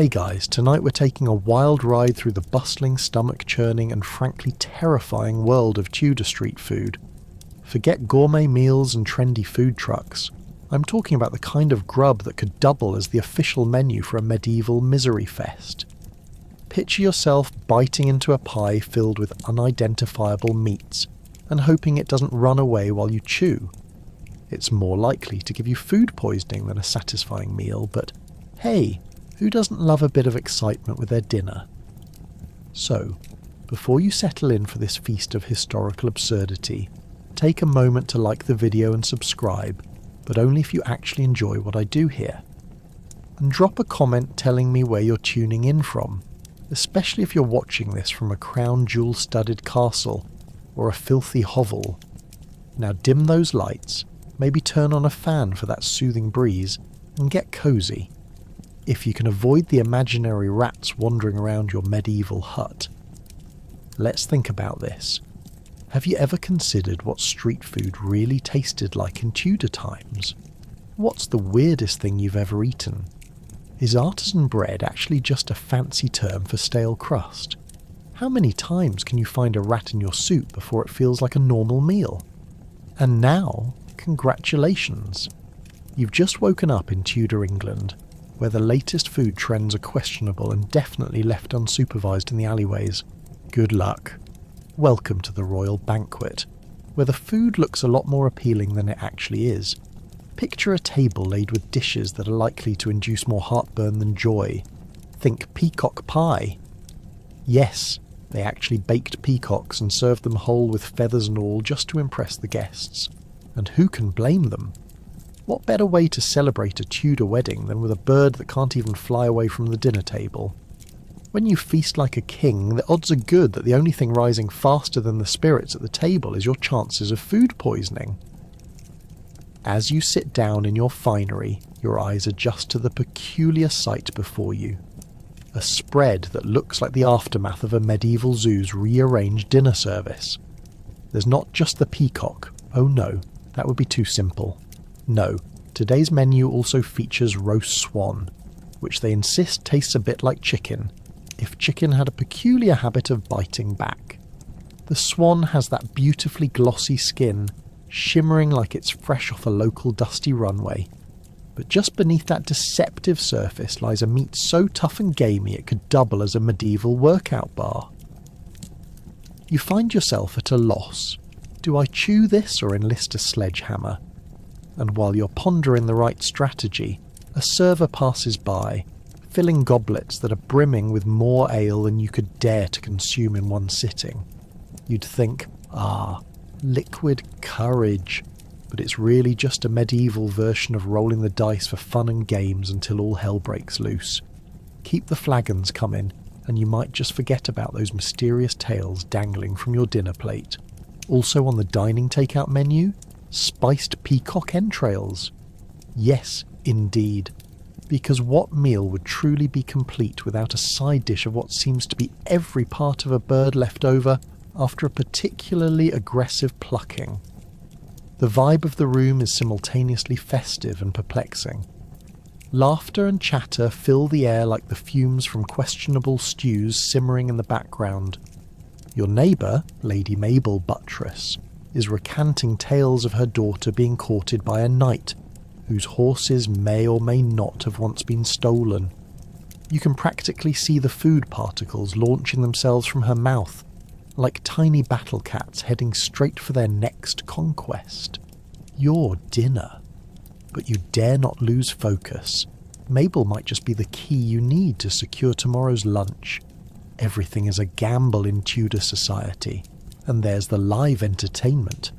Hey guys, tonight we're taking a wild ride through the bustling, stomach-churning and frankly terrifying world of Tudor street food. Forget gourmet meals and trendy food trucks. I'm talking about the kind of grub that could double as the official menu for a medieval misery fest. Picture yourself biting into a pie filled with unidentifiable meats and hoping it doesn't run away while you chew. It's more likely to give you food poisoning than a satisfying meal, but hey, who doesn't love a bit of excitement with their dinner? So, before you settle in for this feast of historical absurdity, take a moment to like the video and subscribe, but only if you actually enjoy what I do here. And drop a comment telling me where you're tuning in from, especially if you're watching this from a crown jewel-studded castle or a filthy hovel. Now dim those lights, maybe turn on a fan for that soothing breeze, and get cozy. If you can avoid the imaginary rats wandering around your medieval hut. Let's think about this. Have you ever considered what street food really tasted like in Tudor times? What's the weirdest thing you've ever eaten? Is artisan bread actually just a fancy term for stale crust? How many times can you find a rat in your soup before it feels like a normal meal? And now, congratulations! You've just woken up in Tudor England, where the latest food trends are questionable and definitely left unsupervised in the alleyways. Good luck. Welcome to the royal banquet, where the food looks a lot more appealing than it actually is. Picture a table laid with dishes that are likely to induce more heartburn than joy. Think peacock pie. Yes, they actually baked peacocks and served them whole with feathers and all just to impress the guests. And who can blame them? What better way to celebrate a Tudor wedding than with a bird that can't even fly away from the dinner table? When you feast like a king, the odds are good that the only thing rising faster than the spirits at the table is your chances of food poisoning. As you sit down in your finery, your eyes adjust to the peculiar sight before you. A spread that looks like the aftermath of a medieval zoo's rearranged dinner service. There's not just the peacock. Oh no, that would be too simple. No, today's menu also features roast swan, which they insist tastes a bit like chicken, if chicken had a peculiar habit of biting back. The swan has that beautifully glossy skin, shimmering like it's fresh off a local dusty runway. But just beneath that deceptive surface lies a meat so tough and gamey it could double as a medieval workout bar. You find yourself at a loss. Do I chew this or enlist a sledgehammer? And while you're pondering the right strategy, a server passes by, filling goblets that are brimming with more ale than you could dare to consume in one sitting. You'd think, liquid courage, but it's really just a medieval version of rolling the dice for fun and games until all hell breaks loose. Keep the flagons coming, and you might just forget about those mysterious tails dangling from your dinner plate. Also on the dining takeout menu, spiced peacock entrails. Yes, indeed. Because what meal would truly be complete without a side dish of what seems to be every part of a bird left over after a particularly aggressive plucking? The vibe of the room is simultaneously festive and perplexing. Laughter and chatter fill the air like the fumes from questionable stews simmering in the background. Your neighbour, Lady Mabel Buttress, is recanting tales of her daughter being courted by a knight whose horses may or may not have once been stolen. You can practically see the food particles launching themselves from her mouth, like tiny battle cats heading straight for their next conquest. Your dinner. But you dare not lose focus. Mabel might just be the key you need to secure tomorrow's lunch. Everything is a gamble in Tudor society. And there's the live entertainment.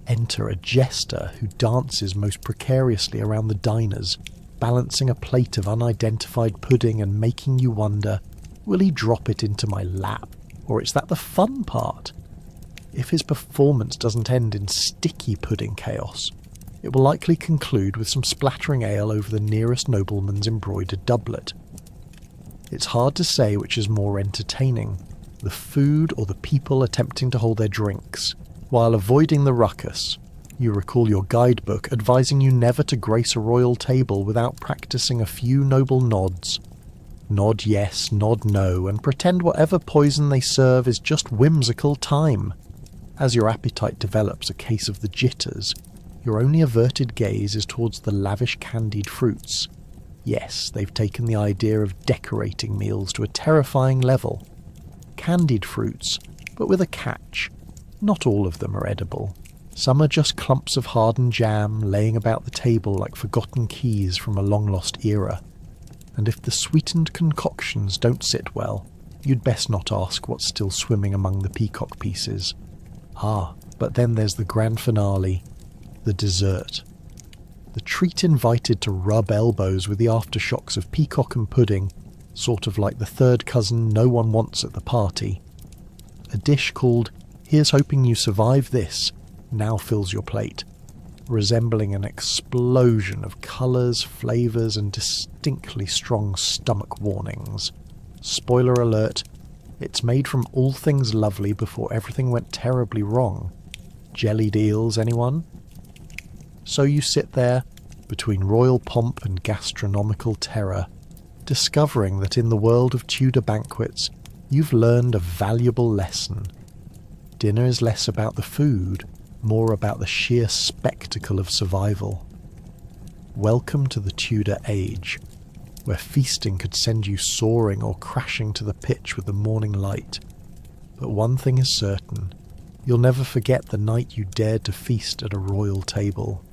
Enter a jester who dances most precariously around the diners, balancing a plate of unidentified pudding and making you wonder, will he drop it into my lap? Or is that the fun part? If his performance doesn't end in sticky pudding chaos, it will likely conclude with some splattering ale over the nearest nobleman's embroidered doublet. It's hard to say which is more entertaining, the food or the people attempting to hold their drinks. While avoiding the ruckus, you recall your guidebook advising you never to grace a royal table without practicing a few noble nods. Nod yes, nod no, and pretend whatever poison they serve is just whimsical time. As your appetite develops a case of the jitters, your only averted gaze is towards the lavish candied fruits. Yes, they've taken the idea of decorating meals to a terrifying level. Candied fruits, but with a catch. Not all of them are edible. Some are just clumps of hardened jam laying about the table like forgotten keys from a long-lost era. And if the sweetened concoctions don't sit well, you'd best not ask what's still swimming among the peacock pieces. Ah, but then there's the grand finale, the dessert. The treat invited to rub elbows with the aftershocks of peacock and pudding, sort of like the third cousin no one wants at the party. A dish called "Here's hoping you survive this" now fills your plate, resembling an explosion of colours, flavours and distinctly strong stomach warnings. Spoiler alert, it's made from all things lovely before everything went terribly wrong. Jellied eels, anyone? So you sit there, between royal pomp and gastronomical terror, discovering that in the world of Tudor banquets, you've learned a valuable lesson. Dinner is less about the food, more about the sheer spectacle of survival. Welcome to the Tudor age, where feasting could send you soaring or crashing to the pitch with the morning light. But one thing is certain, you'll never forget the night you dared to feast at a royal table.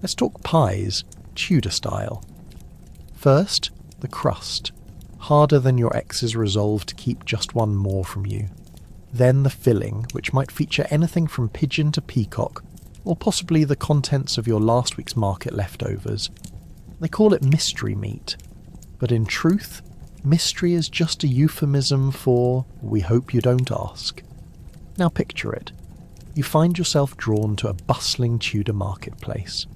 Let's talk pies, Tudor style. First, the crust, harder than your ex's resolve to keep just one more from you. Then the filling, which might feature anything from pigeon to peacock, or possibly the contents of your last week's market leftovers. They call it mystery meat, but in truth, mystery is just a euphemism for "we hope you don't ask." Now picture it. You find yourself drawn to a bustling Tudor marketplace,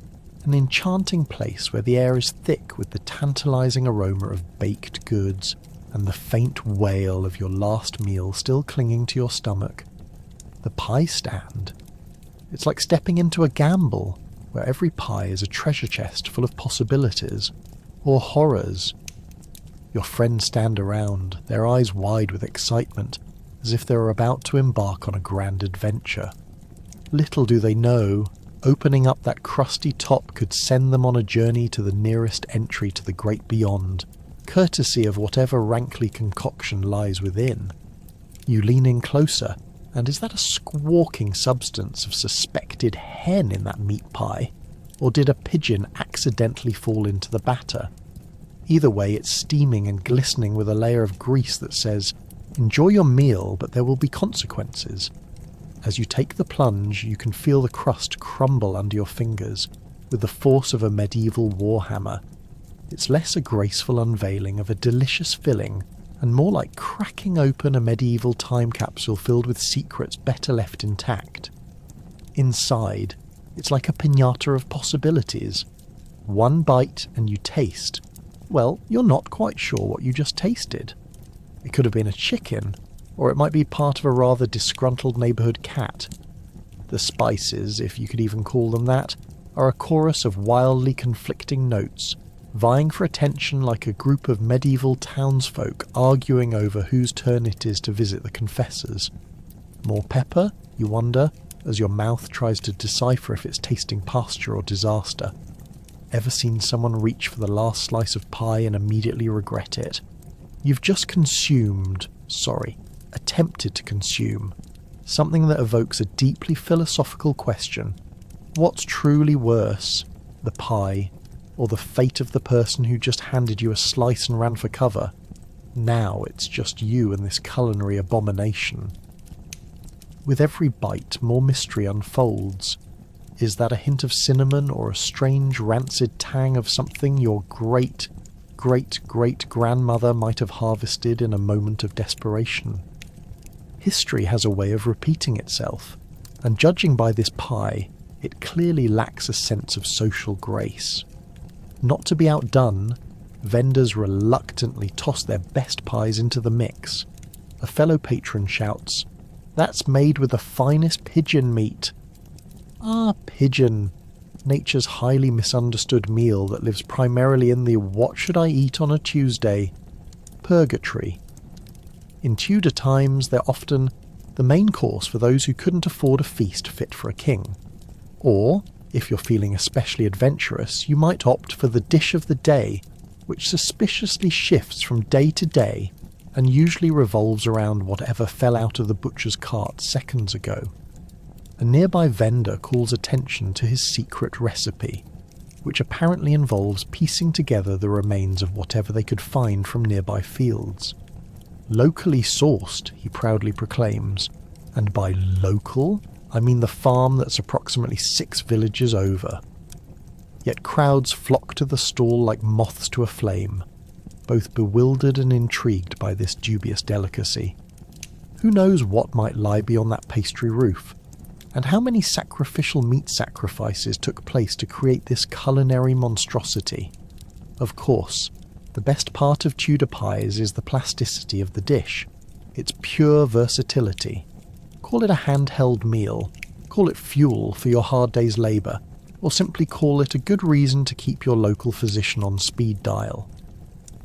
an enchanting place where the air is thick with the tantalising aroma of baked goods and the faint wail of your last meal still clinging to your stomach. The pie stand. It's like stepping into a gamble, where every pie is a treasure chest full of possibilities, or horrors. Your friends stand around, their eyes wide with excitement, as if they were about to embark on a grand adventure. Little do they know, opening up that crusty top could send them on a journey to the nearest entry to the great beyond, courtesy of whatever rankly concoction lies within. You lean in closer, and is that a squawking substance of suspected hen in that meat pie? Or did a pigeon accidentally fall into the batter? Either way, it's steaming and glistening with a layer of grease that says, "Enjoy your meal, but there will be consequences." As you take the plunge, you can feel the crust crumble under your fingers with the force of a medieval warhammer. It's less a graceful unveiling of a delicious filling and more like cracking open a medieval time capsule filled with secrets better left intact. Inside, it's like a piñata of possibilities. One bite and you taste. Well, you're not quite sure what you just tasted. It could have been a chicken, or it might be part of a rather disgruntled neighbourhood cat. The spices, if you could even call them that, are a chorus of wildly conflicting notes, vying for attention like a group of medieval townsfolk arguing over whose turn it is to visit the confessors. More pepper, you wonder, as your mouth tries to decipher if it's tasting pasture or disaster. Ever seen someone reach for the last slice of pie and immediately regret it? You've just attempted to consume, something that evokes a deeply philosophical question. What's truly worse, the pie, or the fate of the person who just handed you a slice and ran for cover? Now it's just you and this culinary abomination. With every bite, more mystery unfolds. Is that a hint of cinnamon or a strange rancid tang of something your great-great-great-grandmother might have harvested in a moment of desperation? History has a way of repeating itself, and judging by this pie, it clearly lacks a sense of social grace. Not to be outdone, vendors reluctantly toss their best pies into the mix. A fellow patron shouts, "That's made with the finest pigeon meat." Ah, pigeon. nature's highly misunderstood meal that lives primarily in the "what should I eat on a Tuesday?" purgatory. In Tudor times, they're often the main course for those who couldn't afford a feast fit for a king. Or, if you're feeling especially adventurous, you might opt for the dish of the day, which suspiciously shifts from day to day and usually revolves around whatever fell out of the butcher's cart seconds ago. A nearby vendor calls attention to his secret recipe, which apparently involves piecing together the remains of whatever they could find from nearby fields. Locally sourced, he proudly proclaims, and by local, I mean the farm that's approximately 6 villages over. Yet crowds flock to the stall like moths to a flame, both bewildered and intrigued by this dubious delicacy. Who knows what might lie beyond that pastry roof, and how many sacrificial meat sacrifices took place to create this culinary monstrosity? Of course, the best part of Tudor pies is the plasticity of the dish, its pure versatility. Call it a handheld meal, call it fuel for your hard day's labour, or simply call it a good reason to keep your local physician on speed dial.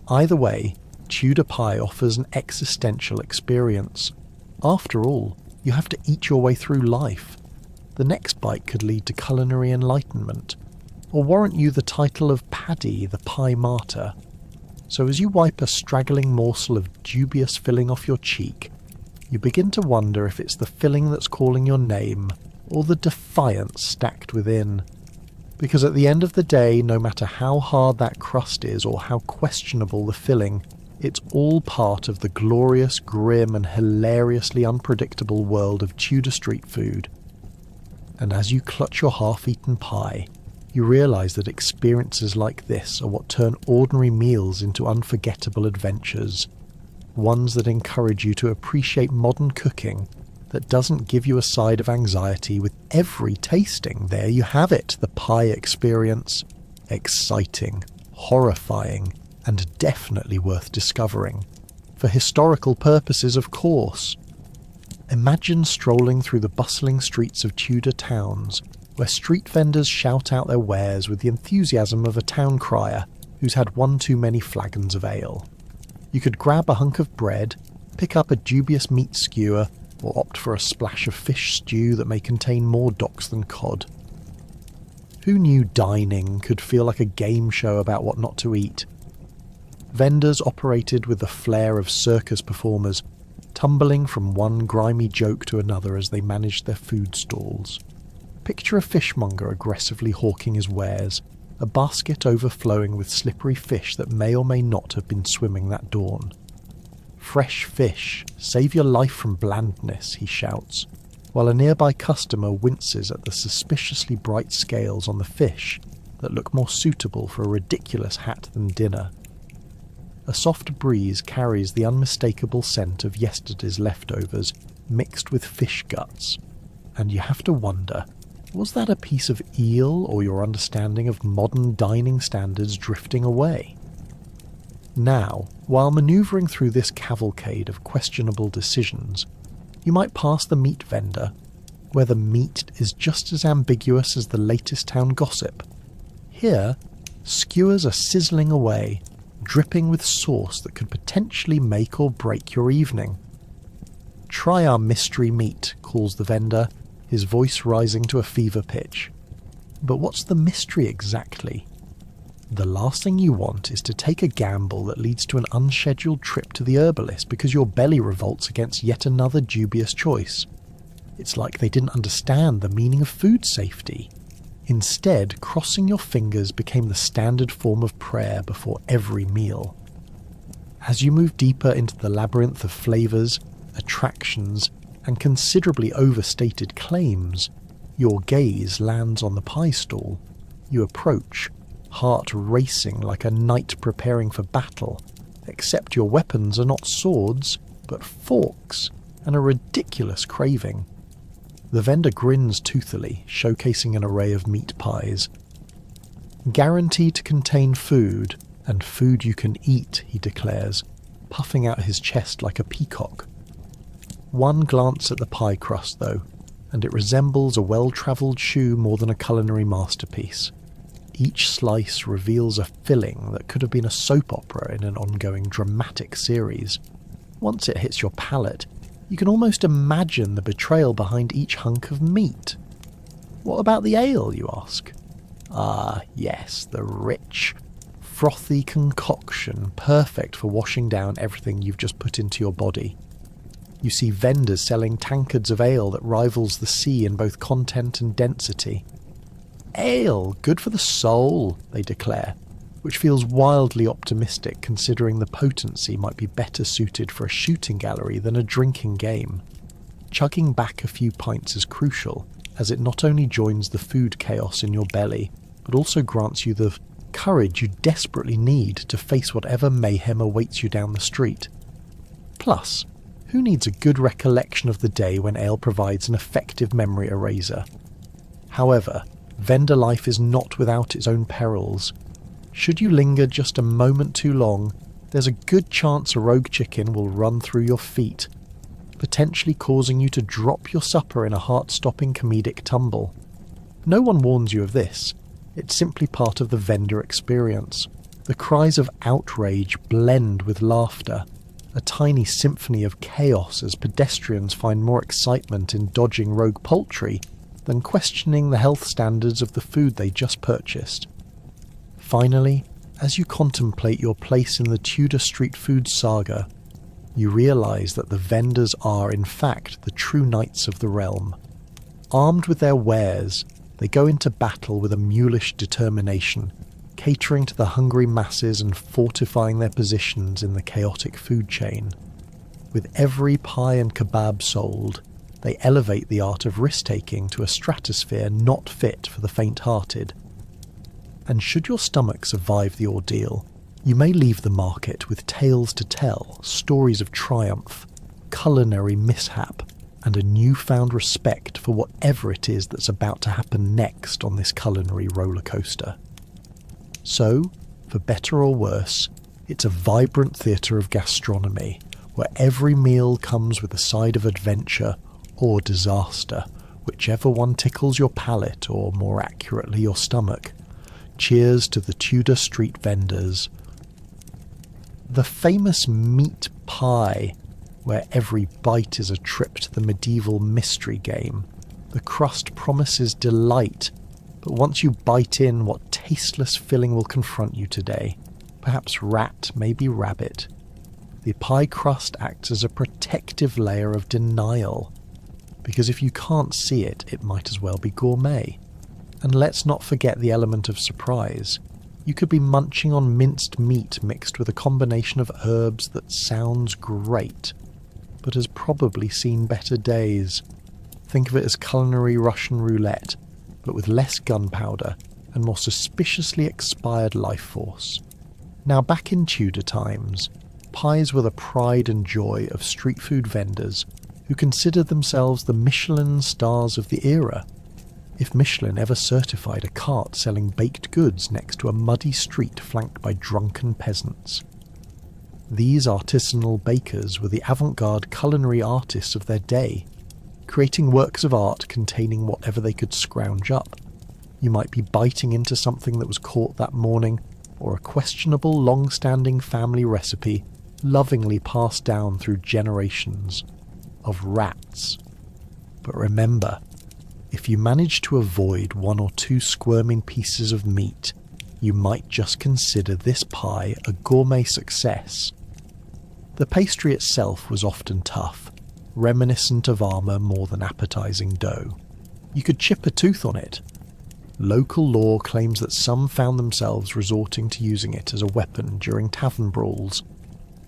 Either way, Tudor pie offers an existential experience. After all, you have to eat your way through life. The next bite could lead to culinary enlightenment, or warrant you the title of Paddy the Pie Martyr. So as you wipe a straggling morsel of dubious filling off your cheek, you begin to wonder if it's the filling that's calling your name, or the defiance stacked within. Because at the end of the day, no matter how hard that crust is or how questionable the filling, it's all part of the glorious, grim and hilariously unpredictable world of Tudor street food. And as you clutch your half-eaten pie, you realise that experiences like this are what turn ordinary meals into unforgettable adventures. Ones that encourage you to appreciate modern cooking, that doesn't give you a side of anxiety with every tasting. There you have it, the pie experience. Exciting, horrifying, and definitely worth discovering. For historical purposes, of course. Imagine strolling through the bustling streets of Tudor towns, where street vendors shout out their wares with the enthusiasm of a town crier who's had one too many flagons of ale. You could grab a hunk of bread, pick up a dubious meat skewer, or opt for a splash of fish stew that may contain more docks than cod. Who knew dining could feel like a game show about what not to eat? Vendors operated with the flair of circus performers, tumbling from one grimy joke to another as they managed their food stalls. Picture a fishmonger aggressively hawking his wares, a basket overflowing with slippery fish that may or may not have been swimming that dawn. "Fresh fish, save your life from blandness," he shouts, while a nearby customer winces at the suspiciously bright scales on the fish that look more suitable for a ridiculous hat than dinner. A soft breeze carries the unmistakable scent of yesterday's leftovers mixed with fish guts, and you have to wonder, was that a piece of eel or your understanding of modern dining standards drifting away? Now, while manoeuvring through this cavalcade of questionable decisions, you might pass the meat vendor, where the meat is just as ambiguous as the latest town gossip. Here, skewers are sizzling away, dripping with sauce that could potentially make or break your evening. "Try our mystery meat," calls the vendor, his voice rising to a fever pitch. But what's the mystery exactly? The last thing you want is to take a gamble that leads to an unscheduled trip to the herbalist because your belly revolts against yet another dubious choice. It's like they didn't understand the meaning of food safety. Instead, crossing your fingers became the standard form of prayer before every meal. As you move deeper into the labyrinth of flavours, attractions, and considerably overstated claims, your gaze lands on the pie stall. You approach, heart racing like a knight preparing for battle, except your weapons are not swords, but forks, and a ridiculous craving. The vendor grins toothily, showcasing an array of meat pies. "Guaranteed to contain food, and food you can eat," he declares, puffing out his chest like a peacock. One glance at the pie crust, though, and it resembles a well-travelled shoe more than a culinary masterpiece. Each slice reveals a filling that could have been a soap opera in an ongoing dramatic series. Once it hits your palate, you can almost imagine the betrayal behind each hunk of meat. What about the ale, you ask? Ah, yes, the rich, frothy concoction perfect for washing down everything you've just put into your body. You see vendors selling tankards of ale that rivals the sea in both content and density. Ale, good for the soul, they declare, which feels wildly optimistic considering the potency might be better suited for a shooting gallery than a drinking game. Chugging back a few pints is crucial, as it not only joins the food chaos in your belly, but also grants you the courage you desperately need to face whatever mayhem awaits you down the street. Plus, who needs a good recollection of the day when ale provides an effective memory eraser? However, vendor life is not without its own perils. Should you linger just a moment too long, there's a good chance a rogue chicken will run through your feet, potentially causing you to drop your supper in a heart-stopping comedic tumble. No one warns you of this. It's simply part of the vendor experience. The cries of outrage blend with laughter, a tiny symphony of chaos as pedestrians find more excitement in dodging rogue poultry than questioning the health standards of the food they just purchased. Finally, as you contemplate your place in the Tudor street food saga, you realise that the vendors are in fact the true knights of the realm. Armed with their wares, they go into battle with a mulish determination, catering to the hungry masses and fortifying their positions in the chaotic food chain. With every pie and kebab sold, they elevate the art of risk-taking to a stratosphere not fit for the faint-hearted. And should your stomach survive the ordeal, you may leave the market with tales to tell, stories of triumph, culinary mishap, and a newfound respect for whatever it is that's about to happen next on this culinary roller coaster. So, for better or worse, it's a vibrant theatre of gastronomy, where every meal comes with a side of adventure or disaster, whichever one tickles your palate, or more accurately your stomach. Cheers to the Tudor street vendors. The famous meat pie, where every bite is a trip to the medieval mystery game. The crust promises delight, but once you bite in, what tasteless filling will confront you today? Perhaps rat, maybe rabbit. The pie crust acts as a protective layer of denial, because if you can't see it, it might as well be gourmet. And let's not forget the element of surprise. You could be munching on minced meat mixed with a combination of herbs that sounds great, but has probably seen better days. Think of it as culinary Russian roulette, but with less gunpowder and more suspiciously expired life force. Now back in Tudor times, pies were the pride and joy of street food vendors who considered themselves the Michelin stars of the era. If Michelin ever certified a cart selling baked goods next to a muddy street flanked by drunken peasants. These artisanal bakers were the avant-garde culinary artists of their day, creating works of art containing whatever they could scrounge up. You might be biting into something that was caught that morning, or a questionable long-standing family recipe lovingly passed down through generations of rats. But remember, if you manage to avoid one or two squirming pieces of meat, you might just consider this pie a gourmet success. The pastry itself was often tough, reminiscent of armour more than appetizing dough. You could chip a tooth on it. Local lore claims that some found themselves resorting to using it as a weapon during tavern brawls.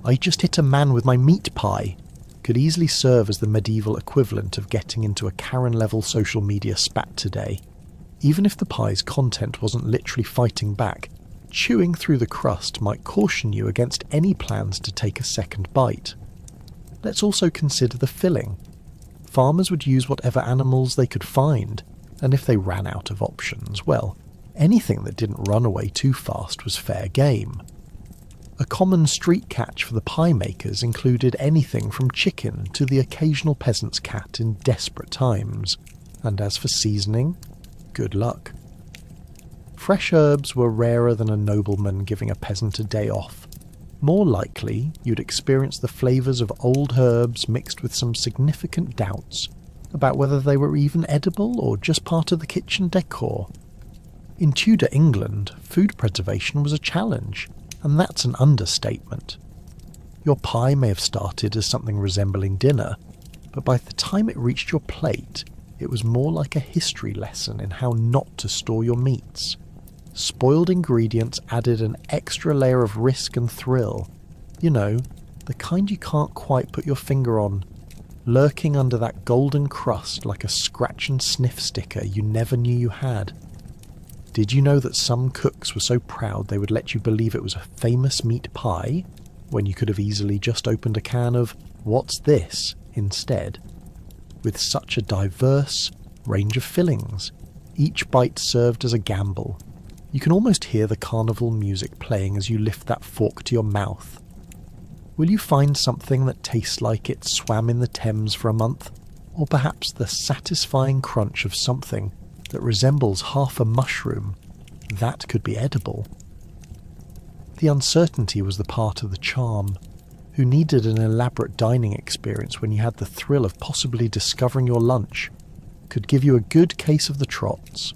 "I just hit a man with my meat pie," could easily serve as the medieval equivalent of getting into a Karen-level social media spat today. Even if the pie's content wasn't literally fighting back, chewing through the crust might caution you against any plans to take a second bite. Let's also consider the filling. Farmers would use whatever animals they could find, and if they ran out of options, well, anything that didn't run away too fast was fair game. A common street catch for the pie makers included anything from chicken to the occasional peasant's cat in desperate times. And as for seasoning, good luck. Fresh herbs were rarer than a nobleman giving a peasant a day off. More likely, you'd experience the flavours of old herbs mixed with some significant doubts about whether they were even edible or just part of the kitchen decor. In Tudor England, food preservation was a challenge, and that's an understatement. Your pie may have started as something resembling dinner, but by the time it reached your plate, it was more like a history lesson in how not to store your meats. Spoiled ingredients added an extra layer of risk and thrill. You know, the kind you can't quite put your finger on, lurking under that golden crust like a scratch and sniff sticker you never knew you had. Did you know that some cooks were so proud they would let you believe it was a famous meat pie, when you could have easily just opened a can of "What's this?" instead? With such a diverse range of fillings, each bite served as a gamble. You can almost hear the carnival music playing as you lift that fork to your mouth. Will you find something that tastes like it swam in the Thames for a month? Or perhaps the satisfying crunch of something that resembles half a mushroom? That could be edible. The uncertainty was the part of the charm. Who needed an elaborate dining experience when you had the thrill of possibly discovering your lunch? Could give you a good case of the trots.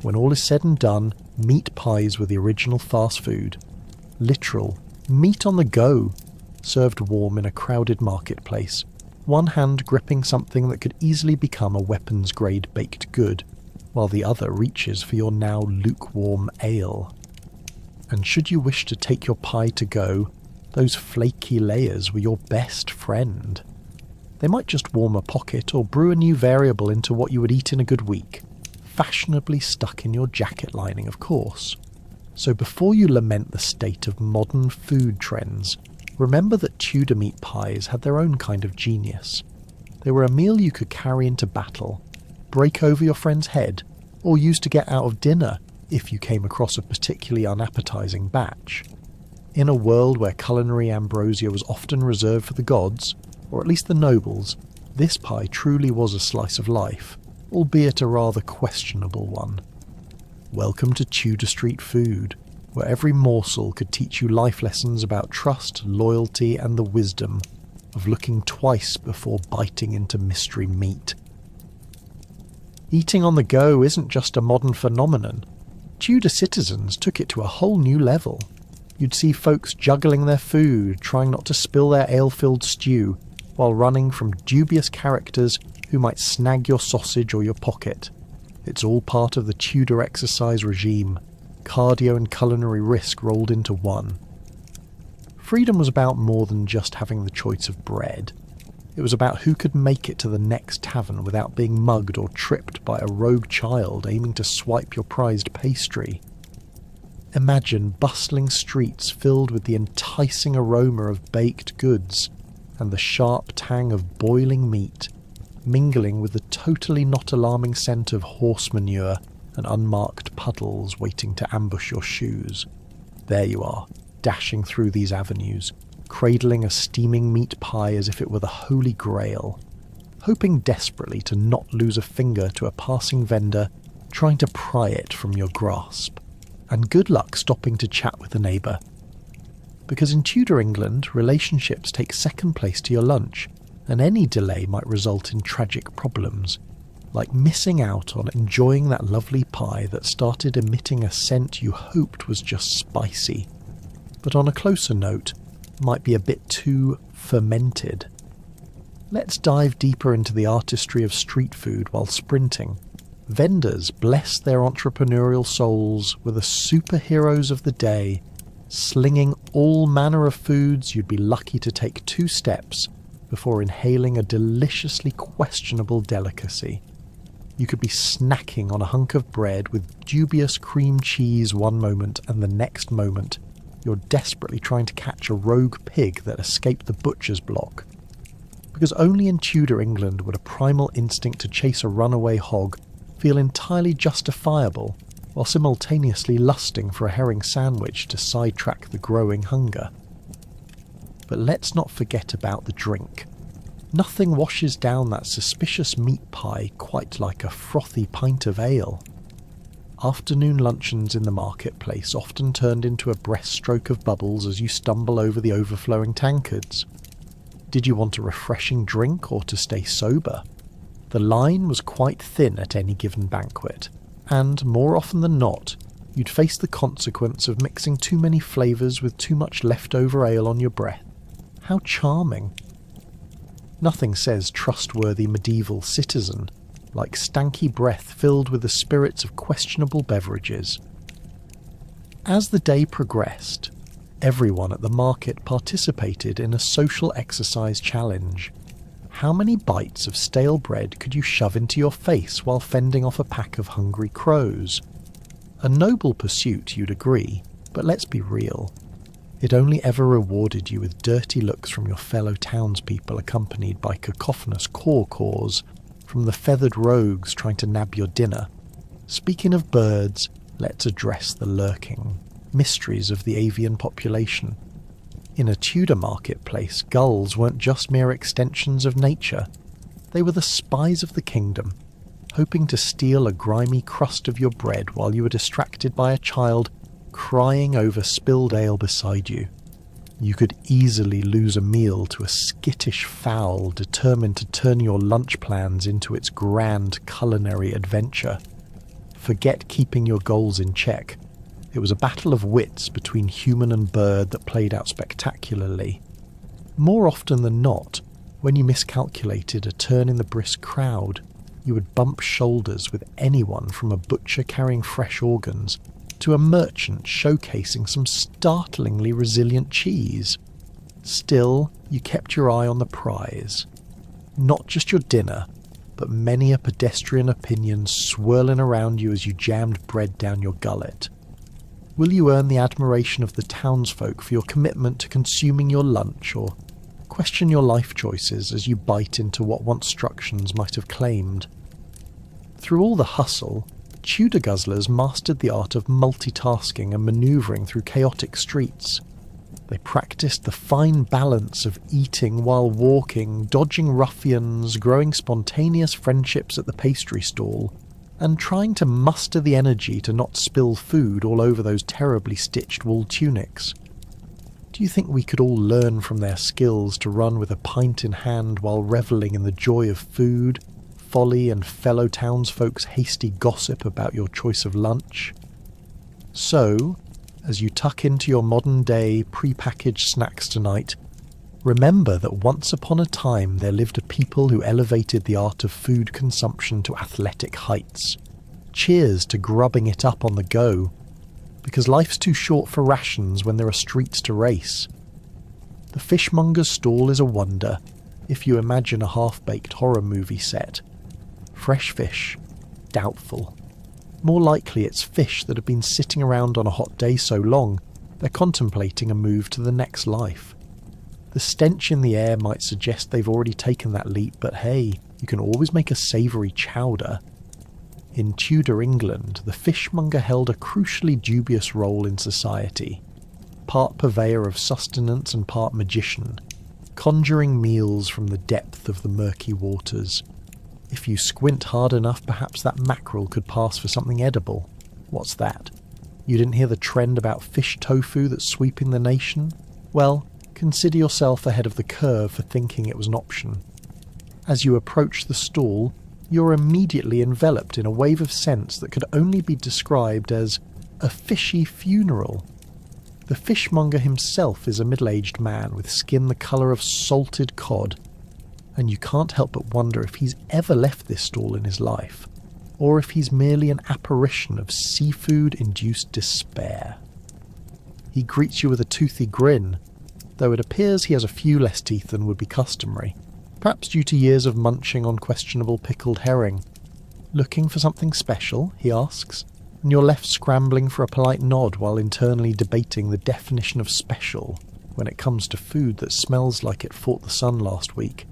When all is said and done, meat pies were the original fast food. Literal, meat on the go, served warm in a crowded marketplace, one hand gripping something that could easily become a weapons-grade baked good, while the other reaches for your now lukewarm ale. And should you wish to take your pie to go, those flaky layers were your best friend. They might just warm a pocket or brew a new variable into what you would eat in a good week, fashionably stuck in your jacket lining, of course. So before you lament the state of modern food trends, remember that Tudor meat pies had their own kind of genius. They were a meal you could carry into battle, break over your friend's head, or use to get out of dinner if you came across a particularly unappetizing batch. In a world where culinary ambrosia was often reserved for the gods, or at least the nobles, this pie truly was a slice of life, albeit a rather questionable one. Welcome to Tudor Street Food, where every morsel could teach you life lessons about trust, loyalty, and the wisdom of looking twice before biting into mystery meat. Eating on the go isn't just a modern phenomenon. Tudor citizens took it to a whole new level. You'd see folks juggling their food, trying not to spill their ale-filled stew, while running from dubious characters who might snag your sausage or your pocket. It's all part of the Tudor exercise regime, cardio and culinary risk rolled into one. Freedom was about more than just having the choice of bread. It was about who could make it to the next tavern without being mugged or tripped by a rogue child aiming to swipe your prized pastry. Imagine bustling streets filled with the enticing aroma of baked goods and the sharp tang of boiling meat, mingling with the totally not alarming scent of horse manure and unmarked puddles waiting to ambush your shoes. There you are, dashing through these avenues, cradling a steaming meat pie as if it were the holy grail, hoping desperately to not lose a finger to a passing vendor trying to pry it from your grasp. And good luck stopping to chat with a neighbour. Because in Tudor England, relationships take second place to your lunch, and any delay might result in tragic problems, like missing out on enjoying that lovely pie that started emitting a scent you hoped was just spicy, but on a closer note, might be a bit too fermented. Let's dive deeper into the artistry of street food while sprinting. Vendors bless their entrepreneurial souls with the superheroes of the day, slinging all manner of foods you'd be lucky to take 2 steps before inhaling a deliciously questionable delicacy. You could be snacking on a hunk of bread with dubious cream cheese one moment, and the next moment you're desperately trying to catch a rogue pig that escaped the butcher's block. Because only in Tudor England would a primal instinct to chase a runaway hog feel entirely justifiable, while simultaneously lusting for a herring sandwich to sidetrack the growing hunger. But let's not forget about the drink. Nothing washes down that suspicious meat pie quite like a frothy pint of ale. Afternoon luncheons in the marketplace often turned into a breaststroke of bubbles as you stumble over the overflowing tankards. Did you want a refreshing drink or to stay sober? The line was quite thin at any given banquet, and more often than not, you'd face the consequence of mixing too many flavours with too much leftover ale on your breath. How charming. Nothing says trustworthy medieval citizen like stanky breath filled with the spirits of questionable beverages. As the day progressed, everyone at the market participated in a social exercise challenge. How many bites of stale bread could you shove into your face while fending off a pack of hungry crows? A noble pursuit, you'd agree, but let's be real. It only ever rewarded you with dirty looks from your fellow townspeople accompanied by cacophonous caws from the feathered rogues trying to nab your dinner. Speaking of birds, let's address the lurking mysteries of the avian population. In a Tudor marketplace, gulls weren't just mere extensions of nature. They were the spies of the kingdom, hoping to steal a grimy crust of your bread while you were distracted by a child crying over spilled ale beside you. You could easily lose a meal to a skittish fowl determined to turn your lunch plans into its grand culinary adventure. Forget keeping your goals in check. It was a battle of wits between human and bird that played out spectacularly. More often than not, when you miscalculated a turn in the brisk crowd, you would bump shoulders with anyone from a butcher carrying fresh organs to a merchant showcasing some startlingly resilient cheese. Still, you kept your eye on the prize. Not just your dinner, but many a pedestrian opinion swirling around you as you jammed bread down your gullet. Will you earn the admiration of the townsfolk for your commitment to consuming your lunch, or question your life choices as you bite into what once instructions might have claimed? Through all the hustle, Tudor guzzlers mastered the art of multitasking and manoeuvring through chaotic streets. They practiced the fine balance of eating while walking, dodging ruffians, growing spontaneous friendships at the pastry stall, and trying to muster the energy to not spill food all over those terribly stitched wool tunics. Do you think we could all learn from their skills to run with a pint in hand while revelling in the joy of food, folly, and fellow townsfolk's hasty gossip about your choice of lunch? So, as you tuck into your modern-day pre-packaged snacks tonight, remember that once upon a time there lived a people who elevated the art of food consumption to athletic heights. Cheers to grubbing it up on the go, because life's too short for rations when there are streets to race. The fishmonger's stall is a wonder, if you imagine a half-baked horror movie set. Fresh fish, doubtful. More likely it's fish that have been sitting around on a hot day so long, they're contemplating a move to the next life. The stench in the air might suggest they've already taken that leap, but hey, you can always make a savoury chowder. In Tudor England, the fishmonger held a crucially dubious role in society. Part purveyor of sustenance and part magician, conjuring meals from the depth of the murky waters. If you squint hard enough, perhaps that mackerel could pass for something edible. What's that? You didn't hear the trend about fish tofu that's sweeping the nation? Well, consider yourself ahead of the curve for thinking it was an option. As you approach the stall, you're immediately enveloped in a wave of scents that could only be described as a fishy funeral. The fishmonger himself is a middle-aged man with skin the colour of salted cod, and you can't help but wonder if he's ever left this stall in his life, or if he's merely an apparition of seafood-induced despair. He greets you with a toothy grin, though it appears he has a few less teeth than would be customary, perhaps due to years of munching on questionable pickled herring. "Looking for something special?" he asks, and you're left scrambling for a polite nod while internally debating the definition of special when it comes to food that smells like it fought the sun last week.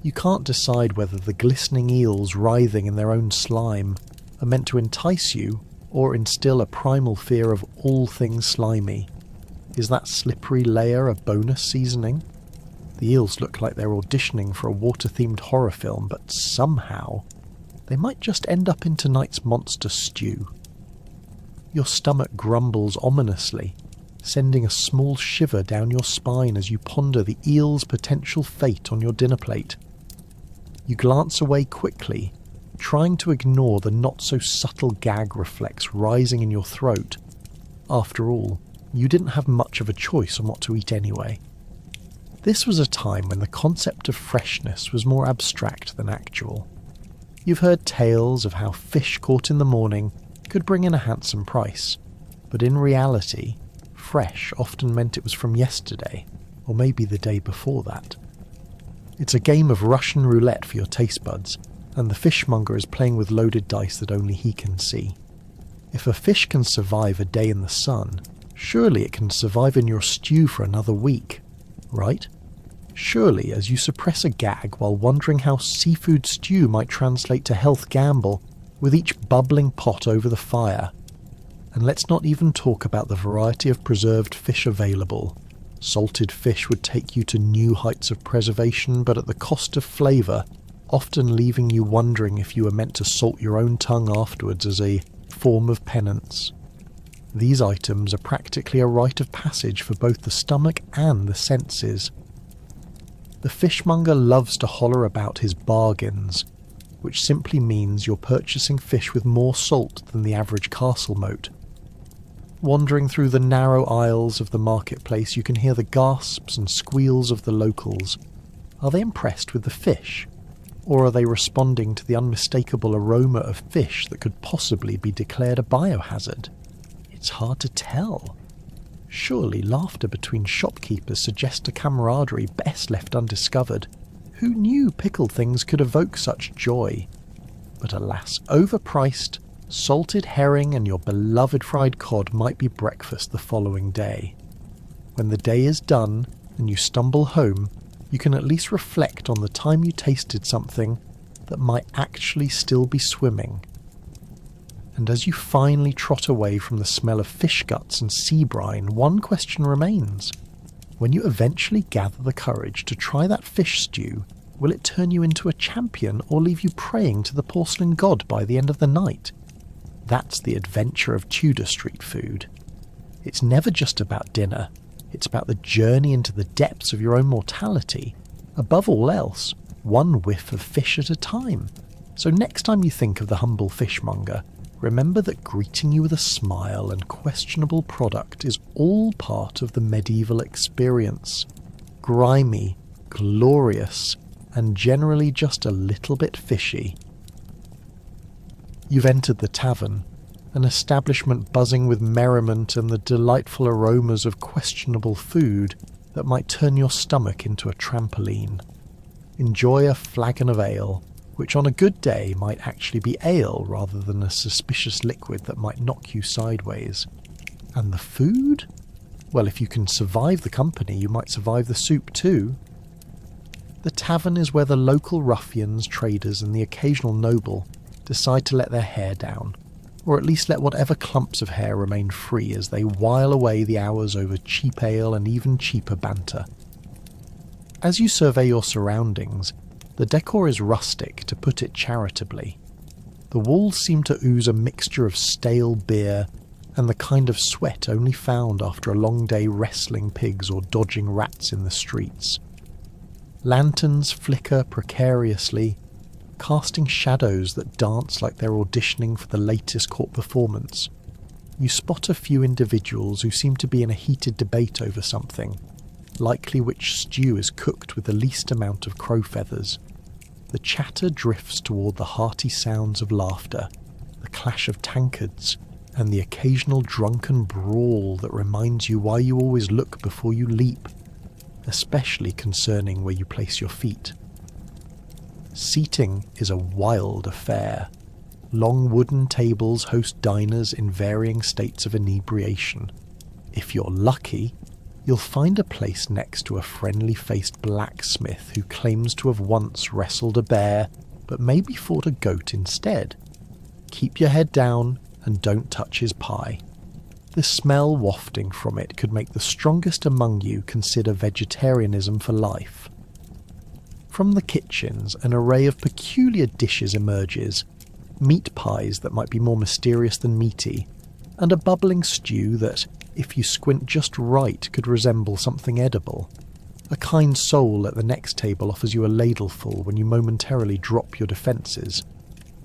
You can't decide whether the glistening eels writhing in their own slime are meant to entice you or instill a primal fear of all things slimy. Is that slippery layer a bonus seasoning? The eels look like they're auditioning for a water-themed horror film, but somehow they might just end up in tonight's monster stew. Your stomach grumbles ominously, sending a small shiver down your spine as you ponder the eel's potential fate on your dinner plate. You glance away quickly, trying to ignore the not-so-subtle gag reflex rising in your throat. After all, you didn't have much of a choice on what to eat anyway. This was a time when the concept of freshness was more abstract than actual. You've heard tales of how fish caught in the morning could bring in a handsome price, but in reality, fresh often meant it was from yesterday, or maybe the day before that. It's a game of Russian roulette for your taste buds, and the fishmonger is playing with loaded dice that only he can see. If a fish can survive a day in the sun, surely it can survive in your stew for another week, right? Surely, as you suppress a gag while wondering how seafood stew might translate to health gamble, with each bubbling pot over the fire. And let's not even talk about the variety of preserved fish available. Salted fish would take you to new heights of preservation, but at the cost of flavour, often leaving you wondering if you were meant to salt your own tongue afterwards as a form of penance. These items are practically a rite of passage for both the stomach and the senses. The fishmonger loves to holler about his bargains, which simply means you're purchasing fish with more salt than the average castle moat. Wandering through the narrow aisles of the marketplace, you can hear the gasps and squeals of the locals. Are they impressed with the fish? Or are they responding to the unmistakable aroma of fish that could possibly be declared a biohazard? It's hard to tell. Surely laughter between shopkeepers suggests a camaraderie best left undiscovered. Who knew pickled things could evoke such joy? But alas, overpriced, salted herring and your beloved fried cod might be breakfast the following day. When the day is done and you stumble home, you can at least reflect on the time you tasted something that might actually still be swimming. And as you finally trot away from the smell of fish guts and sea brine, one question remains. When you eventually gather the courage to try that fish stew, will it turn you into a champion or leave you praying to the porcelain god by the end of the night? That's the adventure of Tudor street food. It's never just about dinner. It's about the journey into the depths of your own mortality. Above all else, one whiff of fish at a time. So next time you think of the humble fishmonger, remember that greeting you with a smile and questionable product is all part of the medieval experience. Grimy, glorious, and generally just a little bit fishy. You've entered the tavern, an establishment buzzing with merriment and the delightful aromas of questionable food that might turn your stomach into a trampoline. Enjoy a flagon of ale, which on a good day might actually be ale rather than a suspicious liquid that might knock you sideways. And the food? Well, if you can survive the company, you might survive the soup too. The tavern is where the local ruffians, traders, and the occasional noble decide to let their hair down, or at least let whatever clumps of hair remain free as they while away the hours over cheap ale and even cheaper banter. As you survey your surroundings, the decor is rustic, to put it charitably. The walls seem to ooze a mixture of stale beer and the kind of sweat only found after a long day wrestling pigs or dodging rats in the streets. Lanterns flicker precariously, casting shadows that dance like they're auditioning for the latest court performance. You spot a few individuals who seem to be in a heated debate over something, likely which stew is cooked with the least amount of crow feathers. The chatter drifts toward the hearty sounds of laughter, the clash of tankards, and the occasional drunken brawl that reminds you why you always look before you leap, especially concerning where you place your feet. Seating is a wild affair. Long wooden tables host diners in varying states of inebriation. If you're lucky, you'll find a place next to a friendly-faced blacksmith who claims to have once wrestled a bear, but maybe fought a goat instead. Keep your head down and don't touch his pie. The smell wafting from it could make the strongest among you consider vegetarianism for life. From the kitchens, an array of peculiar dishes emerges, meat pies that might be more mysterious than meaty, and a bubbling stew that, if you squint just right, could resemble something edible. A kind soul at the next table offers you a ladleful when you momentarily drop your defences.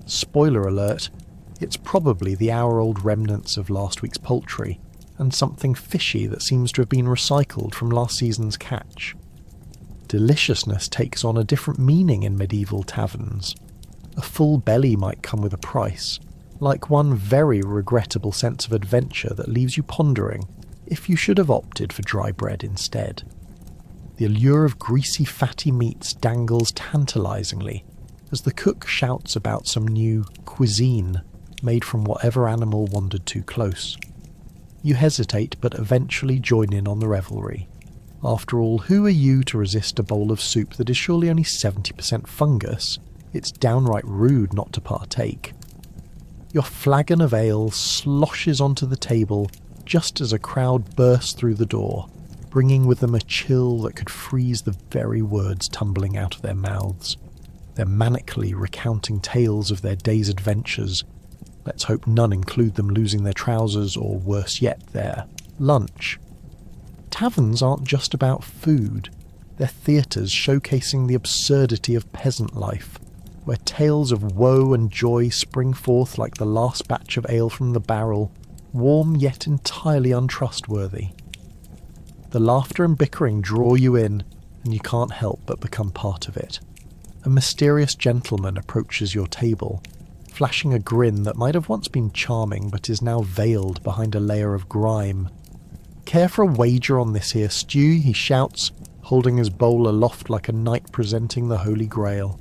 Spoiler alert, it's probably the hour-old remnants of last week's poultry, and something fishy that seems to have been recycled from last season's catch. Deliciousness takes on a different meaning in medieval taverns. A full belly might come with a price, like one very regrettable sense of adventure that leaves you pondering if you should have opted for dry bread instead. The allure of greasy, fatty meats dangles tantalisingly as the cook shouts about some new cuisine made from whatever animal wandered too close. You hesitate, but eventually join in on the revelry. After all, who are you to resist a bowl of soup that is surely only 70% fungus? It's downright rude not to partake. Your flagon of ale sloshes onto the table just as a crowd bursts through the door, bringing with them a chill that could freeze the very words tumbling out of their mouths. They're manically recounting tales of their day's adventures. Let's hope none include them losing their trousers, or worse yet, their lunch. Taverns aren't just about food. They're theatres showcasing the absurdity of peasant life, where tales of woe and joy spring forth like the last batch of ale from the barrel, warm yet entirely untrustworthy. The laughter and bickering draw you in, and you can't help but become part of it. A mysterious gentleman approaches your table, flashing a grin that might have once been charming but is now veiled behind a layer of grime. Care for a wager on this here stew? He shouts, holding his bowl aloft like a knight presenting the Holy Grail.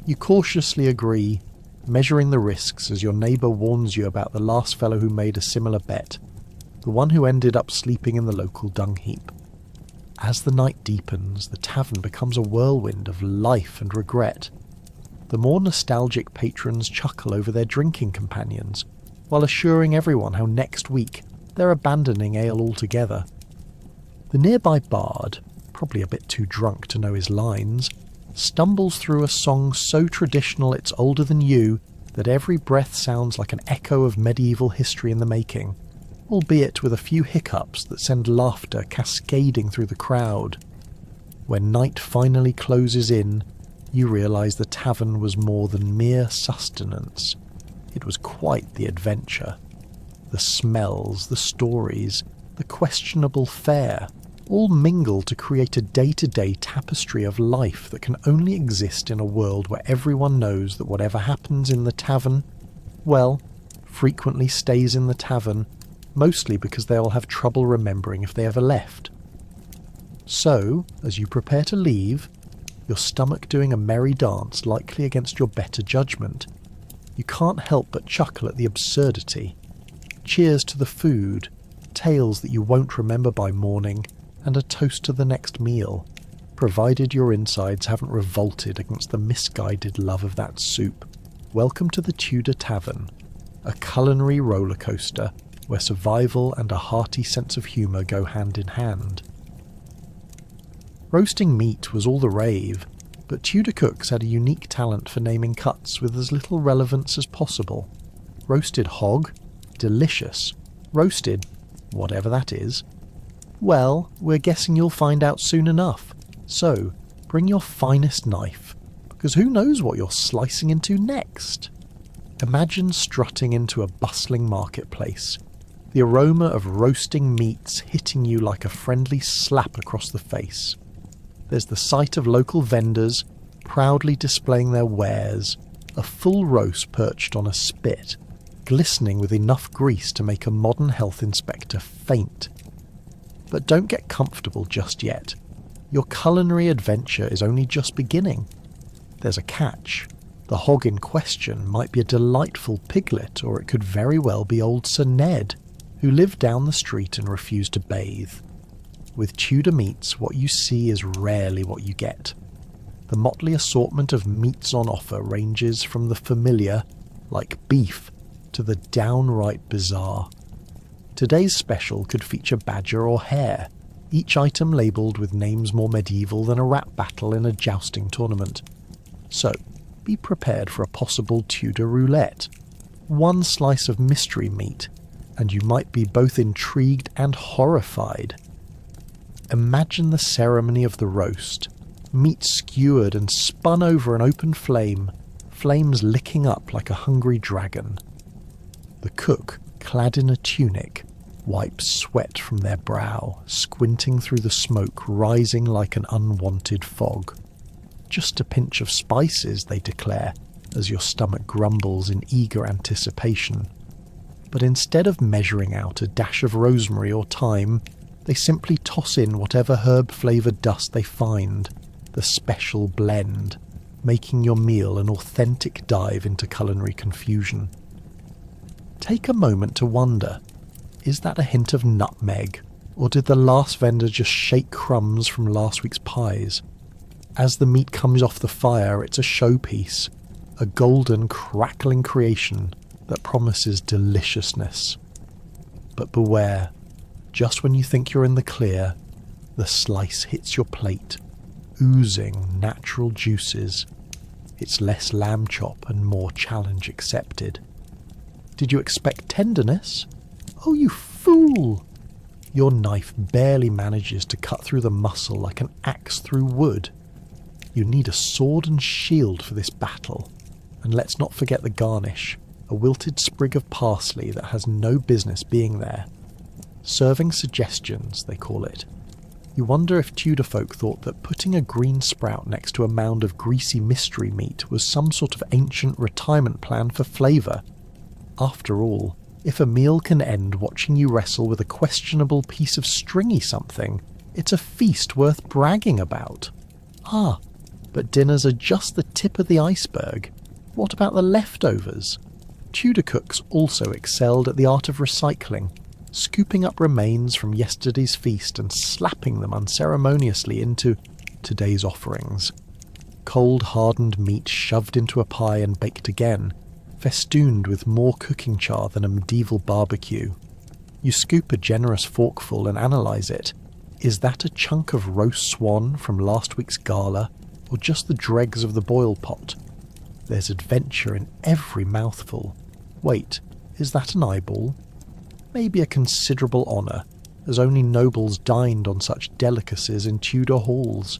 You cautiously agree, measuring the risks as your neighbour warns you about the last fellow who made a similar bet, the one who ended up sleeping in the local dung heap. As the night deepens, the tavern becomes a whirlwind of life and regret. The more nostalgic patrons chuckle over their drinking companions, while assuring everyone how next week they're abandoning ale altogether. The nearby bard, probably a bit too drunk to know his lines, stumbles through a song so traditional it's older than you that every breath sounds like an echo of medieval history in the making, albeit with a few hiccups that send laughter cascading through the crowd. When night finally closes in, you realise the tavern was more than mere sustenance. It was quite the adventure. The smells, the stories, the questionable fare, all mingle to create a day-to-day tapestry of life that can only exist in a world where everyone knows that whatever happens in the tavern, well, frequently stays in the tavern, mostly because they'll have trouble remembering if they ever left. So, as you prepare to leave, your stomach doing a merry dance likely against your better judgment, you can't help but chuckle at the absurdity. Cheers to the food, tales that you won't remember by morning, and a toast to the next meal, provided your insides haven't revolted against the misguided love of that soup. Welcome to the Tudor Tavern, a culinary roller coaster where survival and a hearty sense of humour go hand in hand. Roasting meat was all the rave, but Tudor cooks had a unique talent for naming cuts with as little relevance as possible. Roasted hog? Delicious. Roasted, whatever that is. Well, we're guessing you'll find out soon enough. So, bring your finest knife, because who knows what you're slicing into next? Imagine strutting into a bustling marketplace, the aroma of roasting meats hitting you like a friendly slap across the face. There's the sight of local vendors proudly displaying their wares, a full roast perched on a spit, glistening with enough grease to make a modern health inspector faint. But don't get comfortable just yet. Your culinary adventure is only just beginning. There's a catch. The hog in question might be a delightful piglet, or it could very well be old Sir Ned, who lived down the street and refused to bathe. With Tudor meats, what you see is rarely what you get. The motley assortment of meats on offer ranges from the familiar, like beef, to the downright bizarre. Today's special could feature badger or hare, each item labelled with names more medieval than a rap battle in a jousting tournament. So, be prepared for a possible Tudor roulette. One slice of mystery meat, and you might be both intrigued and horrified. Imagine the ceremony of the roast. Meat skewered and spun over an open flame, flames licking up like a hungry dragon. The cook, clad in a tunic, wipes sweat from their brow, squinting through the smoke rising like an unwanted fog. Just a pinch of spices, they declare, as your stomach grumbles in eager anticipation. But instead of measuring out a dash of rosemary or thyme, they simply toss in whatever herb-flavoured dust they find, the special blend, making your meal an authentic dive into culinary confusion. Take a moment to wonder, is that a hint of nutmeg, or did the last vendor just shake crumbs from last week's pies? As the meat comes off the fire, it's a showpiece, a golden, crackling creation that promises deliciousness. But beware, just when you think you're in the clear, the slice hits your plate, oozing natural juices. It's less lamb chop and more challenge accepted. Did you expect tenderness? Oh, you fool! Your knife barely manages to cut through the muscle like an axe through wood. You need a sword and shield for this battle. And let's not forget the garnish, a wilted sprig of parsley that has no business being there. Serving suggestions, they call it. You wonder if Tudor folk thought that putting a green sprout next to a mound of greasy mystery meat was some sort of ancient retirement plan for flavour. After all, if a meal can end watching you wrestle with a questionable piece of stringy something, it's a feast worth bragging about. Ah, but dinners are just the tip of the iceberg. What about the leftovers? Tudor cooks also excelled at the art of recycling, scooping up remains from yesterday's feast and slapping them unceremoniously into today's offerings. Cold hardened meat shoved into a pie and baked again, festooned with more cooking char than a medieval barbecue. You scoop a generous forkful and analyse it. Is that a chunk of roast swan from last week's gala, or just the dregs of the boil pot? There's adventure in every mouthful. Wait, is that an eyeball? Maybe a considerable honour, as only nobles dined on such delicacies in Tudor halls.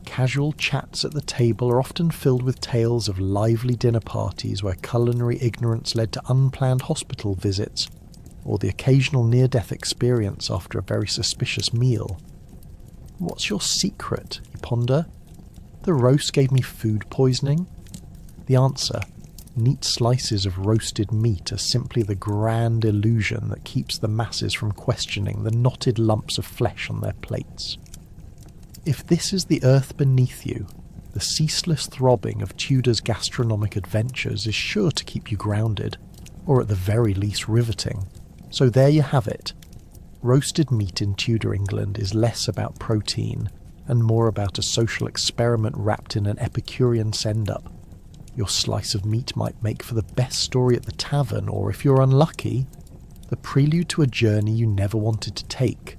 Casual chats at the table are often filled with tales of lively dinner parties where culinary ignorance led to unplanned hospital visits, or the occasional near-death experience after a very suspicious meal. What's your secret, you ponder? The roast gave me food poisoning? The answer: neat slices of roasted meat are simply the grand illusion that keeps the masses from questioning the knotted lumps of flesh on their plates. If this is the earth beneath you, the ceaseless throbbing of Tudor's gastronomic adventures is sure to keep you grounded, or at the very least riveting. So there you have it. Roasted meat in Tudor England is less about protein and more about a social experiment wrapped in an Epicurean send-up. Your slice of meat might make for the best story at the tavern, or if you're unlucky, the prelude to a journey you never wanted to take.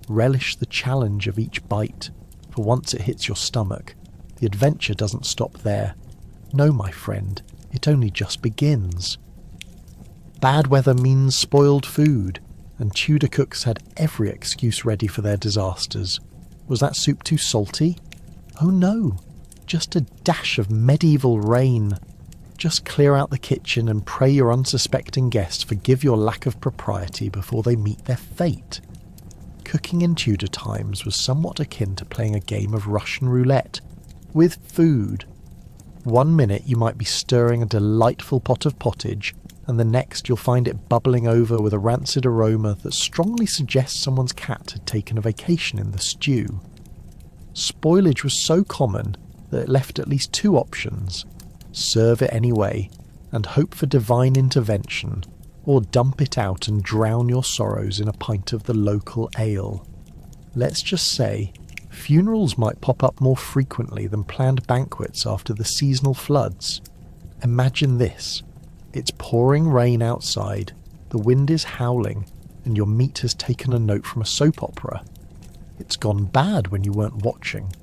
Relish the challenge of each bite, for once it hits your stomach, the adventure doesn't stop there. No, my friend, it only just begins. Bad weather means spoiled food, and Tudor cooks had every excuse ready for their disasters. Was that soup too salty? Oh no, just a dash of medieval rain. Just clear out the kitchen and pray your unsuspecting guests forgive your lack of propriety before they meet their fate. Cooking in Tudor times was somewhat akin to playing a game of Russian roulette, with food. 1 minute you might be stirring a delightful pot of pottage, and the next you'll find it bubbling over with a rancid aroma that strongly suggests someone's cat had taken a vacation in the stew. Spoilage was so common that it left at least 2 options: serve it anyway, and hope for divine intervention, or dump it out and drown your sorrows in a pint of the local ale. Let's just say, funerals might pop up more frequently than planned banquets after the seasonal floods. Imagine this: it's pouring rain outside, the wind is howling, and your meat has taken a note from a soap opera. It's gone bad when you weren't watching.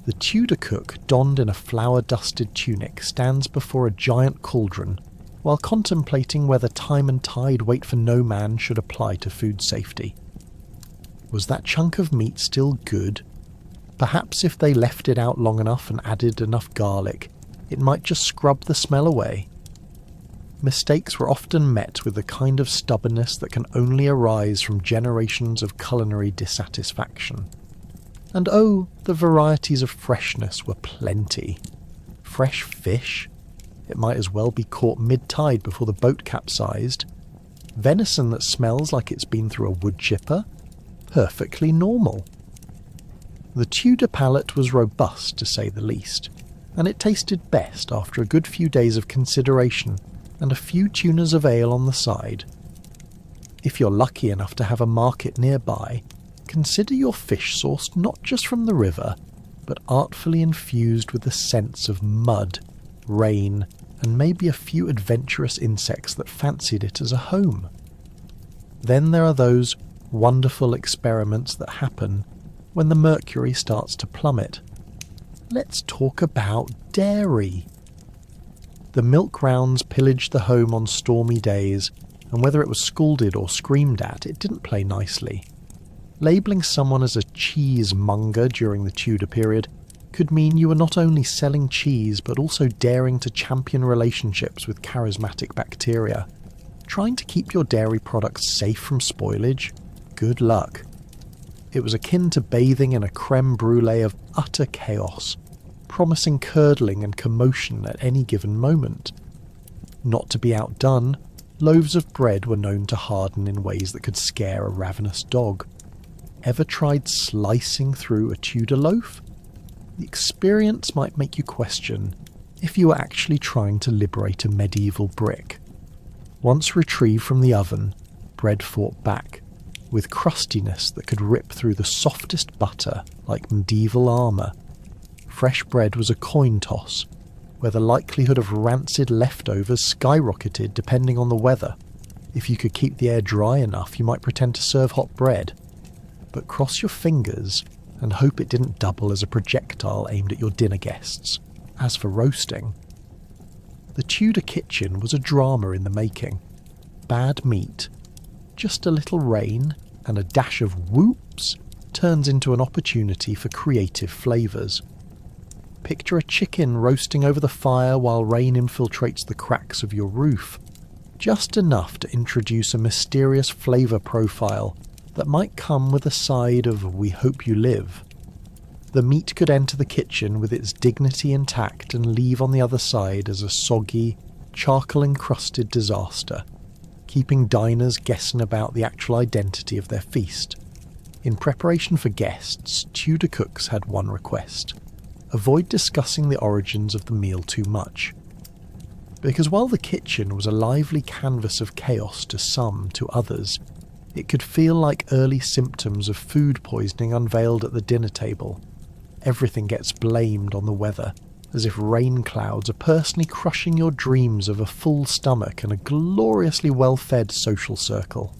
The Tudor cook, donned in a flour-dusted tunic, stands before a giant cauldron while contemplating whether time and tide wait for no man should apply to food safety. Was that chunk of meat still good? Perhaps if they left it out long enough and added enough garlic, it might just scrub the smell away. Mistakes were often met with the kind of stubbornness that can only arise from generations of culinary dissatisfaction. And oh, the varieties of freshness were plenty. Fresh fish? It might as well be caught mid-tide before the boat capsized. Venison that smells like it's been through a wood chipper? Perfectly normal. The Tudor palate was robust, to say the least, and it tasted best after a good few days of consideration and a few tunas of ale on the side. If you're lucky enough to have a market nearby, consider your fish sourced not just from the river, but artfully infused with the scents of mud, rain, and maybe a few adventurous insects that fancied it as a home. Then there are those wonderful experiments that happen when the mercury starts to plummet. Let's talk about dairy. The milk rounds pillaged the home on stormy days, and whether it was scolded or screamed at, it didn't play nicely. Labelling someone as a cheesemonger during the Tudor period could mean you were not only selling cheese but also daring to champion relationships with charismatic bacteria. Trying to keep your dairy products safe from spoilage? Good luck. It was akin to bathing in a creme brulee of utter chaos, promising curdling and commotion at any given moment. Not to be outdone, loaves of bread were known to harden in ways that could scare a ravenous dog. Ever tried slicing through a Tudor loaf? The experience might make you question if you were actually trying to liberate a medieval brick. Once retrieved from the oven, bread fought back, with crustiness that could rip through the softest butter like medieval armour. Fresh bread was a coin toss, where the likelihood of rancid leftovers skyrocketed depending on the weather. If you could keep the air dry enough, you might pretend to serve hot bread. But cross your fingers and hope it didn't double as a projectile aimed at your dinner guests. As for roasting, the Tudor kitchen was a drama in the making. Bad meat, just a little rain, and a dash of whoops turns into an opportunity for creative flavours. Picture a chicken roasting over the fire while rain infiltrates the cracks of your roof. Just enough to introduce a mysterious flavour profile that might come with a side of "we hope you live." The meat could enter the kitchen with its dignity intact and leave on the other side as a soggy, charcoal-encrusted disaster, keeping diners guessing about the actual identity of their feast. In preparation for guests, Tudor cooks had one request: avoid discussing the origins of the meal too much. Because while the kitchen was a lively canvas of chaos to some, to others, it could feel like early symptoms of food poisoning unveiled at the dinner table. Everything gets blamed on the weather, as if rain clouds are personally crushing your dreams of a full stomach and a gloriously well-fed social circle.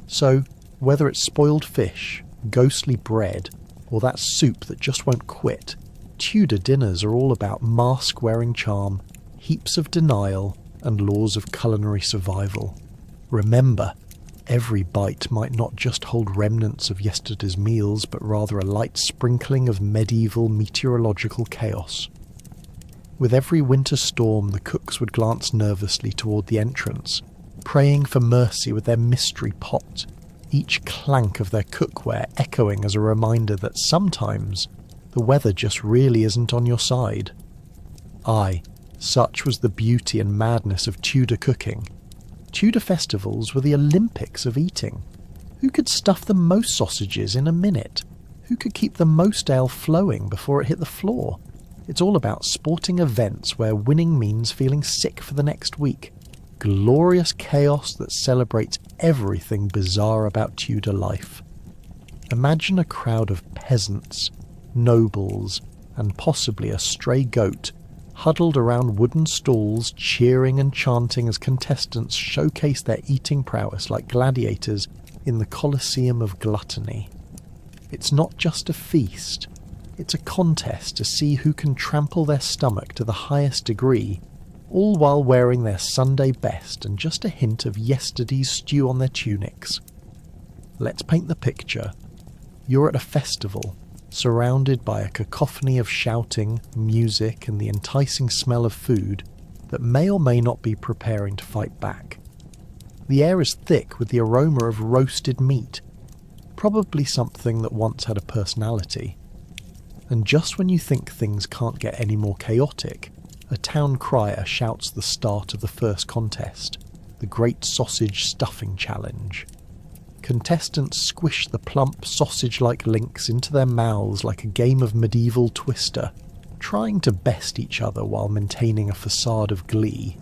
So, whether it's spoiled fish, ghostly bread, or that soup that just won't quit, Tudor dinners are all about mask-wearing charm, heaps of denial, and laws of culinary survival. Remember, every bite might not just hold remnants of yesterday's meals, but rather a light sprinkling of medieval meteorological chaos. With every winter storm, the cooks would glance nervously toward the entrance, praying for mercy with their mystery pot, each clank of their cookware echoing as a reminder that sometimes the weather just really isn't on your side. Aye, such was the beauty and madness of Tudor cooking. Tudor festivals were the Olympics of eating. Who could stuff the most sausages in a minute? Who could keep the most ale flowing before it hit the floor? It's all about sporting events where winning means feeling sick for the next week. Glorious chaos that celebrates everything bizarre about Tudor life. Imagine a crowd of peasants, nobles, and possibly a stray goat huddled around wooden stalls, cheering and chanting as contestants showcase their eating prowess like gladiators in the Colosseum of Gluttony. It's not just a feast, it's a contest to see who can trample their stomach to the highest degree, all while wearing their Sunday best and just a hint of yesterday's stew on their tunics. Let's paint the picture. You're at a festival, surrounded by a cacophony of shouting, music, and the enticing smell of food that may or may not be preparing to fight back. The air is thick with the aroma of roasted meat, probably something that once had a personality. And just when you think things can't get any more chaotic, a town crier shouts the start of the first contest, the Great Sausage Stuffing Challenge. Contestants squish the plump sausage-like links into their mouths like a game of medieval Twister, trying to best each other while maintaining a facade of glee.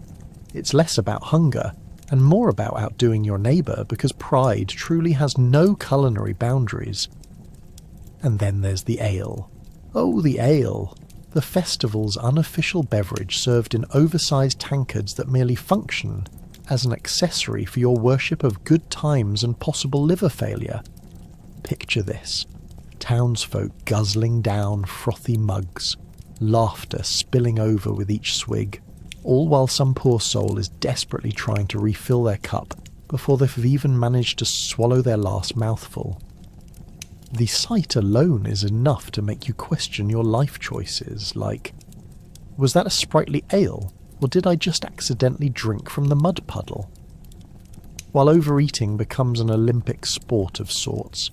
It's less about hunger and more about outdoing your neighbour, because pride truly has no culinary boundaries. And then there's the ale. Oh, the ale! The festival's unofficial beverage served in oversized tankards that merely function as an accessory for your worship of good times and possible liver failure. Picture this: townsfolk guzzling down frothy mugs, laughter spilling over with each swig, all while some poor soul is desperately trying to refill their cup before they've even managed to swallow their last mouthful. The sight alone is enough to make you question your life choices, like, was that a sprightly ale, or did I just accidentally drink from the mud puddle? While overeating becomes an Olympic sport of sorts,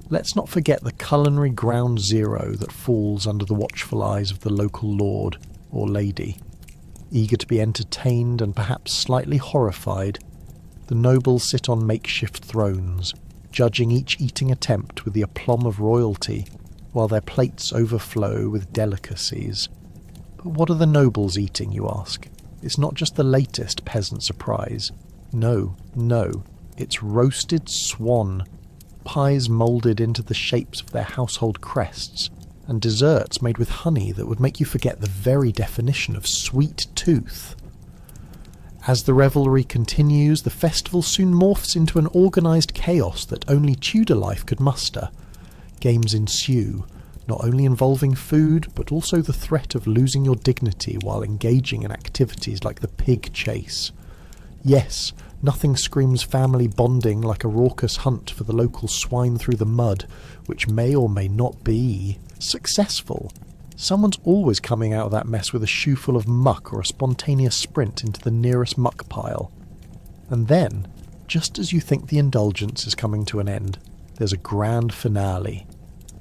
let's not forget the culinary ground zero that falls under the watchful eyes of the local lord or lady. Eager to be entertained and perhaps slightly horrified, the nobles sit on makeshift thrones, judging each eating attempt with the aplomb of royalty, while their plates overflow with delicacies. But what are the nobles eating, you ask? It's not just the latest peasant surprise. No, it's roasted swan, pies moulded into the shapes of their household crests, and desserts made with honey that would make you forget the very definition of sweet tooth. As the revelry continues, the festival soon morphs into an organised chaos that only Tudor life could muster. Games ensue, not only involving food, but also the threat of losing your dignity while engaging in activities like the pig chase. Yes, nothing screams family bonding like a raucous hunt for the local swine through the mud, which may or may not be successful. Someone's always coming out of that mess with a shoe full of muck or a spontaneous sprint into the nearest muck pile. And then, just as you think the indulgence is coming to an end, there's a grand finale.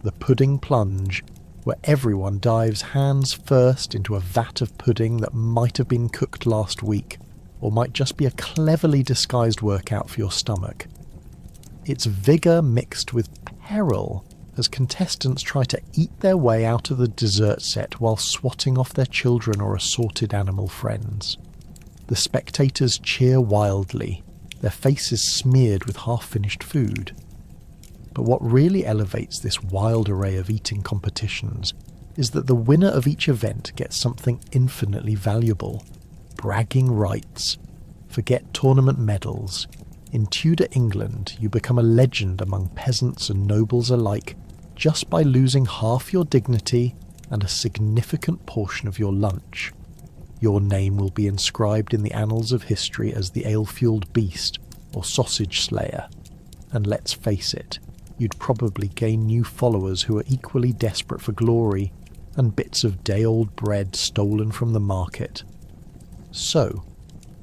The pudding plunge, where everyone dives hands first into a vat of pudding that might have been cooked last week, or might just be a cleverly disguised workout for your stomach. It's vigour mixed with peril as contestants try to eat their way out of the dessert set while swatting off their children or assorted animal friends. The spectators cheer wildly, their faces smeared with half-finished food. But what really elevates this wild array of eating competitions is that the winner of each event gets something infinitely valuable: bragging rights. Forget tournament medals. In Tudor England, you become a legend among peasants and nobles alike just by losing half your dignity and a significant portion of your lunch. Your name will be inscribed in the annals of history as the ale-fueled beast or sausage slayer. And let's face it, you'd probably gain new followers who are equally desperate for glory and bits of day-old bread stolen from the market. So,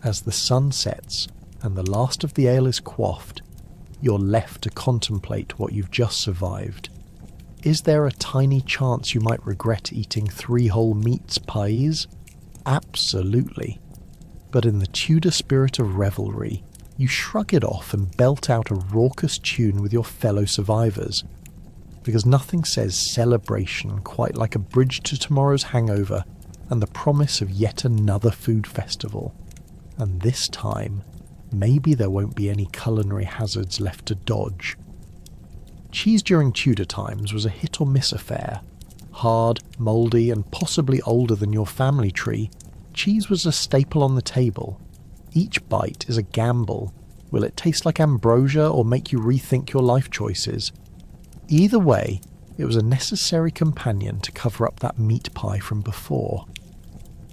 as the sun sets and the last of the ale is quaffed, you're left to contemplate what you've just survived. Is there a tiny chance you might regret eating 3 whole meats pies? Absolutely. But in the Tudor spirit of revelry, you shrug it off and belt out a raucous tune with your fellow survivors, because nothing says celebration quite like a bridge to tomorrow's hangover and the promise of yet another food festival. And this time, maybe there won't be any culinary hazards left to dodge. Cheese during Tudor times was a hit-or-miss affair. Hard, mouldy, and possibly older than your family tree, cheese was a staple on the table. Each bite is a gamble. Will it taste like ambrosia or make you rethink your life choices? Either way, it was a necessary companion to cover up that meat pie from before.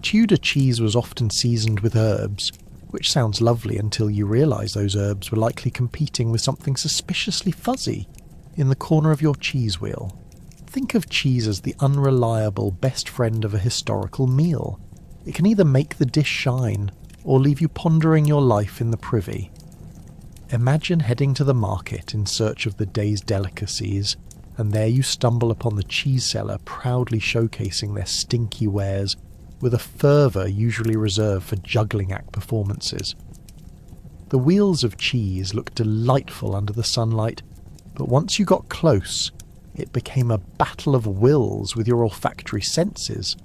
Tudor cheese was often seasoned with herbs, which sounds lovely until you realise those herbs were likely competing with something suspiciously fuzzy in the corner of your cheese wheel. Think of cheese as the unreliable best friend of a historical meal. It can either make the dish shine or leave you pondering your life in the privy. Imagine heading to the market in search of the day's delicacies, and there you stumble upon the cheese seller proudly showcasing their stinky wares with a fervour usually reserved for juggling act performances. The wheels of cheese looked delightful under the sunlight, but once you got close, it became a battle of wills with your olfactory senses.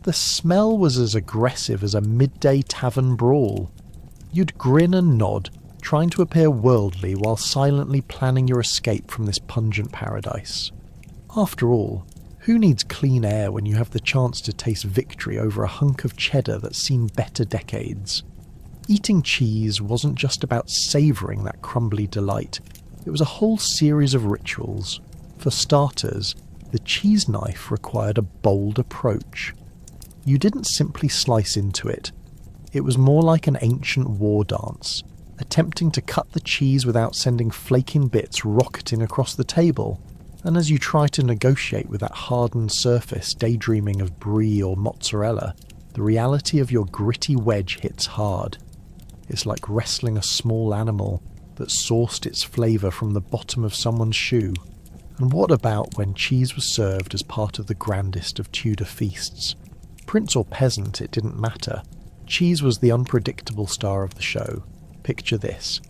The smell was as aggressive as a midday tavern brawl. You'd grin and nod, trying to appear worldly while silently planning your escape from this pungent paradise. After all, who needs clean air when you have the chance to taste victory over a hunk of cheddar that's seen better decades? Eating cheese wasn't just about savouring that crumbly delight, it was a whole series of rituals. For starters, the cheese knife required a bold approach. You didn't simply slice into it. It was more like an ancient war dance, attempting to cut the cheese without sending flaking bits rocketing across the table. And as you try to negotiate with that hardened surface daydreaming of brie or mozzarella, the reality of your gritty wedge hits hard. It's like wrestling a small animal that sourced its flavour from the bottom of someone's shoe. And what about when cheese was served as part of the grandest of Tudor feasts? Prince or peasant, it didn't matter. Cheese was the unpredictable star of the show. Picture this: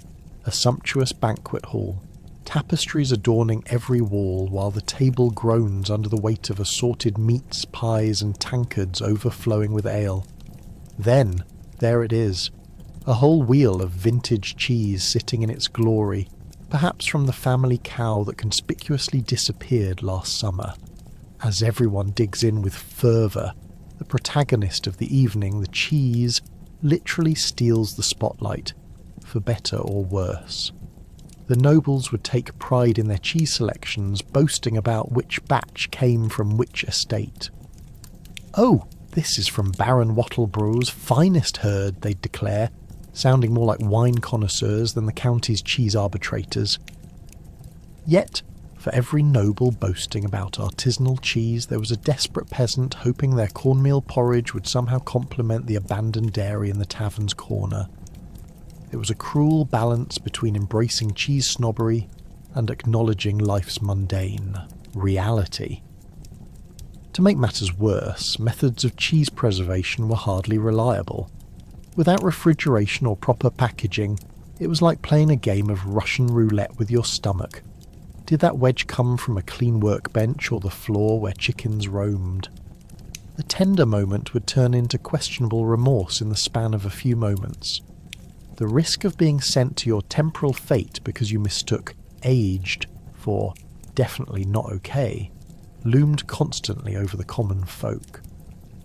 a sumptuous banquet hall, tapestries adorning every wall while the table groans under the weight of assorted meats, pies and tankards overflowing with ale. Then, there it is, a whole wheel of vintage cheese sitting in its glory, perhaps from the family cow that conspicuously disappeared last summer. As everyone digs in with fervour, the protagonist of the evening, the cheese, literally steals the spotlight, for better or worse. The nobles would take pride in their cheese selections, boasting about which batch came from which estate. "Oh, this is from Baron Wattleboro's finest herd," they'd declare, sounding more like wine connoisseurs than the county's cheese arbitrators. Yet, for every noble boasting about artisanal cheese, there was a desperate peasant hoping their cornmeal porridge would somehow complement the abandoned dairy in the tavern's corner. It was a cruel balance between embracing cheese snobbery and acknowledging life's mundane reality. To make matters worse, methods of cheese preservation were hardly reliable. Without refrigeration or proper packaging, it was like playing a game of Russian roulette with your stomach. Did that wedge come from a clean workbench or the floor where chickens roamed? The tender moment would turn into questionable remorse in the span of a few moments. The risk of being sent to your temporal fate because you mistook aged for definitely not okay loomed constantly over the common folk.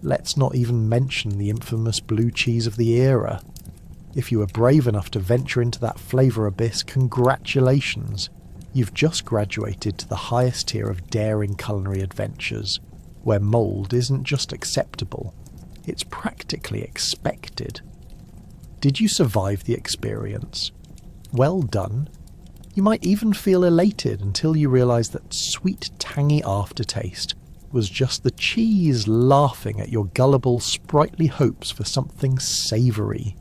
Let's not even mention the infamous blue cheese of the era. If you were brave enough to venture into that flavour abyss, congratulations! You've just graduated to the highest tier of daring culinary adventures, where mould isn't just acceptable, it's practically expected. Did you survive the experience? Well done. You might even feel elated until you realise that sweet, tangy aftertaste was just the cheese laughing at your gullible, sprightly hopes for something savoury.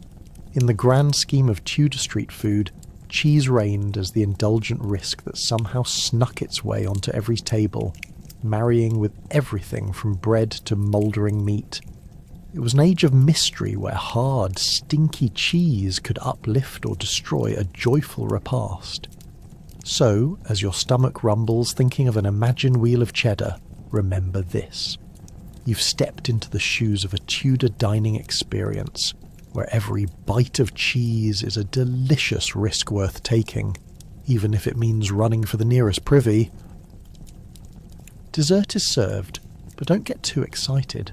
In the grand scheme of Tudor street food, cheese reigned as the indulgent risk that somehow snuck its way onto every table, marrying with everything from bread to mouldering meat. It was an age of mystery where hard, stinky cheese could uplift or destroy a joyful repast. So, as your stomach rumbles thinking of an imagined wheel of cheddar, remember this. You've stepped into the shoes of a Tudor dining experience, where every bite of cheese is a delicious risk worth taking, even if it means running for the nearest privy. Dessert is served, but don't get too excited.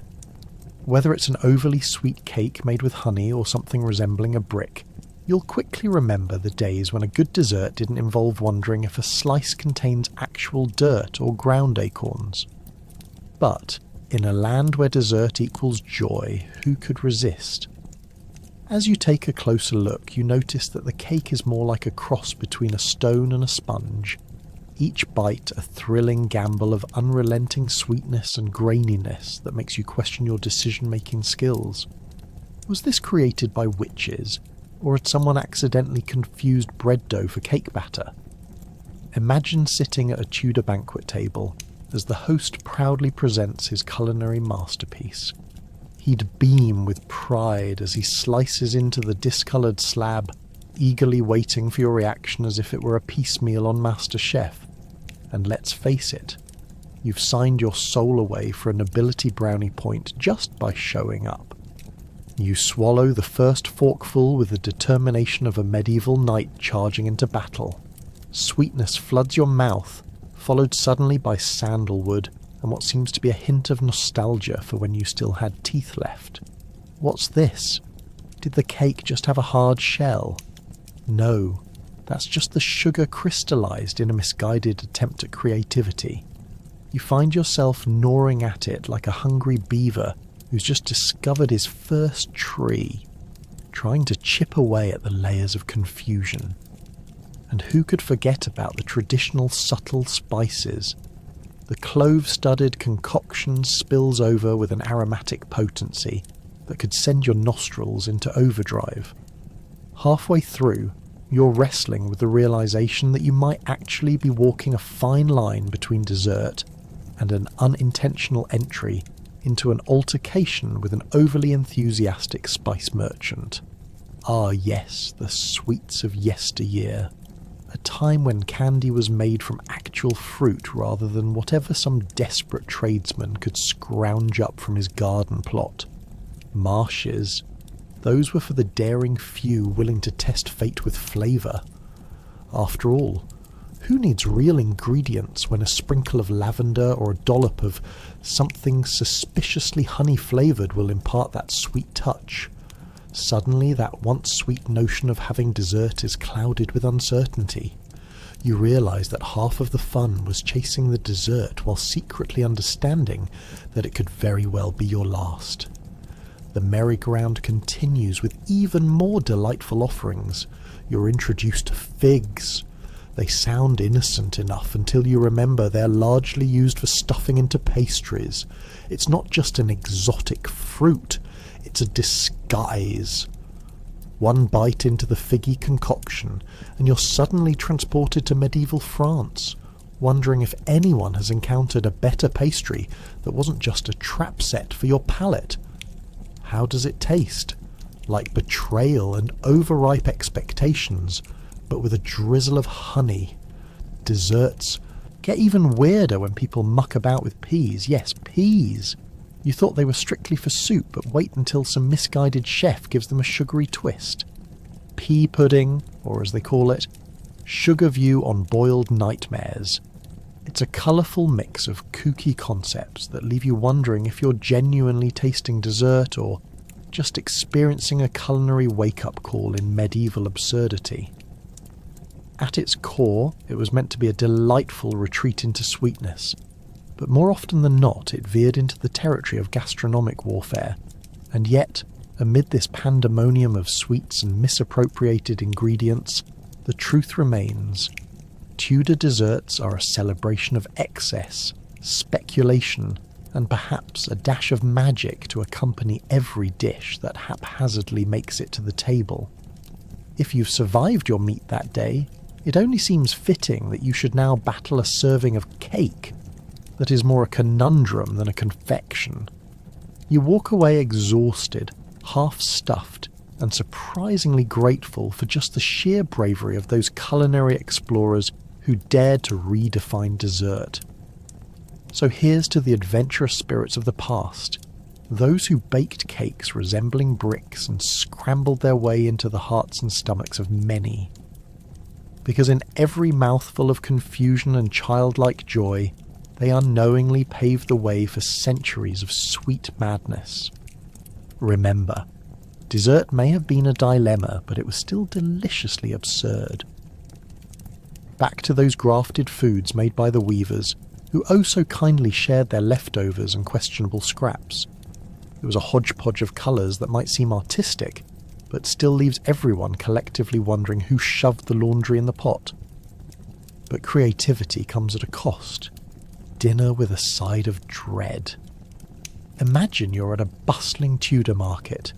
Whether it's an overly sweet cake made with honey or something resembling a brick, you'll quickly remember the days when a good dessert didn't involve wondering if a slice contains actual dirt or ground acorns. But in a land where dessert equals joy, who could resist? As you take a closer look, you notice that the cake is more like a cross between a stone and a sponge, each bite a thrilling gamble of unrelenting sweetness and graininess that makes you question your decision-making skills. Was this created by witches, or had someone accidentally confused bread dough for cake batter? Imagine sitting at a Tudor banquet table as the host proudly presents his culinary masterpiece. He'd beam with pride as he slices into the discoloured slab, eagerly waiting for your reaction as if it were a piecemeal on MasterChef. And let's face it, you've signed your soul away for a nobility brownie point just by showing up. You swallow the first forkful with the determination of a medieval knight charging into battle. Sweetness floods your mouth, followed suddenly by sandalwood and what seems to be a hint of nostalgia for when you still had teeth left. What's this? Did the cake just have a hard shell? No, that's just the sugar crystallized in a misguided attempt at creativity. You find yourself gnawing at it like a hungry beaver who's just discovered his first tree, trying to chip away at the layers of confusion. And who could forget about the traditional subtle spices? The clove-studded concoction spills over with an aromatic potency that could send your nostrils into overdrive. Halfway through, you're wrestling with the realization that you might actually be walking a fine line between dessert and an unintentional entry into an altercation with an overly enthusiastic spice merchant. Ah yes, the sweets of yesteryear. A time when candy was made from actual fruit rather than whatever some desperate tradesman could scrounge up from his garden plot. Marshes, those were for the daring few willing to test fate with flavour. After all, who needs real ingredients when a sprinkle of lavender or a dollop of something suspiciously honey-flavoured will impart that sweet touch? Suddenly that once sweet notion of having dessert is clouded with uncertainty. You realise that half of the fun was chasing the dessert while secretly understanding that it could very well be your last. The merry-go-round continues with even more delightful offerings. You're introduced to figs. They sound innocent enough until you remember they're largely used for stuffing into pastries. It's not just an exotic fruit, it's a disguise. One bite into the figgy concoction, and you're suddenly transported to medieval France, wondering if anyone has encountered a better pastry that wasn't just a trap set for your palate. How does it taste? Like betrayal and overripe expectations, but with a drizzle of honey. Desserts get even weirder when people muck about with peas. Yes, peas. You thought they were strictly for soup, but wait until some misguided chef gives them a sugary twist. Pea pudding, or as they call it, sugar view on boiled nightmares. It's a colourful mix of kooky concepts that leave you wondering if you're genuinely tasting dessert or just experiencing a culinary wake-up call in medieval absurdity. At its core, it was meant to be a delightful retreat into sweetness, but more often than not it veered into the territory of gastronomic warfare, and yet, amid this pandemonium of sweets and misappropriated ingredients, the truth remains. Tudor desserts are a celebration of excess, speculation, and perhaps a dash of magic to accompany every dish that haphazardly makes it to the table. If you've survived your meat that day, it only seems fitting that you should now battle a serving of cake that is more a conundrum than a confection. You walk away exhausted, half-stuffed, and surprisingly grateful for just the sheer bravery of those culinary explorers who dared to redefine dessert. So here's to the adventurous spirits of the past, those who baked cakes resembling bricks and scrambled their way into the hearts and stomachs of many. Because in every mouthful of confusion and childlike joy, they unknowingly paved the way for centuries of sweet madness. Remember, Dessert may have been a dilemma, but it was still deliciously absurd. Back to those grafted foods made by the weavers, who oh so kindly shared their leftovers and questionable scraps. It was a hodgepodge of colours that might seem artistic, but still leaves everyone collectively wondering who shoved the laundry in the pot. But creativity comes at a cost. Dinner with a side of dread. Imagine you're at a bustling Tudor market,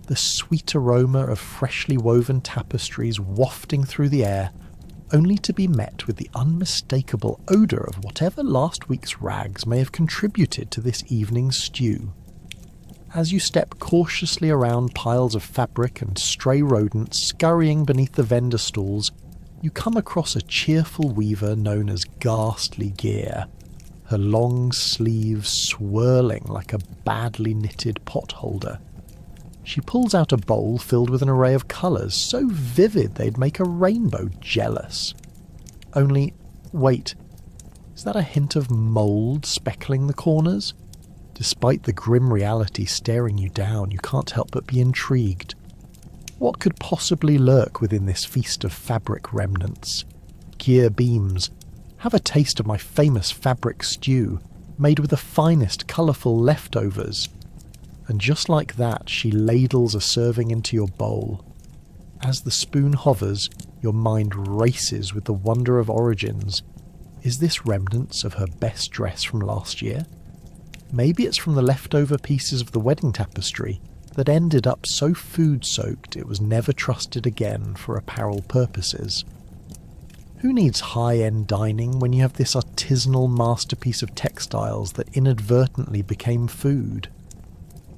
the sweet aroma of freshly woven tapestries wafting through the air, only to be met with the unmistakable odour of whatever last week's rags may have contributed to this evening's stew. As you step cautiously around piles of fabric and stray rodents scurrying beneath the vendor stalls, you come across a cheerful weaver known as Ghastly Gear, her long sleeves swirling like a badly knitted potholder. She pulls out a bowl filled with an array of colours so vivid they'd make a rainbow jealous. Only, wait, is that a hint of mould speckling the corners? Despite the grim reality staring you down, you can't help but be intrigued. What could possibly lurk within this feast of fabric remnants? Gear beams, have a taste of my famous fabric stew, made with the finest colourful leftovers. And just like that, she ladles a serving into your bowl. As the spoon hovers, your mind races with the wonder of origins. Is this remnants of her best dress from last year? Maybe it's from the leftover pieces of the wedding tapestry that ended up so food-soaked it was never trusted again for apparel purposes. Who needs high-end dining when you have this artisanal masterpiece of textiles that inadvertently became food?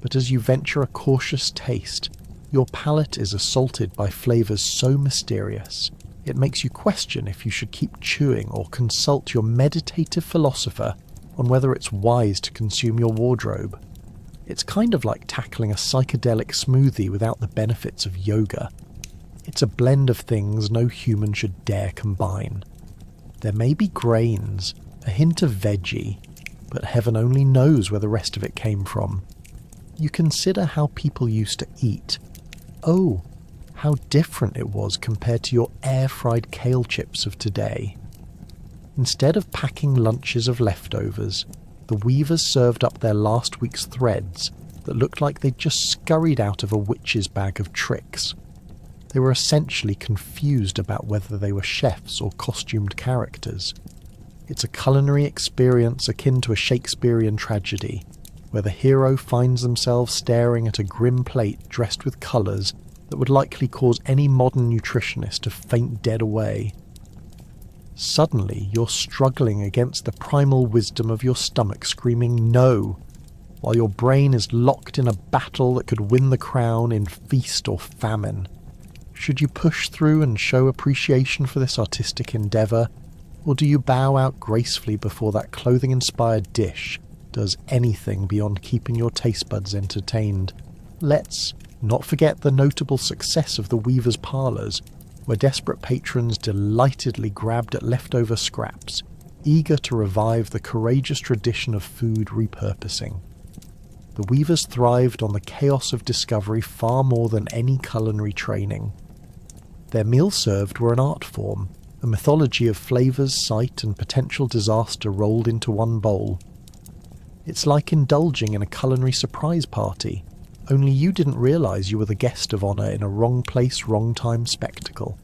But as you venture a cautious taste, your palate is assaulted by flavours so mysterious, it makes you question if you should keep chewing or consult your meditative philosopher on whether it's wise to consume your wardrobe. It's kind of like tackling a psychedelic smoothie without the benefits of yoga. It's a blend of things no human should dare combine. There may be grains, a hint of veggie, but heaven only knows where the rest of it came from. You consider how people used to eat. Oh, how different it was compared to your air-fried kale chips of today. Instead of packing lunches of leftovers, the weavers served up their last week's threads that looked like they'd just scurried out of a witch's bag of tricks. They were essentially confused about whether they were chefs or costumed characters. It's a culinary experience akin to a Shakespearean tragedy, where the hero finds themselves staring at a grim plate dressed with colours that would likely cause any modern nutritionist to faint dead away. Suddenly, you're struggling against the primal wisdom of your stomach screaming no, while your brain is locked in a battle that could win the crown in feast or famine. Should you push through and show appreciation for this artistic endeavour, or do you bow out gracefully before that clothing-inspired dish does anything beyond keeping your taste buds entertained? Let's not forget the notable success of the weavers' parlours, where desperate patrons delightedly grabbed at leftover scraps, eager to revive the courageous tradition of food repurposing. The weavers thrived on the chaos of discovery far more than any culinary training. Their meals served were an art form, a mythology of flavours, sight and potential disaster rolled into one bowl. It's like indulging in a culinary surprise party, only you didn't realise you were the guest of honour in a wrong place, wrong time spectacle.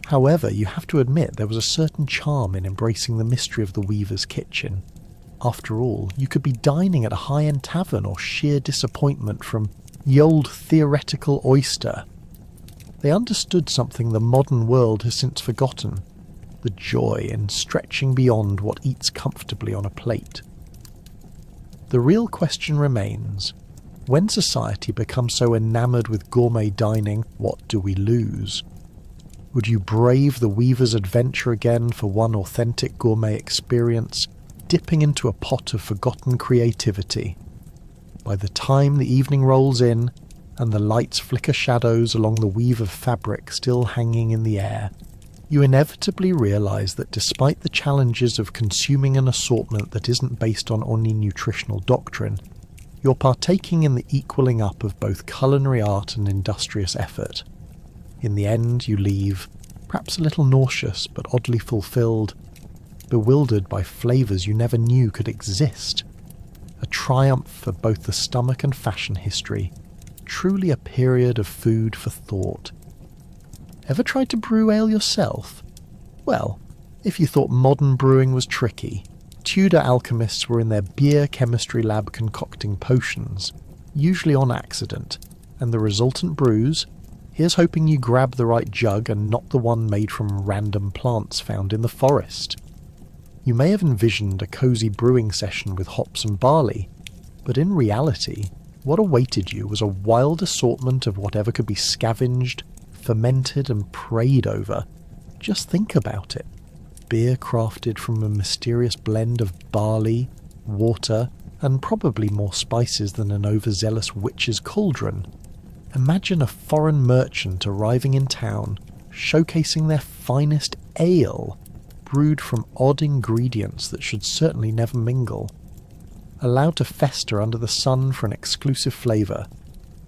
However, you have to admit there was a certain charm in embracing the mystery of the weaver's kitchen. After all, you could be dining at a high-end tavern or sheer disappointment from ye old theoretical oyster. They understood something the modern world has since forgotten, the joy in stretching beyond what eats comfortably on a plate. The real question remains, when society becomes so enamoured with gourmet dining, what do we lose? Would you brave the weaver's adventure again for one authentic gourmet experience, dipping into a pot of forgotten creativity? By the time the evening rolls in, and the lights flicker shadows along the weave of fabric still hanging in the air, you inevitably realise that despite the challenges of consuming an assortment that isn't based on any nutritional doctrine, You're partaking in the equaling up of both culinary art and industrious effort. In the end, you leave, perhaps a little nauseous but oddly fulfilled, bewildered by flavours you never knew could exist. A triumph for both the stomach and fashion history, truly a period of food for thought. Ever tried to brew ale yourself? Well, if you thought modern brewing was tricky, Tudor alchemists were in their beer chemistry lab concocting potions, usually on accident, and the resultant brews, here's hoping you grab the right jug and not the one made from random plants found in the forest. You may have envisioned a cosy brewing session with hops and barley, but in reality, what awaited you was a wild assortment of whatever could be scavenged, fermented and prayed over. Just think about it. Beer crafted from a mysterious blend of barley, water, and probably more spices than an overzealous witch's cauldron. Imagine a foreign merchant arriving in town, showcasing their finest ale, brewed from odd ingredients that should certainly never mingle. Allowed to fester under the sun for an exclusive flavour,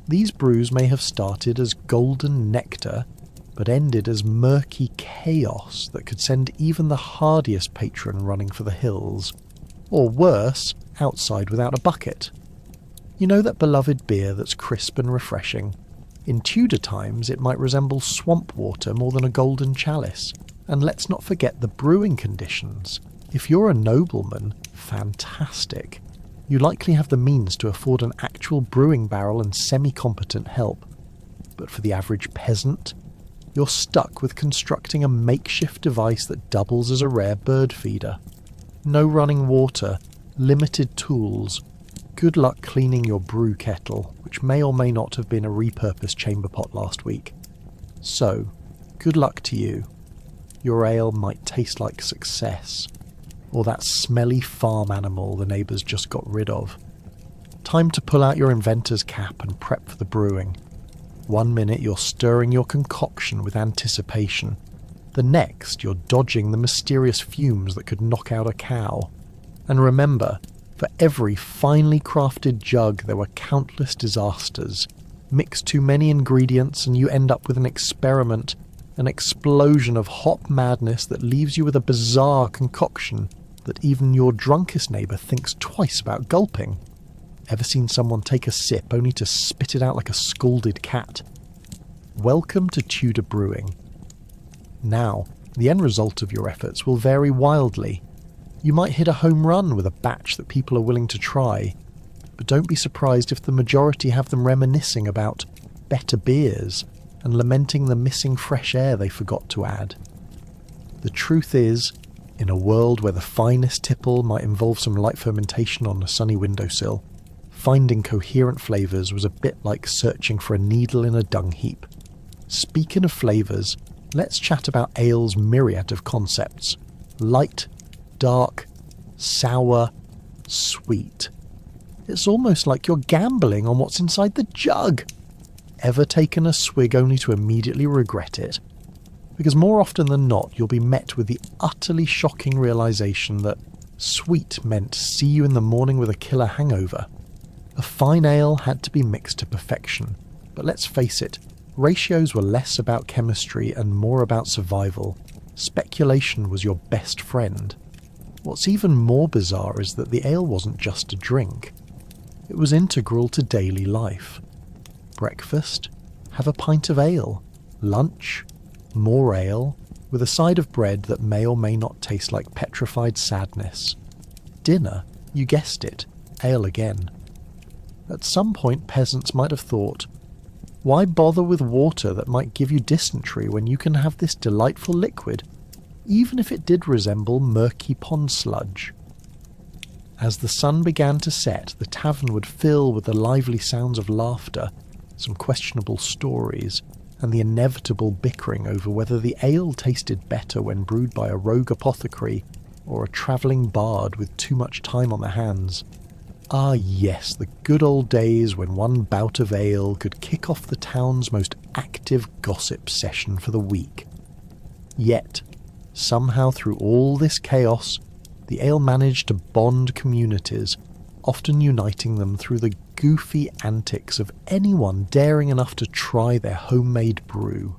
these brews may have started as golden nectar, but ended as murky chaos that could send even the hardiest patron running for the hills, or worse, outside without a bucket. You know that beloved beer that's crisp and refreshing? In Tudor times it might resemble swamp water more than a golden chalice. And let's not forget the brewing conditions. If you're a nobleman, fantastic. You likely have the means to afford an actual brewing barrel and semi-competent help. But for the average peasant, you're stuck with constructing a makeshift device that doubles as a rare bird feeder. No running water, limited tools. Good luck cleaning your brew kettle, which may or may not have been a repurposed chamber pot last week. So, good luck to you. Your ale might taste like success, or that smelly farm animal the neighbours just got rid of. Time to pull out your inventor's cap and prep for the brewing. 1 minute you're stirring your concoction with anticipation. The next you're dodging the mysterious fumes that could knock out a cow. And remember, for every finely crafted jug there were countless disasters. Mix too many ingredients and you end up with an experiment, an explosion of hop madness that leaves you with a bizarre concoction that even your drunkest neighbour thinks twice about gulping. Ever seen someone take a sip only to spit it out like a scalded cat? Welcome to Tudor brewing. Now, the end result of your efforts will vary wildly. You might hit a home run with a batch that people are willing to try, but don't be surprised if the majority have them reminiscing about better beers and lamenting the missing fresh air they forgot to add. The truth is, in a world where the finest tipple might involve some light fermentation on a sunny windowsill, finding coherent flavours was a bit like searching for a needle in a dung heap. Speaking of flavours, let's chat about ale's myriad of concepts. Light, dark, sour, sweet. It's almost like you're gambling on what's inside the jug. Ever taken a swig only to immediately regret it? Because more often than not, you'll be met with the utterly shocking realisation that sweet meant see you in the morning with a killer hangover. A fine ale had to be mixed to perfection, but let's face it, ratios were less about chemistry and more about survival. Speculation was your best friend. What's even more bizarre is that the ale wasn't just a drink. It was integral to daily life. Breakfast, have a pint of ale. Lunch, more ale, with a side of bread that may or may not taste like petrified sadness. Dinner, you guessed it, ale again. At some point peasants might have thought, why bother with water that might give you dysentery when you can have this delightful liquid, even if it did resemble murky pond sludge? As the sun began to set, the tavern would fill with the lively sounds of laughter, some questionable stories, and the inevitable bickering over whether the ale tasted better when brewed by a rogue apothecary or a travelling bard with too much time on their hands. Ah yes, the good old days when one bout of ale could kick off the town's most active gossip session for the week. Yet, somehow through all this chaos, the ale managed to bond communities, often uniting them through the goofy antics of anyone daring enough to try their homemade brew.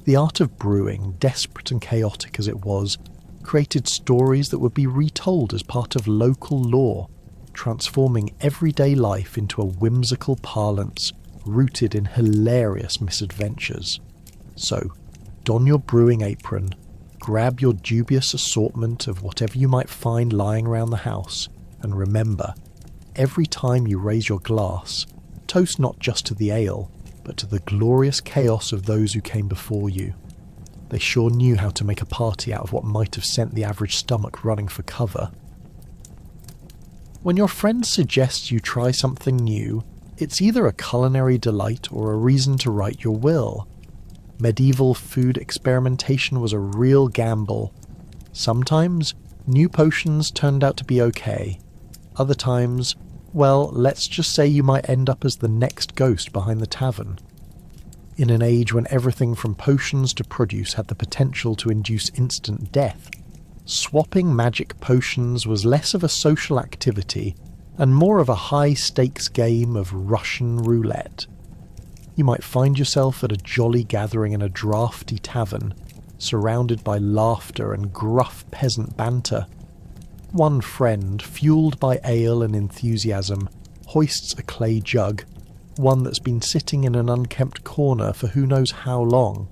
The art of brewing, desperate and chaotic as it was, created stories that would be retold as part of local lore, transforming everyday life into a whimsical parlance rooted in hilarious misadventures. So, don your brewing apron, grab your dubious assortment of whatever you might find lying around the house, and remember, every time you raise your glass, toast not just to the ale, but to the glorious chaos of those who came before you. They sure knew how to make a party out of what might have sent the average stomach running for cover. When your friend suggests you try something new, it's either a culinary delight or a reason to write your will. Medieval food experimentation was a real gamble. Sometimes, new potions turned out to be okay. Other times, well, let's just say you might end up as the next ghost behind the tavern. In an age when everything from potions to produce had the potential to induce instant death, swapping magic potions was less of a social activity and more of a high-stakes game of Russian roulette. You might find yourself at a jolly gathering in a draughty tavern, surrounded by laughter and gruff peasant banter. One friend, fueled by ale and enthusiasm, hoists a clay jug, one that's been sitting in an unkempt corner for who knows how long,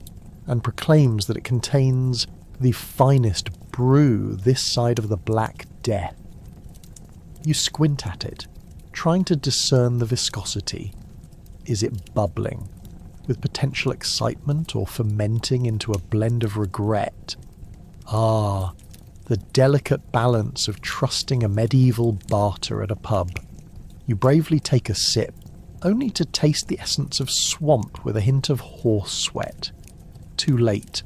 and proclaims that it contains the finest brew this side of the Black Death. You squint at it, trying to discern the viscosity. Is it bubbling, with potential excitement, or fermenting into a blend of regret? Ah, the delicate balance of trusting a medieval barter at a pub. You bravely take a sip, only to taste the essence of swamp with a hint of horse sweat. Too late.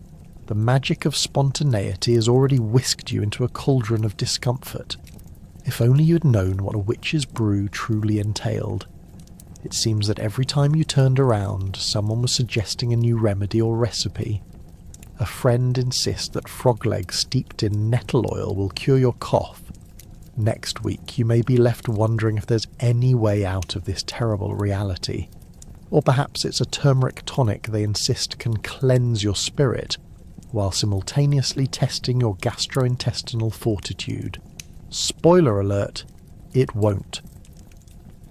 The magic of spontaneity has already whisked you into a cauldron of discomfort. If only you had known what a witch's brew truly entailed. It seems that every time you turned around, someone was suggesting a new remedy or recipe. A friend insists that frog legs steeped in nettle oil will cure your cough. Next week you may be left wondering if there's any way out of this terrible reality. Or perhaps it's a turmeric tonic they insist can cleanse your spirit, while simultaneously testing your gastrointestinal fortitude. Spoiler alert, it won't.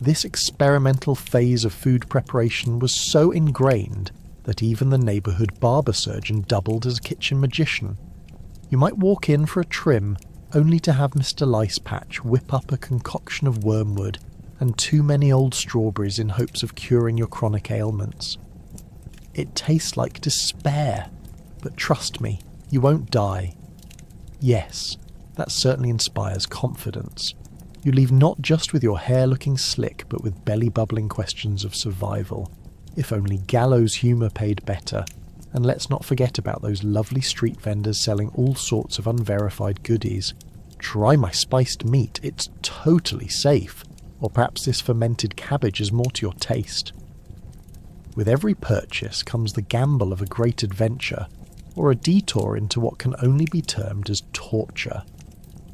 This experimental phase of food preparation was so ingrained that even the neighbourhood barber surgeon doubled as a kitchen magician. You might walk in for a trim, only to have Mr. Licepatch whip up a concoction of wormwood and too many old strawberries in hopes of curing your chronic ailments. It tastes like despair, but trust me, you won't die. Yes, that certainly inspires confidence. You leave not just with your hair looking slick, but with belly-bubbling questions of survival. If only gallows humour paid better. And let's not forget about those lovely street vendors selling all sorts of unverified goodies. Try my spiced meat, it's totally safe. Or perhaps this fermented cabbage is more to your taste. With every purchase comes the gamble of a great adventure, or a detour into what can only be termed as torture.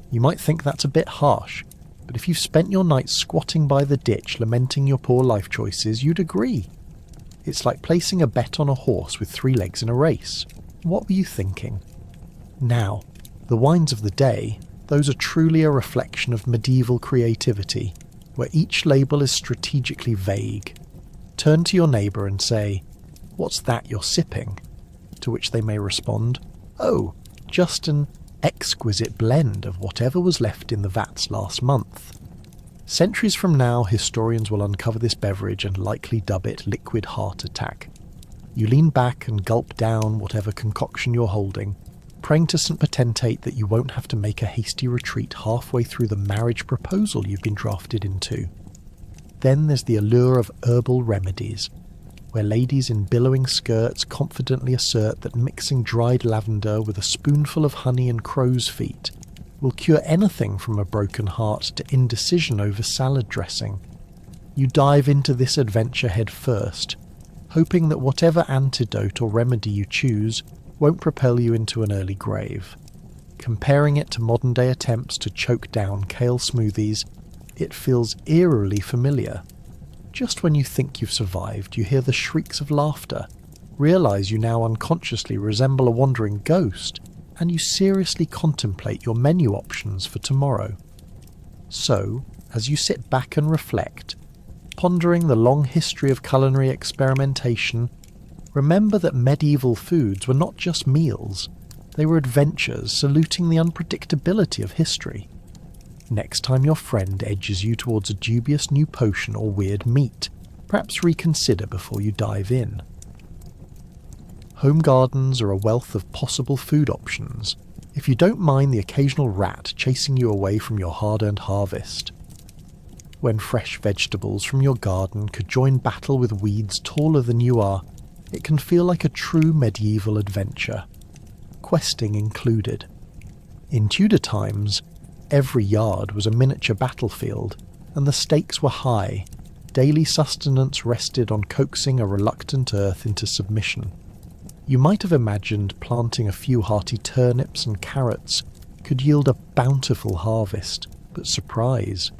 You might think that's a bit harsh, but if you've spent your nights squatting by the ditch lamenting your poor life choices, you'd agree. It's like placing a bet on a horse with 3 legs in a race. What were you thinking? Now, the wines of the day, those are truly a reflection of medieval creativity, where each label is strategically vague. Turn to your neighbour and say, "What's that you're sipping?" To which they may respond, "Oh, just an exquisite blend of whatever was left in the vats last month." Centuries from now, historians will uncover this beverage and likely dub it liquid heart attack. You lean back and gulp down whatever concoction you're holding, praying to St. Potentate that you won't have to make a hasty retreat halfway through the marriage proposal you've been drafted into. Then there's the allure of herbal remedies, where ladies in billowing skirts confidently assert that mixing dried lavender with a spoonful of honey and crow's feet will cure anything from a broken heart to indecision over salad dressing. You dive into this adventure head first, hoping that whatever antidote or remedy you choose won't propel you into an early grave. Comparing it to modern-day attempts to choke down kale smoothies, It feels eerily familiar. Just when you think you've survived, you hear the shrieks of laughter, realise you now unconsciously resemble a wandering ghost, and you seriously contemplate your menu options for tomorrow. So, as you sit back and reflect, pondering the long history of culinary experimentation, remember that medieval foods were not just meals, they were adventures saluting the unpredictability of history. Next time your friend edges you towards a dubious new potion or weird meat, perhaps reconsider before you dive in. Home gardens are a wealth of possible food options, if you don't mind the occasional rat chasing you away from your hard-earned harvest. When fresh vegetables from your garden could join battle with weeds taller than you are, it can feel like a true medieval adventure, questing included. In Tudor times, every yard was a miniature battlefield, and the stakes were high. Daily sustenance rested on coaxing a reluctant earth into submission. You might have imagined planting a few hearty turnips and carrots could yield a bountiful harvest, but surprise.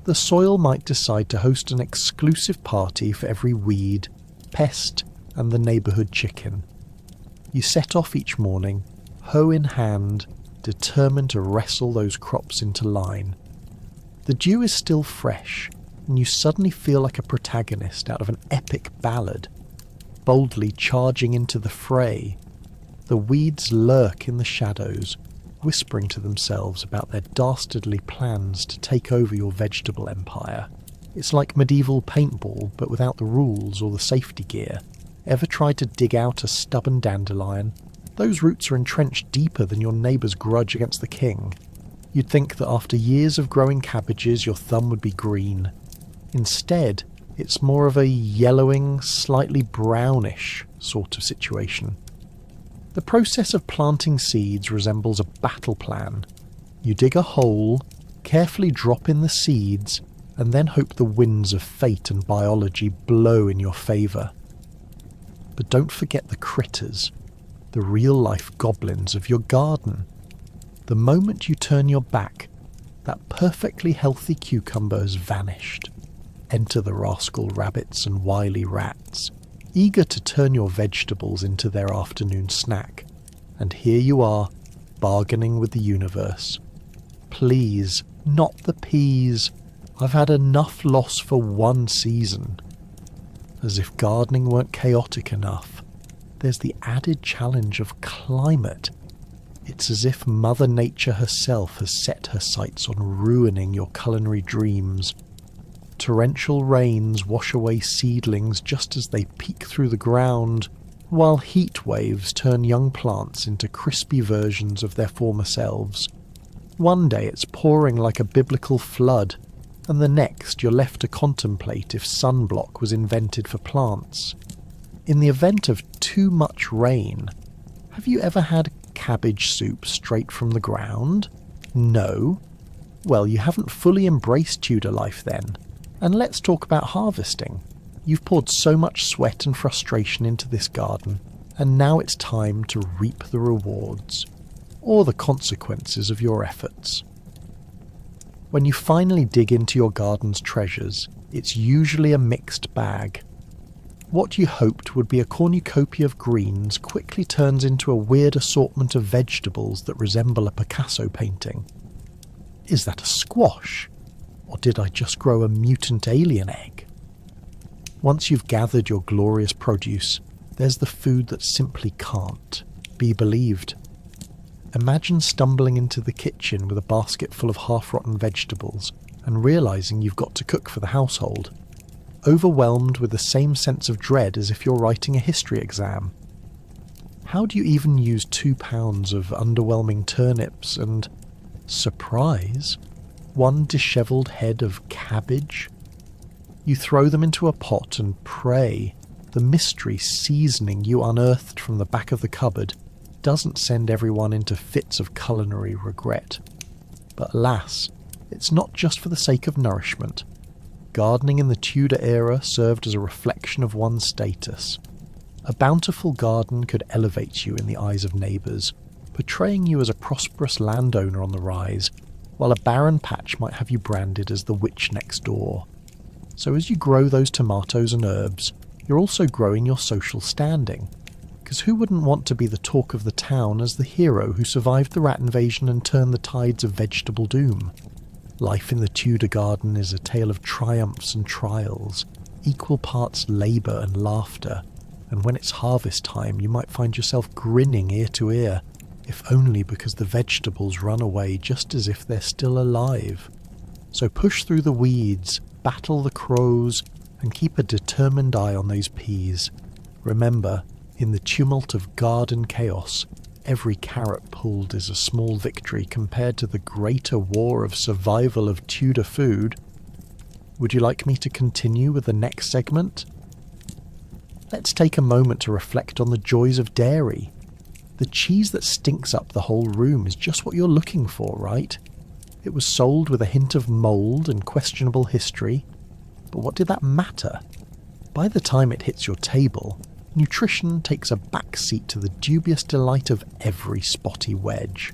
The soil might decide to host an exclusive party for every weed, pest, and the neighbourhood chicken. You set off each morning, hoe in hand, determined to wrestle those crops into line. The dew is still fresh, and you suddenly feel like a protagonist out of an epic ballad, boldly charging into the fray. The weeds lurk in the shadows, whispering to themselves about their dastardly plans to take over your vegetable empire. It's like medieval paintball, but without the rules or the safety gear. Ever tried to dig out a stubborn dandelion? Those roots are entrenched deeper than your neighbour's grudge against the king. You'd think that after years of growing cabbages your thumb would be green. Instead, it's more of a yellowing, slightly brownish sort of situation. The process of planting seeds resembles a battle plan. You dig a hole, carefully drop in the seeds, and then hope the winds of fate and biology blow in your favour. But don't forget the critters, the real-life goblins of your garden. The moment you turn your back, that perfectly healthy cucumber has vanished. Enter the rascal rabbits and wily rats, eager to turn your vegetables into their afternoon snack. And here you are, bargaining with the universe. Please, not the peas. I've had enough loss for one season. As if gardening weren't chaotic enough, there's the added challenge of climate. It's as if Mother Nature herself has set her sights on ruining your culinary dreams. Torrential rains wash away seedlings just as they peek through the ground, while heat waves turn young plants into crispy versions of their former selves. One day it's pouring like a biblical flood, and the next you're left to contemplate if sunblock was invented for plants. In the event of too much rain, have you ever had cabbage soup straight from the ground? No? Well, you haven't fully embraced Tudor life then. And let's talk about harvesting. You've poured so much sweat and frustration into this garden, and now it's time to reap the rewards, or the consequences of your efforts. When you finally dig into your garden's treasures, it's usually a mixed bag. What you hoped would be a cornucopia of greens quickly turns into a weird assortment of vegetables that resemble a Picasso painting. Is that a squash? Or did I just grow a mutant alien egg? Once you've gathered your glorious produce, there's the food that simply can't be believed. Imagine stumbling into the kitchen with a basket full of half-rotten vegetables and realising you've got to cook for the household, overwhelmed with the same sense of dread as if you're writing a history exam. How do you even use 2 pounds of underwhelming turnips and, surprise, one dishevelled head of cabbage? You throw them into a pot and pray the mystery seasoning you unearthed from the back of the cupboard doesn't send everyone into fits of culinary regret. But alas, it's not just for the sake of nourishment. Gardening in the Tudor era served as a reflection of one's status. A bountiful garden could elevate you in the eyes of neighbours, portraying you as a prosperous landowner on the rise, while a barren patch might have you branded as the witch next door. So as you grow those tomatoes and herbs, you're also growing your social standing. Because who wouldn't want to be the talk of the town as the hero who survived the rat invasion and turned the tides of vegetable doom? Life in the Tudor garden is a tale of triumphs and trials, equal parts labour and laughter, and when it's harvest time you might find yourself grinning ear to ear, if only because the vegetables run away just as if they're still alive. So push through the weeds, battle the crows, and keep a determined eye on those peas. Remember, in the tumult of garden chaos, every carrot pulled is a small victory compared to the greater war of survival of Tudor food. Would you like me to continue with the next segment? Let's take a moment to reflect on the joys of dairy. The cheese that stinks up the whole room is just what you're looking for, right? It was sold with a hint of mould and questionable history, but what did that matter? By the time it hits your table, nutrition takes a backseat to the dubious delight of every spotty wedge.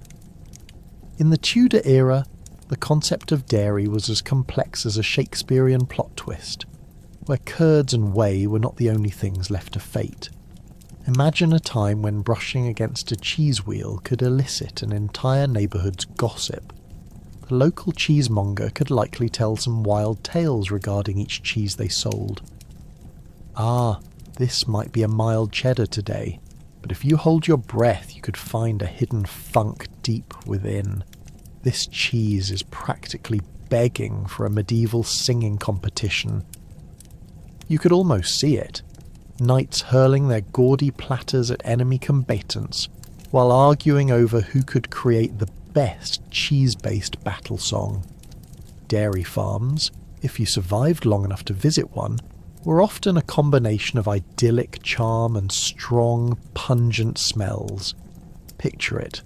In the Tudor era, the concept of dairy was as complex as a Shakespearean plot twist, where curds and whey were not the only things left to fate. Imagine a time when brushing against a cheese wheel could elicit an entire neighbourhood's gossip. The local cheesemonger could likely tell some wild tales regarding each cheese they sold. Ah, this might be a mild cheddar today, but if you hold your breath you could find a hidden funk deep within. This cheese is practically begging for a medieval singing competition. You could almost see it. Knights hurling their gaudy platters at enemy combatants, while arguing over who could create the best cheese-based battle song. Dairy farms, if you survived long enough to visit one, were often a combination of idyllic charm and strong, pungent smells. Picture it.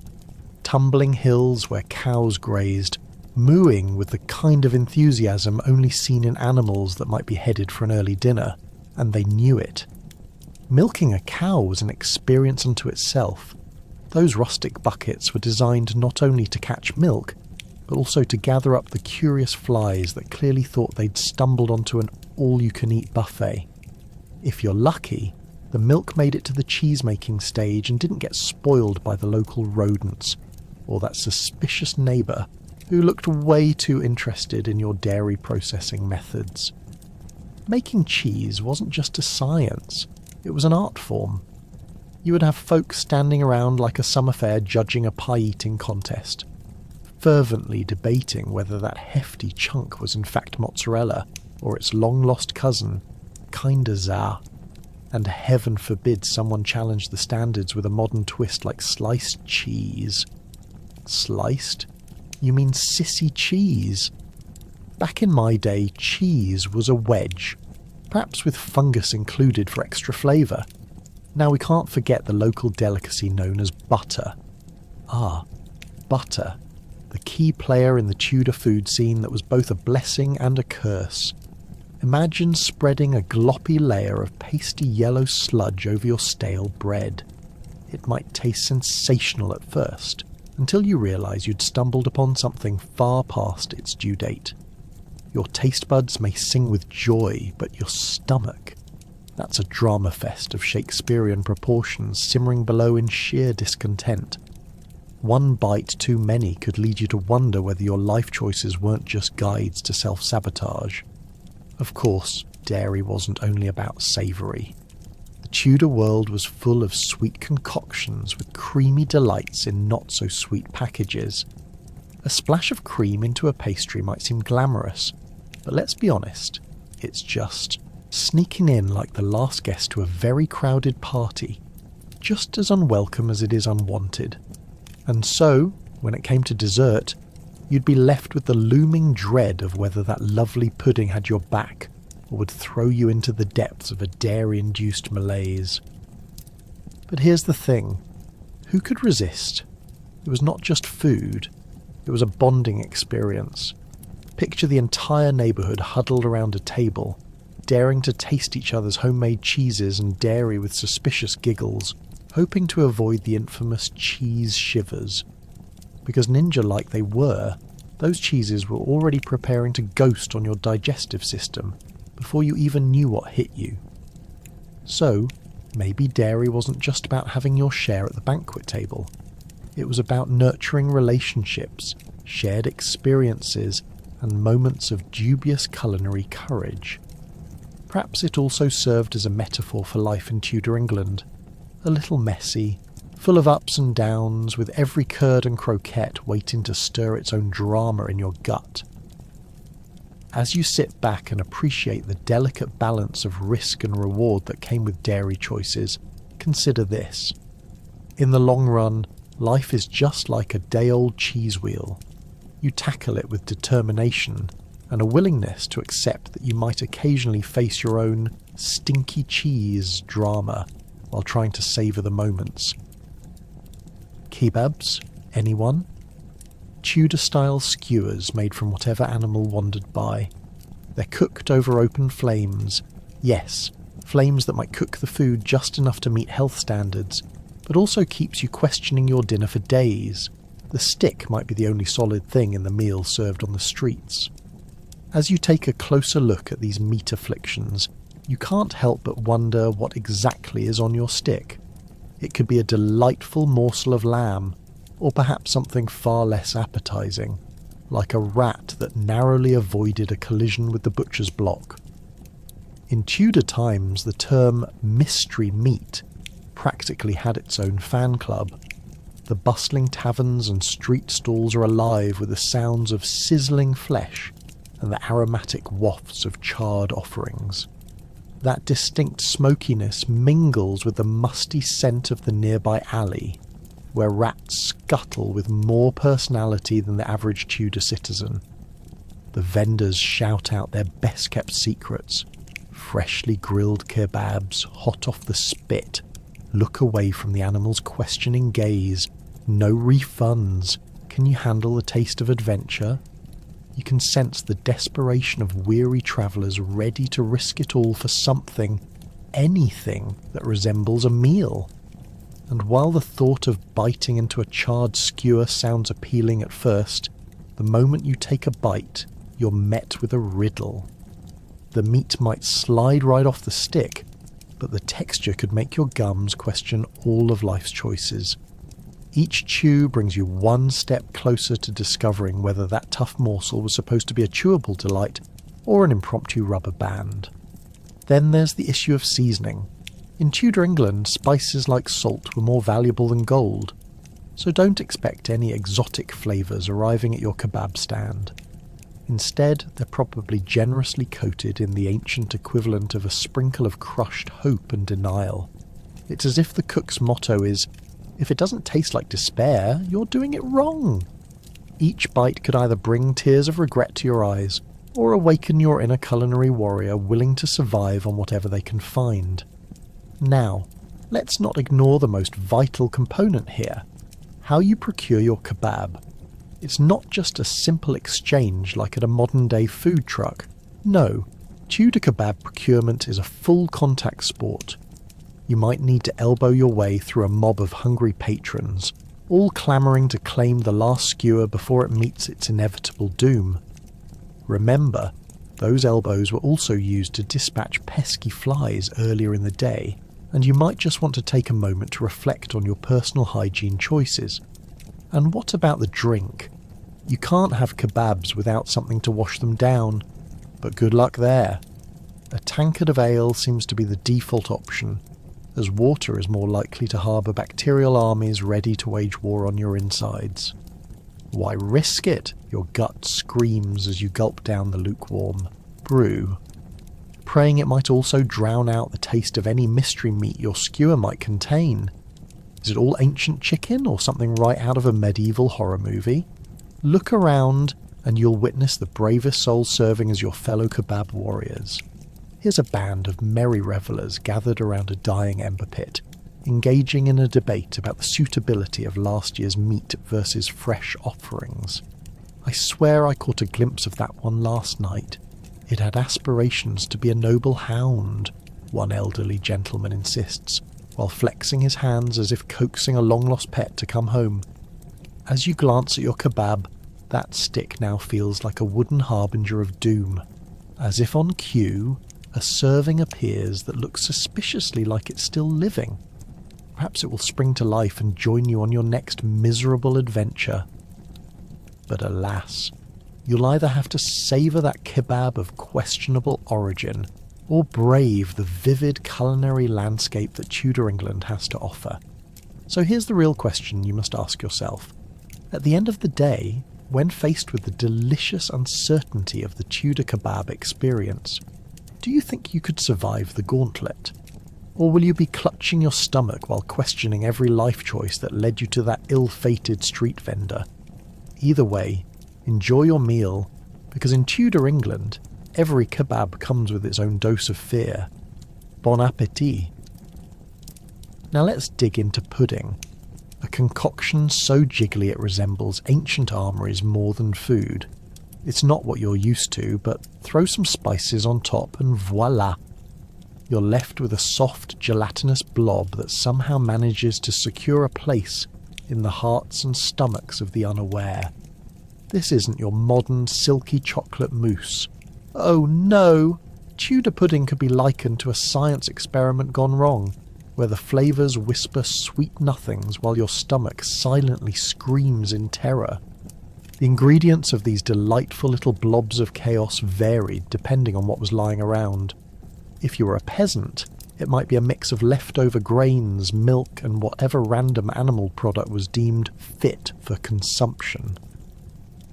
Tumbling hills where cows grazed, mooing with the kind of enthusiasm only seen in animals that might be headed for an early dinner, and they knew it. Milking a cow was an experience unto itself. Those rustic buckets were designed not only to catch milk, but also to gather up the curious flies that clearly thought they'd stumbled onto an all-you-can-eat buffet. If you're lucky, the milk made it to the cheese-making stage and didn't get spoiled by the local rodents, or that suspicious neighbour who looked way too interested in your dairy processing methods. Making cheese wasn't just a science, it was an art form. You would have folks standing around like a summer fair judging a pie-eating contest, fervently debating whether that hefty chunk was in fact mozzarella or its long-lost cousin, kinda za. And heaven forbid someone challenged the standards with a modern twist like sliced cheese. Sliced? You mean sissy cheese? Back in my day, cheese was a wedge, perhaps with fungus included for extra flavour. Now we can't forget the local delicacy known as butter. Ah, butter, the key player in the Tudor food scene that was both a blessing and a curse. Imagine spreading a gloppy layer of pasty yellow sludge over your stale bread. It might taste sensational at first, until you realise you'd stumbled upon something far past its due date. Your taste buds may sing with joy, but your stomach, that's a drama fest of Shakespearean proportions simmering below in sheer discontent. One bite too many could lead you to wonder whether your life choices weren't just guides to self-sabotage. Of course, dairy wasn't only about savoury. The Tudor world was full of sweet concoctions with creamy delights in not-so-sweet packages. A splash of cream into a pastry might seem glamorous, but let's be honest, it's just sneaking in like the last guest to a very crowded party, just as unwelcome as it is unwanted. And so, when it came to dessert, you'd be left with the looming dread of whether that lovely pudding had your back or would throw you into the depths of a dairy-induced malaise. But here's the thing, who could resist? It was not just food, it was a bonding experience. Picture the entire neighbourhood huddled around a table, daring to taste each other's homemade cheeses and dairy with suspicious giggles, hoping to avoid the infamous cheese shivers. Because ninja-like they were, those cheeses were already preparing to ghost on your digestive system before you even knew what hit you. So, maybe dairy wasn't just about having your share at the banquet table. It was about nurturing relationships, shared experiences, and moments of dubious culinary courage. Perhaps it also served as a metaphor for life in Tudor England, a little messy, full of ups and downs, with every curd and croquette waiting to stir its own drama in your gut. As you sit back and appreciate the delicate balance of risk and reward that came with dairy choices, consider this. In the long run, life is just like a day-old cheese wheel. You tackle it with determination and a willingness to accept that you might occasionally face your own stinky cheese drama while trying to savour the moments. Kebabs? Anyone? Tudor-style skewers made from whatever animal wandered by. They're cooked over open flames. Yes, flames that might cook the food just enough to meet health standards, but also keeps you questioning your dinner for days. The stick might be the only solid thing in the meal served on the streets. As you take a closer look at these meat afflictions, you can't help but wonder what exactly is on your stick. It could be a delightful morsel of lamb, or perhaps something far less appetizing, like a rat that narrowly avoided a collision with the butcher's block. In Tudor times, the term mystery meat practically had its own fan club. The bustling taverns and street stalls are alive with the sounds of sizzling flesh and the aromatic wafts of charred offerings. That distinct smokiness mingles with the musty scent of the nearby alley, where rats scuttle with more personality than the average Tudor citizen. The vendors shout out their best-kept secrets. Freshly grilled kebabs, hot off the spit, look away from the animal's questioning gaze. No refunds. Can you handle the taste of adventure? You can sense the desperation of weary travellers ready to risk it all for something, anything that resembles a meal. And while the thought of biting into a charred skewer sounds appealing at first, the moment you take a bite, you're met with a riddle. The meat might slide right off the stick, but the texture could make your gums question all of life's choices. Each chew brings you one step closer to discovering whether that tough morsel was supposed to be a chewable delight or an impromptu rubber band. Then there's the issue of seasoning. In Tudor England, spices like salt were more valuable than gold, so don't expect any exotic flavours arriving at your kebab stand. Instead, they're probably generously coated in the ancient equivalent of a sprinkle of crushed hope and denial. It's as if the cook's motto is, if it doesn't taste like despair, you're doing it wrong. Each bite could either bring tears of regret to your eyes, or awaken your inner culinary warrior willing to survive on whatever they can find. Now, let's not ignore the most vital component here, how you procure your kebab. It's not just a simple exchange like at a modern-day food truck. No, Tudor kebab procurement is a full contact sport. You might need to elbow your way through a mob of hungry patrons, all clamouring to claim the last skewer before it meets its inevitable doom. Remember, those elbows were also used to dispatch pesky flies earlier in the day, and you might just want to take a moment to reflect on your personal hygiene choices. And what about the drink? You can't have kebabs without something to wash them down, but good luck there. A tankard of ale seems to be the default option, as water is more likely to harbour bacterial armies ready to wage war on your insides. Why risk it? Your gut screams as you gulp down the lukewarm brew, praying it might also drown out the taste of any mystery meat your skewer might contain. Is it all ancient chicken or something right out of a medieval horror movie? Look around and you'll witness the bravest souls serving as your fellow kebab warriors. Here's a band of merry revellers gathered around a dying ember pit, engaging in a debate about the suitability of last year's meat versus fresh offerings. I swear I caught a glimpse of that one last night. It had aspirations to be a noble hound, one elderly gentleman insists, while flexing his hands as if coaxing a long-lost pet to come home. As you glance at your kebab, That stick now feels like a wooden harbinger of doom. As if on cue, a serving appears that looks suspiciously like it's still living. Perhaps it will spring to life and join you on your next miserable adventure. But alas, you'll either have to savour that kebab of questionable origin, or brave the vivid culinary landscape that Tudor England has to offer. So here's the real question you must ask yourself. At the end of the day, when faced with the delicious uncertainty of the Tudor kebab experience, do you think you could survive the gauntlet? Or will you be clutching your stomach while questioning every life choice that led you to that ill-fated street vendor? Either way, enjoy your meal, because in Tudor England, every kebab comes with its own dose of fear. Bon appétit! Now let's dig into pudding. A concoction so jiggly it resembles ancient armouries more than food. It's not what you're used to, but throw some spices on top and voila! You're left with a soft, gelatinous blob that somehow manages to secure a place in the hearts and stomachs of the unaware. This isn't your modern, silky chocolate mousse. Oh no! Tudor pudding could be likened to a science experiment gone wrong, where the flavours whisper sweet nothings while your stomach silently screams in terror. The ingredients of these delightful little blobs of chaos varied depending on what was lying around. If you were a peasant, it might be a mix of leftover grains, milk, and whatever random animal product was deemed fit for consumption.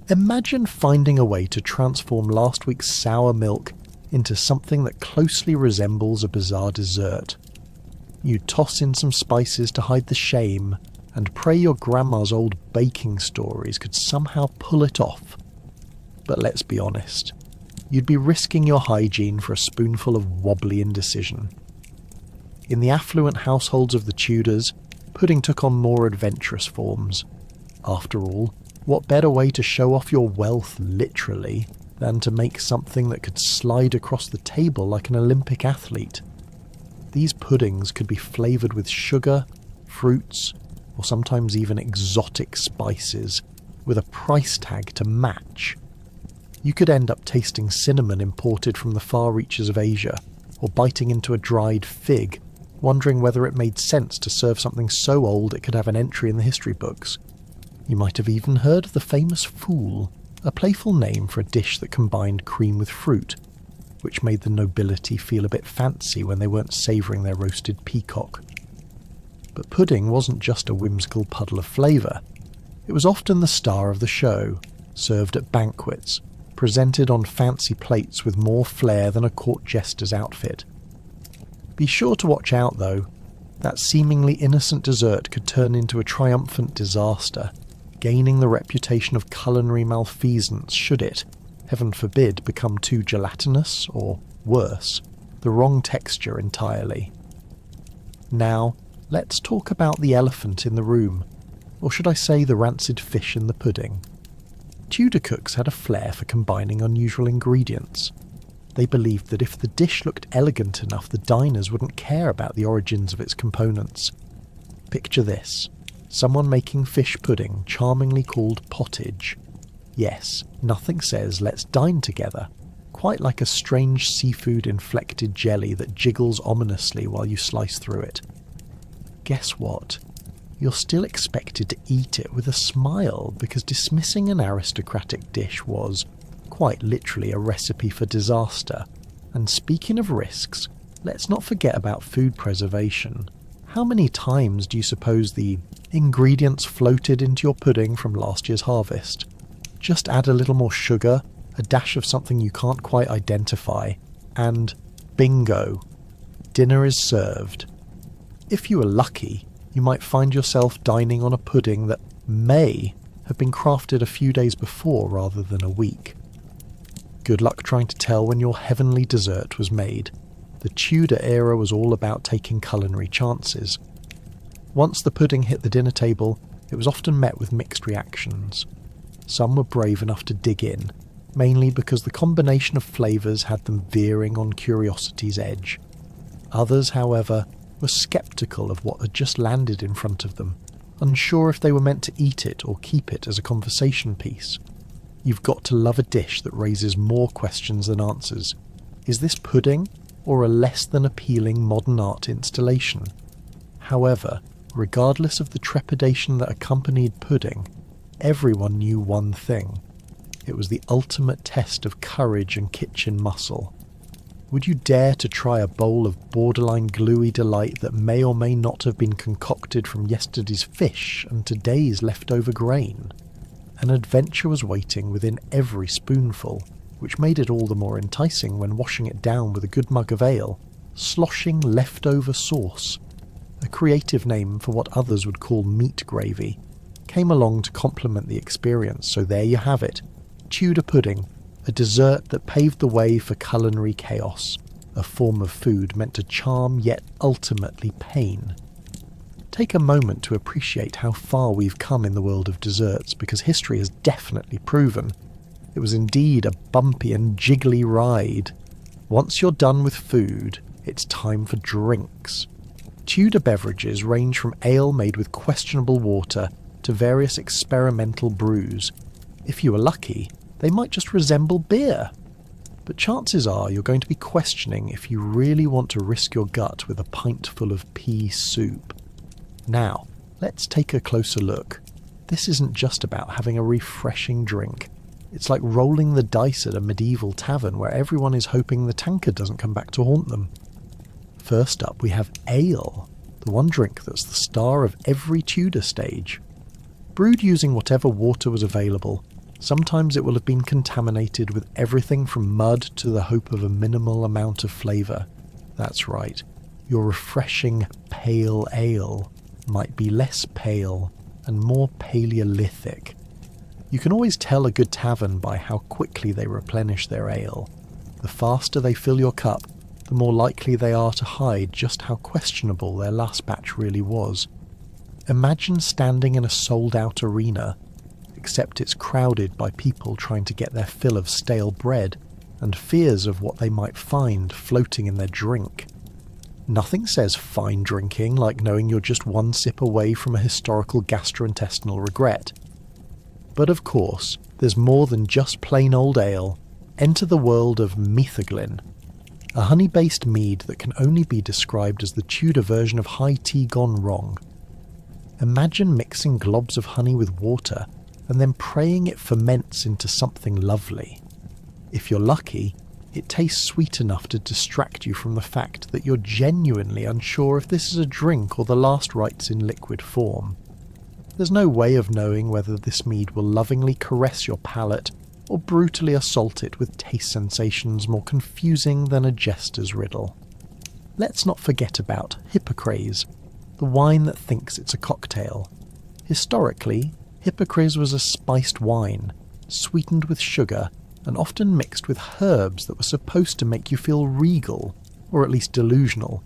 Imagine finding a way to transform last week's sour milk into something that closely resembles a bizarre dessert. You toss in some spices to hide the shame, and pray your grandma's old baking stories could somehow pull it off. But let's be honest, you'd be risking your hygiene for a spoonful of wobbly indecision. In the affluent households of the Tudors, pudding took on more adventurous forms. After all, what better way to show off your wealth literally than to make something that could slide across the table like an Olympic athlete? These puddings could be flavoured with sugar, fruits, or sometimes even exotic spices, with a price tag to match. You could end up tasting cinnamon imported from the far reaches of Asia, or biting into a dried fig, wondering whether it made sense to serve something so old it could have an entry in the history books. You might have even heard of the famous fool, a playful name for a dish that combined cream with fruit, which made the nobility feel a bit fancy when they weren't savouring their roasted peacock. But pudding wasn't just a whimsical puddle of flavour. It was often the star of the show, served at banquets, presented on fancy plates with more flair than a court jester's outfit. Be sure to watch out though. That seemingly innocent dessert could turn into a triumphant disaster, gaining the reputation of culinary malfeasance should it, heaven forbid, become too gelatinous, or, worse, the wrong texture entirely. Now, let's talk about the elephant in the room, or should I say the rancid fish in the pudding. Tudor cooks had a flair for combining unusual ingredients. They believed that if the dish looked elegant enough, the diners wouldn't care about the origins of its components. Picture this. Someone making fish pudding charmingly called pottage. Yes, nothing says let's dine together, quite like a strange seafood-inflected jelly that jiggles ominously while you slice through it. Guess what? You're still expected to eat it with a smile, because dismissing an aristocratic dish was, quite literally, a recipe for disaster. And speaking of risks, let's not forget about food preservation. How many times do you suppose the ingredients floated into your pudding from last year's harvest? Just add a little more sugar, a dash of something you can't quite identify, and bingo, dinner is served. If you are lucky, you might find yourself dining on a pudding that may have been crafted a few days before rather than a week. Good luck trying to tell when your heavenly dessert was made. The Tudor era was all about taking culinary chances. Once the pudding hit the dinner table, it was often met with mixed reactions. Some were brave enough to dig in, mainly because the combination of flavours had them veering on curiosity's edge. Others, however, were sceptical of what had just landed in front of them, unsure if they were meant to eat it or keep it as a conversation piece. you've got to love a dish that raises more questions than answers. Is this pudding or a less than appealing modern art installation? However, regardless of the trepidation that accompanied pudding, everyone knew one thing. It was the ultimate test of courage and kitchen muscle. Would you dare to try a bowl of borderline gluey delight that may or may not have been concocted from yesterday's fish and today's leftover grain? An adventure was waiting within every spoonful, which made it all the more enticing when washing it down with a good mug of ale, sloshing leftover sauce, a creative name for what others would call meat gravy, came along to complement the experience. So there you have it, Tudor pudding, a dessert that paved the way for culinary chaos, a form of food meant to charm yet ultimately pain. Take a moment to appreciate how far we've come in the world of desserts, because history has definitely proven it was indeed a bumpy and jiggly ride. Once you're done with food, it's time for drinks. Tudor beverages range from ale made with questionable water to various experimental brews. If you were lucky, they might just resemble beer. But chances are you're going to be questioning if you really want to risk your gut with a pint full of pea soup. Now, let's take a closer look. This isn't just about having a refreshing drink. It's like rolling the dice at a medieval tavern where everyone is hoping the tankard doesn't come back to haunt them. First up, we have ale, the one drink that's the star of every Tudor stage. Brewed using whatever water was available, sometimes it will have been contaminated with everything from mud to the hope of a minimal amount of flavour. That's right, your refreshing pale ale might be less pale and more Paleolithic. You can always tell a good tavern by how quickly they replenish their ale. The faster they fill your cup, the more likely they are to hide just how questionable their last batch really was. Imagine standing in a sold-out arena, except it's crowded by people trying to get their fill of stale bread and fears of what they might find floating in their drink. Nothing says fine drinking like knowing you're just one sip away from a historical gastrointestinal regret. But of course, there's more than just plain old ale. Enter the world of metheglin, a honey-based mead that can only be described as the Tudor version of high tea gone wrong. Imagine mixing globs of honey with water and then praying it ferments into something lovely. If you're lucky, it tastes sweet enough to distract you from the fact that you're genuinely unsure if this is a drink or the last rites in liquid form. There's no way of knowing whether this mead will lovingly caress your palate or brutally assault it with taste sensations more confusing than a jester's riddle. Let's not forget about Hippocrates, the wine that thinks it's a cocktail. Historically, Hippocrates was a spiced wine, sweetened with sugar, and often mixed with herbs that were supposed to make you feel regal, or at least delusional.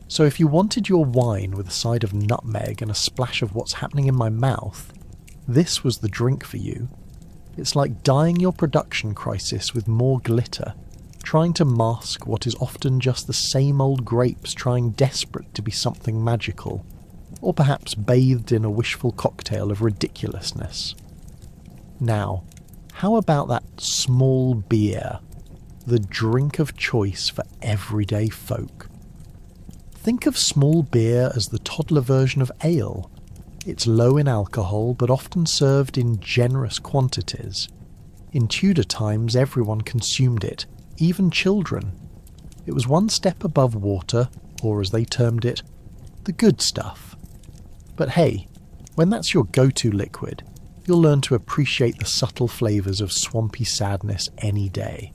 So if you wanted your wine with a side of nutmeg and a splash of what's happening in my mouth, this was the drink for you. It's like dyeing your production crisis with more glitter, trying to mask what is often just the same old grapes trying desperate to be something magical, or perhaps bathed in a wishful cocktail of ridiculousness. Now, how about that small beer, the drink of choice for everyday folk? Think of small beer as the toddler version of ale. It's low in alcohol, but often served in generous quantities. In Tudor times, everyone consumed it, even children. It was one step above water, or as they termed it, the good stuff. But hey, when that's your go-to liquid, you'll learn to appreciate the subtle flavours of swampy sadness any day.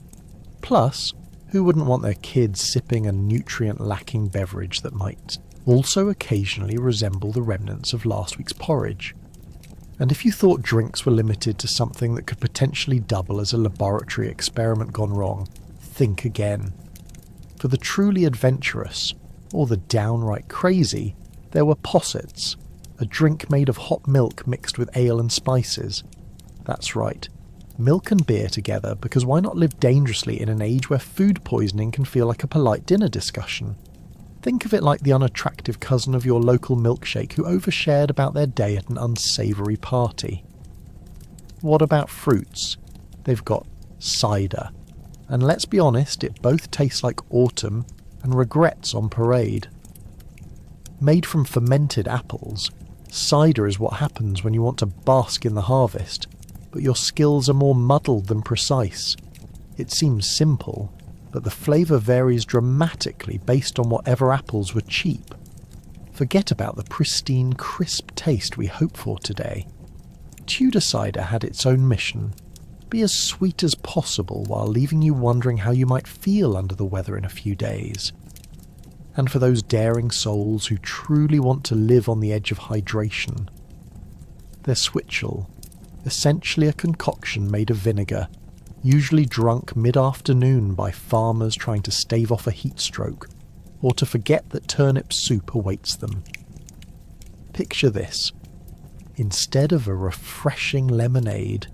Plus, who wouldn't want their kids sipping a nutrient-lacking beverage that might also occasionally resemble the remnants of last week's porridge? And if you thought drinks were limited to something that could potentially double as a laboratory experiment gone wrong, think again. For the truly adventurous, or the downright crazy, there were possets, a drink made of hot milk mixed with ale and spices. That's right, milk and beer together, because why not live dangerously in an age where food poisoning can feel like a polite dinner discussion? Think of it like the unattractive cousin of your local milkshake who overshared about their day at an unsavoury party. What about fruits? They've got cider. And let's be honest, it both tastes like autumn and regrets on parade. Made from fermented apples, cider is what happens when you want to bask in the harvest, but your skills are more muddled than precise. It seems simple, but the flavour varies dramatically based on whatever apples were cheap. Forget about the pristine, crisp taste we hope for today. Tudor cider had its own mission: be as sweet as possible while leaving you wondering how you might feel under the weather in a few days. And for those daring souls who truly want to live on the edge of hydration, there's switchel, essentially a concoction made of vinegar, usually drunk mid-afternoon by farmers trying to stave off a heat stroke, or to forget that turnip soup awaits them. Picture this. Instead of a refreshing lemonade,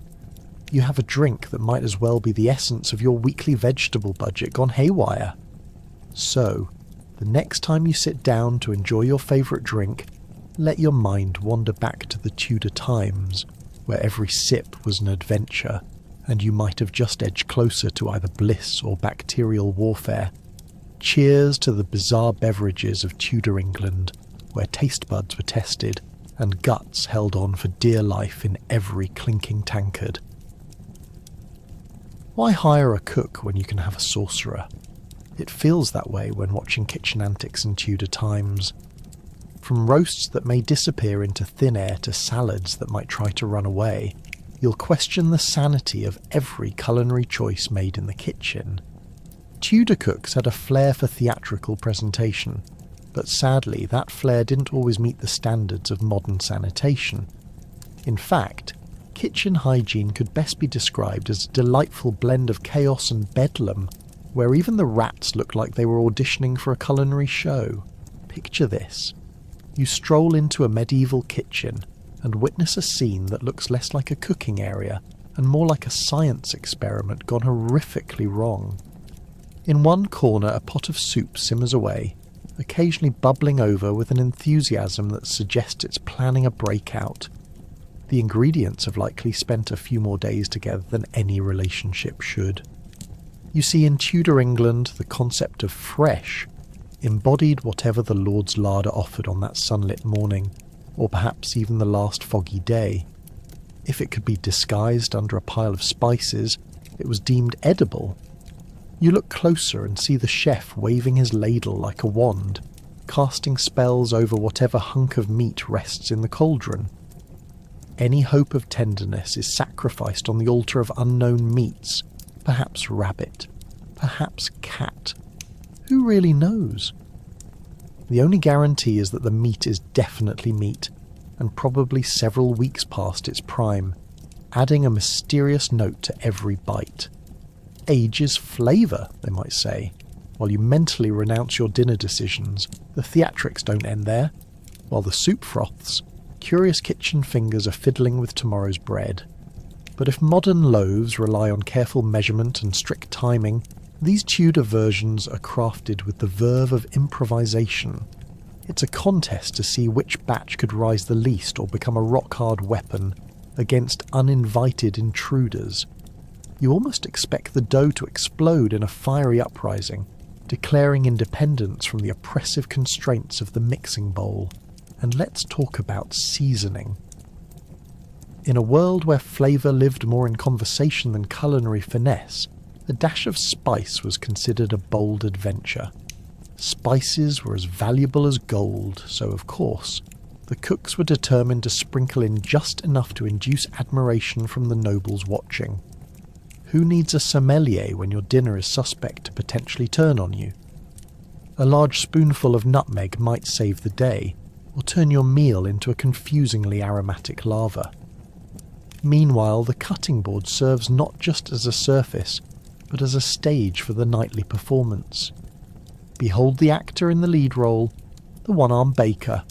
you have a drink that might as well be the essence of your weekly vegetable budget gone haywire. So, the next time you sit down to enjoy your favourite drink, let your mind wander back to the Tudor times, where every sip was an adventure, and you might have just edged closer to either bliss or bacterial warfare. Cheers to the bizarre beverages of Tudor England, where taste buds were tested, and guts held on for dear life in every clinking tankard. Why hire a cook when you can have a sorcerer? It feels that way when watching kitchen antics in Tudor times. From roasts that may disappear into thin air to salads that might try to run away, you'll question the sanity of every culinary choice made in the kitchen. Tudor cooks had a flair for theatrical presentation, but sadly that flair didn't always meet the standards of modern sanitation. In fact, kitchen hygiene could best be described as a delightful blend of chaos and bedlam, where even the rats looked like they were auditioning for a culinary show. Picture this. You stroll into a medieval kitchen and witness a scene that looks less like a cooking area and more like a science experiment gone horrifically wrong. In one corner, a pot of soup simmers away, occasionally bubbling over with an enthusiasm that suggests it's planning a breakout. The ingredients have likely spent a few more days together than any relationship should. You see, in Tudor England, the concept of fresh embodied whatever the Lord's larder offered on that sunlit morning, or perhaps even the last foggy day. If it could be disguised under a pile of spices, it was deemed edible. You look closer and see the chef waving his ladle like a wand, casting spells over whatever hunk of meat rests in the cauldron. Any hope of tenderness is sacrificed on the altar of unknown meats, perhaps rabbit, perhaps cat. Who really knows? The only guarantee is that the meat is definitely meat, and probably several weeks past its prime, adding a mysterious note to every bite. Age is flavour, they might say. While you mentally renounce your dinner decisions, the theatrics don't end there. While the soup froths, curious kitchen fingers are fiddling with tomorrow's bread. But if modern loaves rely on careful measurement and strict timing, these Tudor versions are crafted with the verve of improvisation. It's a contest to see which batch could rise the least or become a rock-hard weapon against uninvited intruders. You almost expect the dough to explode in a fiery uprising, declaring independence from the oppressive constraints of the mixing bowl. And let's talk about seasoning. In a world where flavour lived more in conversation than culinary finesse, a dash of spice was considered a bold adventure. Spices were as valuable as gold, so of course, the cooks were determined to sprinkle in just enough to induce admiration from the nobles watching. Who needs a sommelier when your dinner is suspect to potentially turn on you? A large spoonful of nutmeg might save the day, or turn your meal into a confusingly aromatic lava. Meanwhile, the cutting board serves not just as a surface, but as a stage for the nightly performance. Behold the actor in the lead role, the one-armed baker.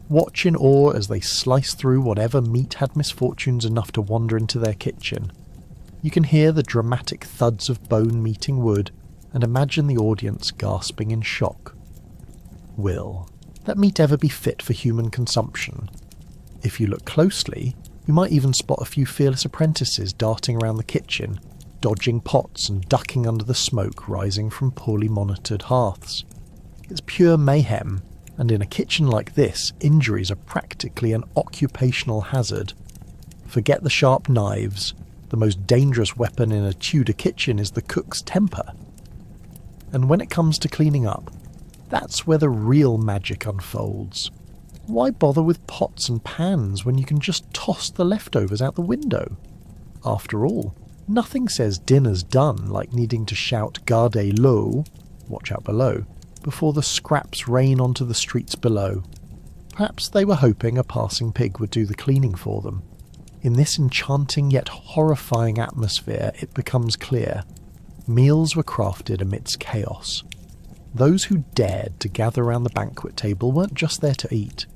Watch in awe as they slice through whatever meat had misfortunes enough to wander into their kitchen. You can hear the dramatic thuds of bone meeting wood, and imagine the audience gasping in shock. Will that meat ever be fit for human consumption? If you look closely, You might even spot a few fearless apprentices darting around the kitchen, dodging pots and ducking under the smoke rising from poorly monitored hearths. It's pure mayhem, and in a kitchen like this, injuries are practically an occupational hazard. Forget the sharp knives. The most dangerous weapon in a Tudor kitchen is the cook's temper. And when it comes to cleaning up, that's where the real magic unfolds. Why bother with pots and pans when you can just toss the leftovers out the window? After all, nothing says dinner's done like needing to shout "Gardez l'eau," watch out below, before the scraps rain onto the streets below. Perhaps they were hoping a passing pig would do the cleaning for them. In this enchanting yet horrifying atmosphere, it becomes clear. Meals were crafted amidst chaos. Those who dared to gather around the banquet table weren't just there to eat.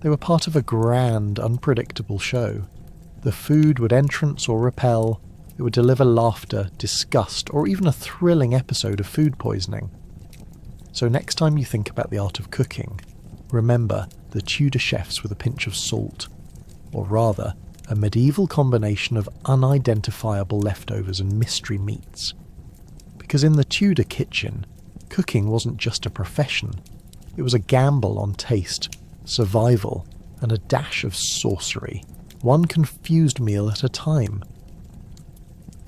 They were part of a grand, unpredictable show. The food would entrance or repel. It would deliver laughter, disgust, or even a thrilling episode of food poisoning. So next time you think about the art of cooking, remember the Tudor chefs with a pinch of salt, or rather, a medieval combination of unidentifiable leftovers and mystery meats. Because in the Tudor kitchen, cooking wasn't just a profession, it was a gamble on taste, survival, and a dash of sorcery, one confused meal at a time.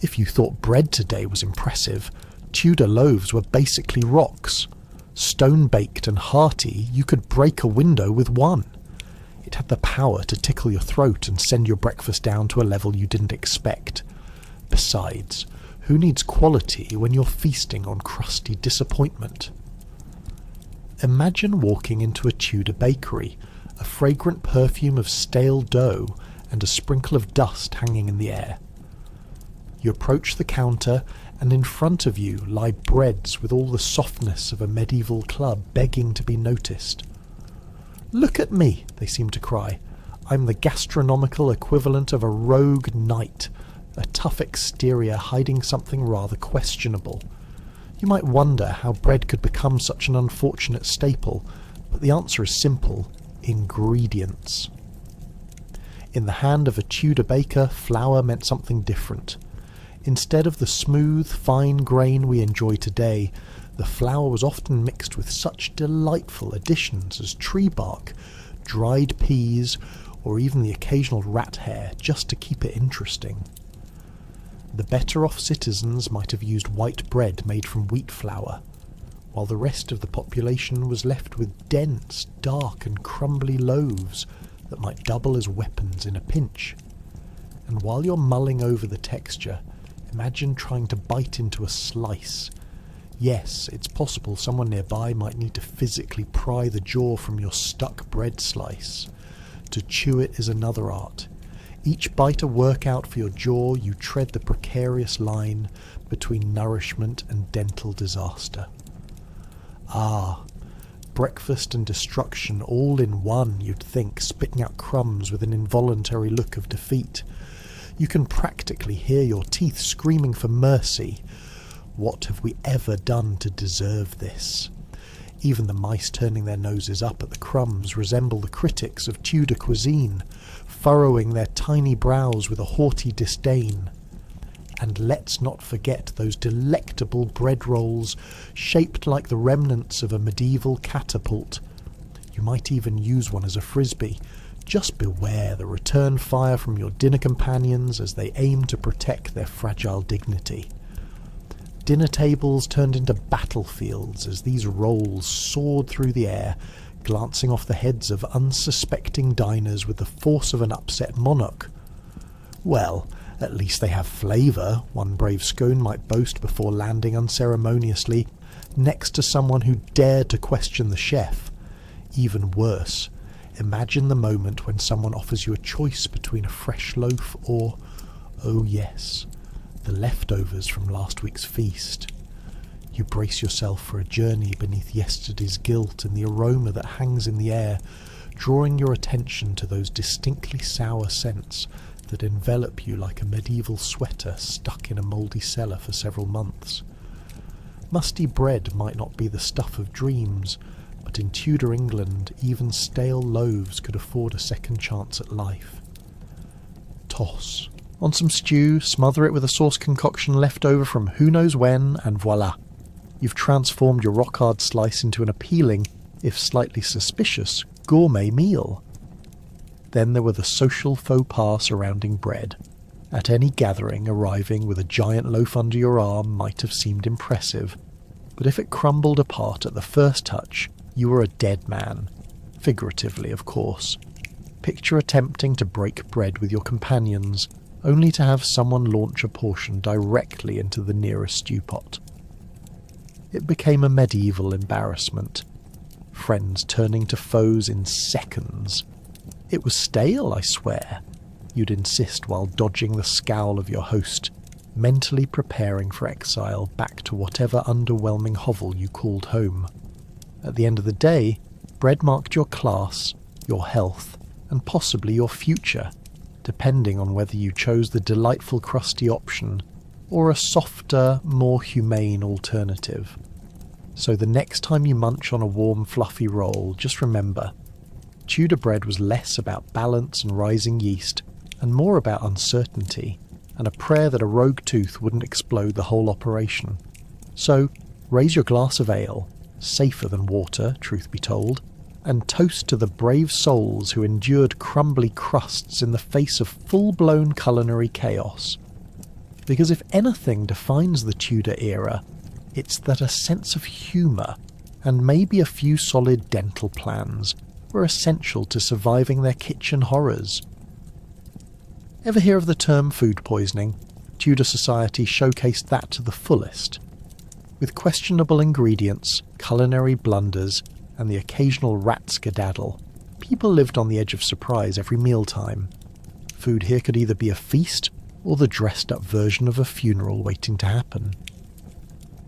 If you thought bread today was impressive, Tudor loaves were basically rocks. Stone-baked and hearty, you could break a window with one. It had the power to tickle your throat and send your breakfast down to a level you didn't expect. Besides, who needs quality when you're feasting on crusty disappointment? Imagine walking into a Tudor bakery, a fragrant perfume of stale dough and a sprinkle of dust hanging in the air. You approach the counter, and in front of you lie breads with all the softness of a medieval club begging to be noticed. "Look at me," they seem to cry. "I'm the gastronomical equivalent of a rogue knight, a tough exterior hiding something rather questionable." You might wonder how bread could become such an unfortunate staple, but the answer is simple: ingredients. In the hand of a Tudor baker, flour meant something different. Instead of the smooth, fine grain we enjoy today, the flour was often mixed with such delightful additions as tree bark, dried peas, or even the occasional rat hair, just to keep it interesting. The better-off citizens might have used white bread made from wheat flour, while the rest of the population was left with dense, dark and crumbly loaves that might double as weapons in a pinch. And while you're mulling over the texture, imagine trying to bite into a slice. Yes, it's possible someone nearby might need to physically pry the jaw from your stuck bread slice. To chew it is another art. Each bite a workout for your jaw, you tread the precarious line between nourishment and dental disaster. Ah, breakfast and destruction all in one, you'd think, spitting out crumbs with an involuntary look of defeat. You can practically hear your teeth screaming for mercy. What have we ever done to deserve this? Even the mice turning their noses up at the crumbs resemble the critics of Tudor cuisine, furrowing their tiny brows with a haughty disdain. And let's not forget those delectable bread rolls, shaped like the remnants of a medieval catapult. You might even use one as a frisbee. Just beware the return fire from your dinner companions as they aim to protect their fragile dignity. Dinner tables turned into battlefields as these rolls soared through the air, glancing off the heads of unsuspecting diners with the force of an upset monarch. Well, at least they have flavour, one brave scone might boast before landing unceremoniously next to someone who dared to question the chef. Even worse, imagine the moment when someone offers you a choice between a fresh loaf or, oh yes, the leftovers from last week's feast. You brace yourself for a journey beneath yesterday's guilt and the aroma that hangs in the air, drawing your attention to those distinctly sour scents that envelop you like a medieval sweater stuck in a mouldy cellar for several months. Musty bread might not be the stuff of dreams, but in Tudor England even stale loaves could afford a second chance at life. Toss. On some stew, smother it with a sauce concoction left over from who knows when, and voila. You've transformed your rock-hard slice into an appealing, if slightly suspicious, gourmet meal. Then there were the social faux pas surrounding bread. At any gathering, arriving with a giant loaf under your arm might have seemed impressive, but if it crumbled apart at the first touch, you were a dead man. Figuratively, of course. Picture attempting to break bread with your companions, only to have someone launch a portion directly into the nearest stew pot. It became a medieval embarrassment. Friends turning to foes in seconds. It was stale, I swear. You'd insist while dodging the scowl of your host, mentally preparing for exile back to whatever underwhelming hovel you called home. At the end of the day, bread marked your class, your health, and possibly your future, depending on whether you chose the delightful crusty option or a softer, more humane alternative. So the next time you munch on a warm, fluffy roll, just remember, Tudor bread was less about balance and rising yeast, and more about uncertainty, and a prayer that a rogue tooth wouldn't explode the whole operation. So, raise your glass of ale, safer than water, truth be told, and toast to the brave souls who endured crumbly crusts in the face of full-blown culinary chaos. Because if anything defines the Tudor era, it's that a sense of humour, and maybe a few solid dental plans, were essential to surviving their kitchen horrors. Ever hear of the term food poisoning? Tudor society showcased that to the fullest. With questionable ingredients, culinary blunders, and the occasional rat skedaddle, people lived on the edge of surprise every mealtime. Food here could either be a feast or the dressed-up version of a funeral waiting to happen.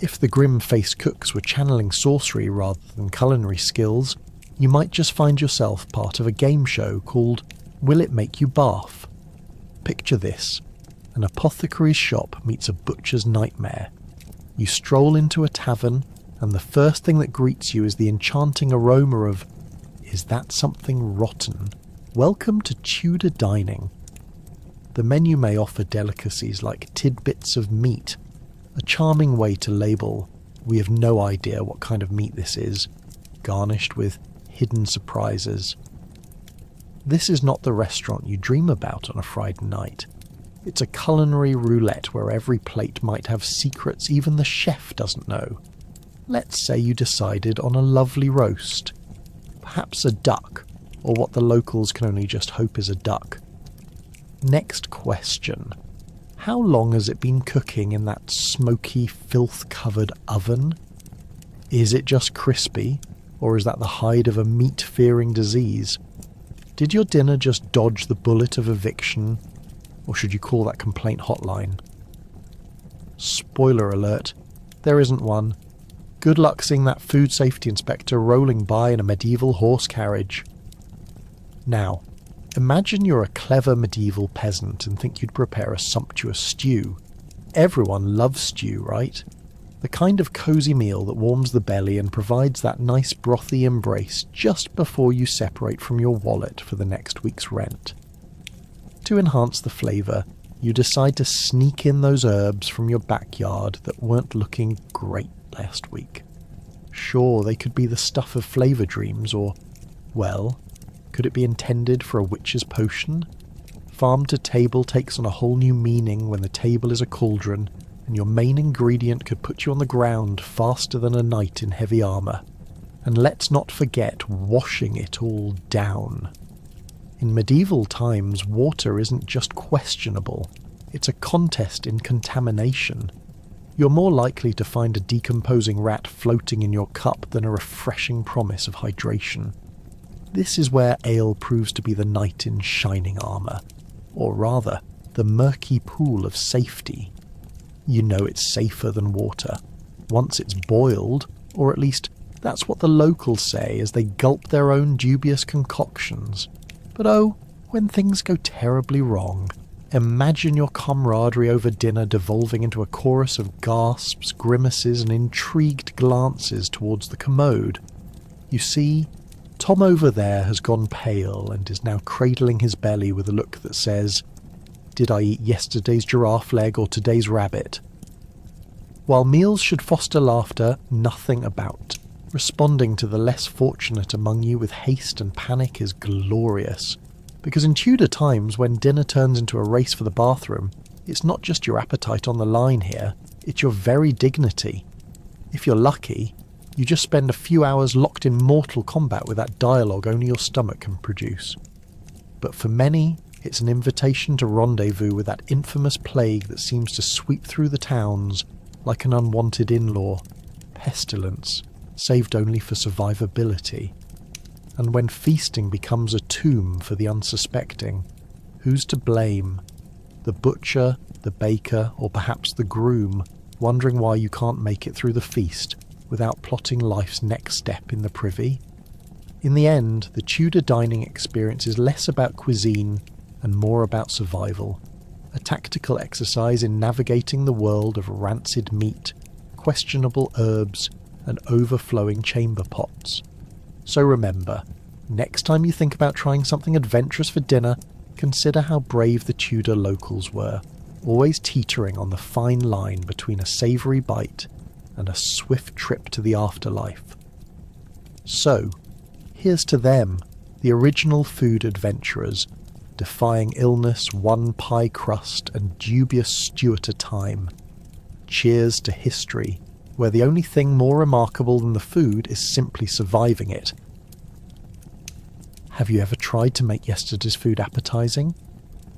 If the grim-faced cooks were channeling sorcery rather than culinary skills, you might just find yourself part of a game show called Will It Make You Barf? Picture this: an apothecary's shop meets a butcher's nightmare. You stroll into a tavern, and the first thing that greets you is the enchanting aroma of, is that something rotten? Welcome to Tudor dining. The menu may offer delicacies like tidbits of meat, a charming way to label, we have no idea what kind of meat this is, garnished with hidden surprises. This is not the restaurant you dream about on a Friday night. It's a culinary roulette where every plate might have secrets even the chef doesn't know. Let's say you decided on a lovely roast, perhaps a duck, or what the locals can only just hope is a duck. Next question. How long has it been cooking in that smoky, filth-covered oven? Is it just crispy, or is that the hide of a meat-fearing disease? Did your dinner just dodge the bullet of eviction, or should you call that complaint hotline? Spoiler alert, there isn't one. Good luck seeing that food safety inspector rolling by in a medieval horse carriage. Now, imagine you're a clever medieval peasant and think you'd prepare a sumptuous stew. Everyone loves stew, right? The kind of cosy meal that warms the belly and provides that nice brothy embrace just before you separate from your wallet for the next week's rent. To enhance the flavour, you decide to sneak in those herbs from your backyard that weren't looking great last week. Sure, they could be the stuff of flavour dreams, or, well, could it be intended for a witch's potion? Farm to table takes on a whole new meaning when the table is a cauldron, and your main ingredient could put you on the ground faster than a knight in heavy armour. And let's not forget washing it all down. In medieval times, water isn't just questionable, it's a contest in contamination. You're more likely to find a decomposing rat floating in your cup than a refreshing promise of hydration. This is where ale proves to be the knight in shining armour, or rather, the murky pool of safety. You know it's safer than water, once it's boiled, or at least that's what the locals say as they gulp their own dubious concoctions. But oh, when things go terribly wrong, imagine your camaraderie over dinner devolving into a chorus of gasps, grimaces, and intrigued glances towards the commode. You see, Tom over there has gone pale and is now cradling his belly with a look that says, Did I eat yesterday's giraffe leg or today's rabbit? While meals should foster laughter, nothing about. Responding to the less fortunate among you with haste and panic is glorious. Because in Tudor times, when dinner turns into a race for the bathroom, it's not just your appetite on the line here, it's your very dignity. If you're lucky, you just spend a few hours locked in mortal combat with that dialogue only your stomach can produce. But for many, it's an invitation to rendezvous with that infamous plague that seems to sweep through the towns like an unwanted in-law, pestilence, saved only for survivability. And when feasting becomes a tomb for the unsuspecting, who's to blame? The butcher, the baker, or perhaps the groom, wondering why you can't make it through the feast without plotting life's next step in the privy? In the end, the Tudor dining experience is less about cuisine and more about survival, a tactical exercise in navigating the world of rancid meat, questionable herbs, and overflowing chamber pots. So remember, next time you think about trying something adventurous for dinner, consider how brave the Tudor locals were, always teetering on the fine line between a savoury bite and a swift trip to the afterlife. So, here's to them, the original food adventurers, defying illness one pie crust and dubious stew at a time. Cheers to history, where the only thing more remarkable than the food is simply surviving it. Have you ever tried to make yesterday's food appetizing?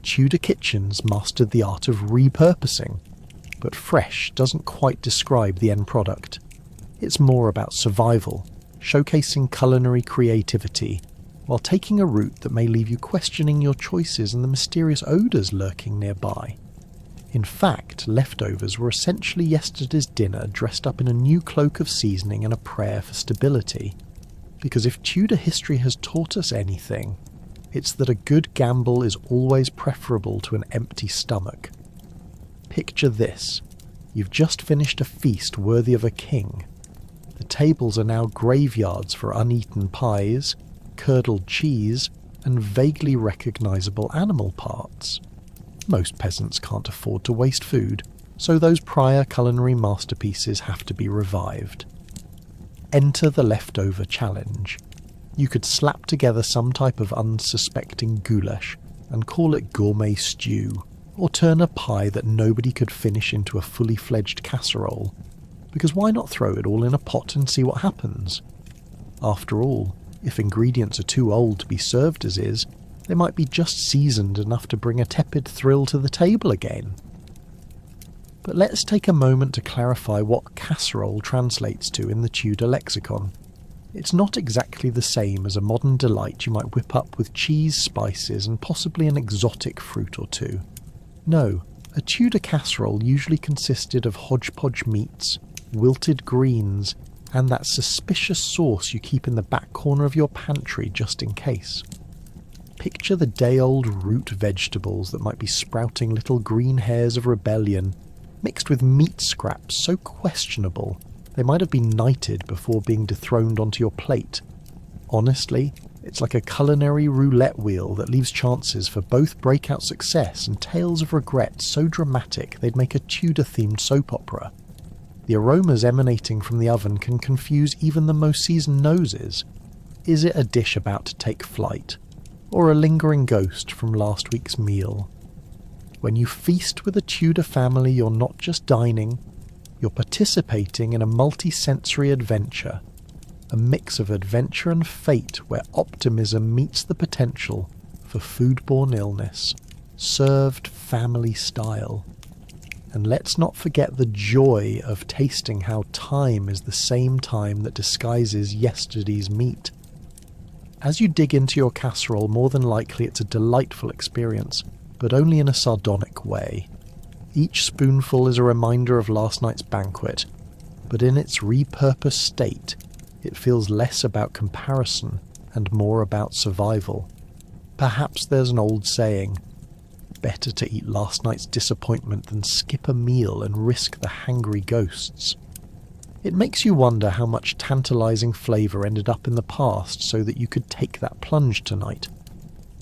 Tudor kitchens mastered the art of repurposing, but fresh doesn't quite describe the end product. It's more about survival, showcasing culinary creativity, while taking a route that may leave you questioning your choices and the mysterious odours lurking nearby. In fact, leftovers were essentially yesterday's dinner dressed up in a new cloak of seasoning and a prayer for stability. Because if Tudor history has taught us anything, it's that a good gamble is always preferable to an empty stomach. Picture this. You've just finished a feast worthy of a king. The tables are now graveyards for uneaten pies, curdled cheese, and vaguely recognisable animal parts. Most peasants can't afford to waste food, so those prior culinary masterpieces have to be revived. Enter the leftover challenge. You could slap together some type of unsuspecting goulash and call it gourmet stew, or turn a pie that nobody could finish into a fully fledged casserole, because why not throw it all in a pot and see what happens? After all, if ingredients are too old to be served as is, they might be just seasoned enough to bring a tepid thrill to the table again. But let's take a moment to clarify what casserole translates to in the Tudor lexicon. It's not exactly the same as a modern delight you might whip up with cheese, spices, and possibly an exotic fruit or two. No, a Tudor casserole usually consisted of hodgepodge meats, wilted greens, and that suspicious sauce you keep in the back corner of your pantry just in case. Picture the day-old root vegetables that might be sprouting little green hairs of rebellion, mixed with meat scraps so questionable they might have been knighted before being dethroned onto your plate. Honestly, it's like a culinary roulette wheel that leaves chances for both breakout success and tales of regret so dramatic they'd make a Tudor-themed soap opera. The aromas emanating from the oven can confuse even the most seasoned noses. Is it a dish about to take flight, or a lingering ghost from last week's meal? When you feast with a Tudor family, you're not just dining, you're participating in a multi-sensory adventure, a mix of adventure and fate where optimism meets the potential for foodborne illness, served family style. And let's not forget the joy of tasting how time is the same time that disguises yesterday's meat. As you dig into your casserole, more than likely it's a delightful experience, but only in a sardonic way. Each spoonful is a reminder of last night's banquet, but in its repurposed state, it feels less about comparison and more about survival. Perhaps there's an old saying, better to eat last night's disappointment than skip a meal and risk the hangry ghosts. It makes you wonder how much tantalizing flavour ended up in the past so that you could take that plunge tonight.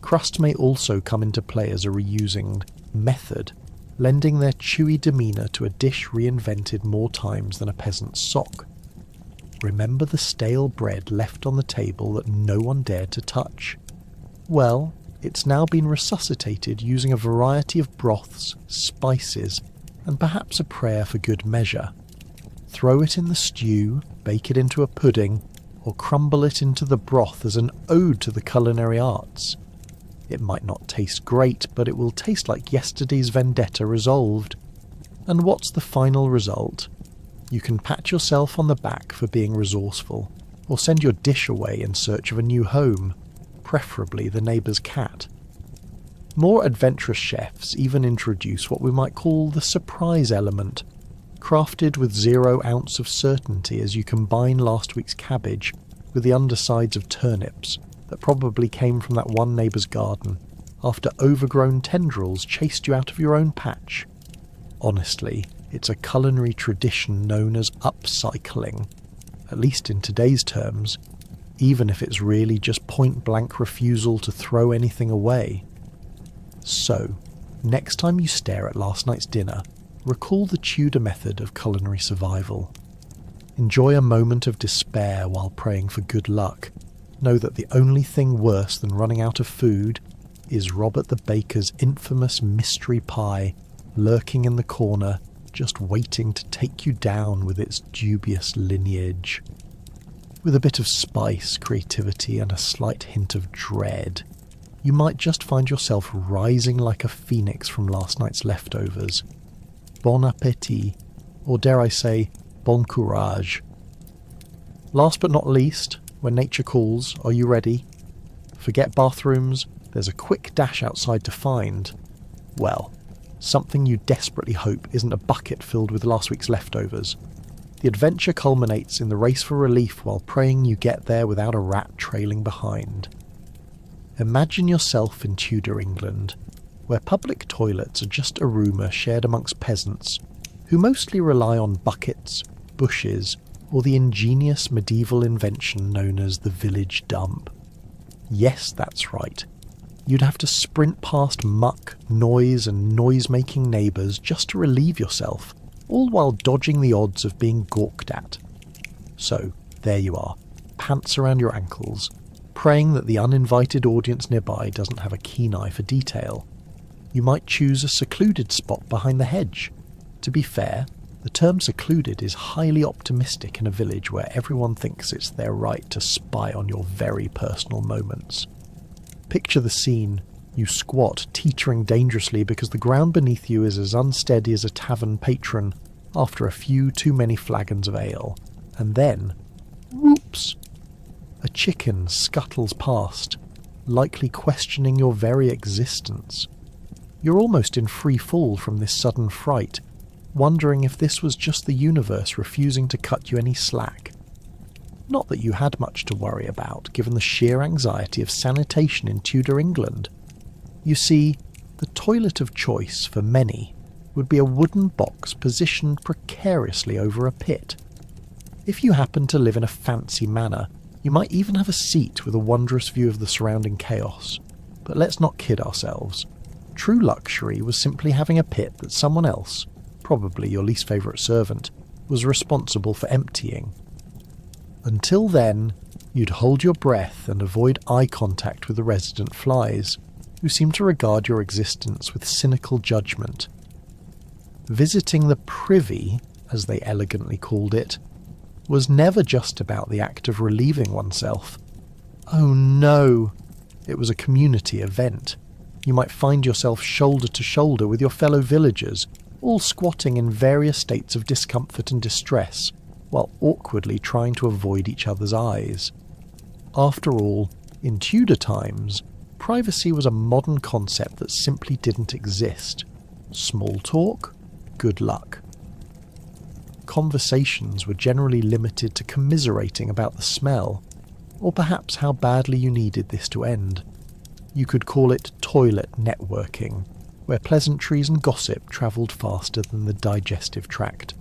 Crust may also come into play as a reusing method, lending their chewy demeanour to a dish reinvented more times than a peasant's sock. Remember the stale bread left on the table that no one dared to touch? Well, it's now been resuscitated using a variety of broths, spices, and perhaps a prayer for good measure. Throw it in the stew, bake it into a pudding, or crumble it into the broth as an ode to the culinary arts. It might not taste great, but it will taste like yesterday's vendetta resolved. And what's the final result? You can pat yourself on the back for being resourceful, or send your dish away in search of a new home, preferably the neighbour's cat. More adventurous chefs even introduce what we might call the surprise element, crafted with 0 ounce of certainty as you combine last week's cabbage with the undersides of turnips that probably came from that one neighbour's garden after overgrown tendrils chased you out of your own patch. Honestly, it's a culinary tradition known as upcycling, at least in today's terms, even if it's really just point-blank refusal to throw anything away. So, next time you stare at last night's dinner, recall the Tudor method of culinary survival. Enjoy a moment of despair while praying for good luck. Know that the only thing worse than running out of food is Robert the Baker's infamous mystery pie lurking in the corner, just waiting to take you down with its dubious lineage. With a bit of spice, creativity, and a slight hint of dread, you might just find yourself rising like a phoenix from last night's leftovers. Bon appétit, or dare I say, bon courage. Last but not least, when nature calls, are you ready? Forget bathrooms, there's a quick dash outside to find, well, something you desperately hope isn't a bucket filled with last week's leftovers. The adventure culminates in the race for relief while praying you get there without a rat trailing behind. Imagine yourself in Tudor England, where public toilets are just a rumour shared amongst peasants, who mostly rely on buckets, bushes, or the ingenious medieval invention known as the village dump. Yes, that's right. You'd have to sprint past muck, noise, and noise-making neighbours just to relieve yourself, all while dodging the odds of being gawked at. So, there you are, pants around your ankles, praying that the uninvited audience nearby doesn't have a keen eye for detail. You might choose a secluded spot behind the hedge. To be fair, the term secluded is highly optimistic in a village where everyone thinks it's their right to spy on your very personal moments. Picture the scene. You squat, teetering dangerously because the ground beneath you is as unsteady as a tavern patron after a few too many flagons of ale. And then, whoops! A chicken scuttles past, likely questioning your very existence. You're almost in free fall from this sudden fright, wondering if this was just the universe refusing to cut you any slack. Not that you had much to worry about, given the sheer anxiety of sanitation in Tudor England. You see, the toilet of choice for many would be a wooden box positioned precariously over a pit. If you happen to live in a fancy manor, you might even have a seat with a wondrous view of the surrounding chaos. But let's not kid ourselves. True luxury was simply having a pit that someone else, probably your least favourite servant, was responsible for emptying. Until then, you'd hold your breath and avoid eye contact with the resident flies, who seem to regard your existence with cynical judgment. Visiting the privy, as they elegantly called it, was never just about the act of relieving oneself. Oh no! It was a community event. You might find yourself shoulder to shoulder with your fellow villagers, all squatting in various states of discomfort and distress, while awkwardly trying to avoid each other's eyes. After all, in Tudor times, privacy was a modern concept that simply didn't exist. Small talk? Good luck. Conversations were generally limited to commiserating about the smell, or perhaps how badly you needed this to end. You could call it toilet networking, where pleasantries and gossip travelled faster than the digestive tract.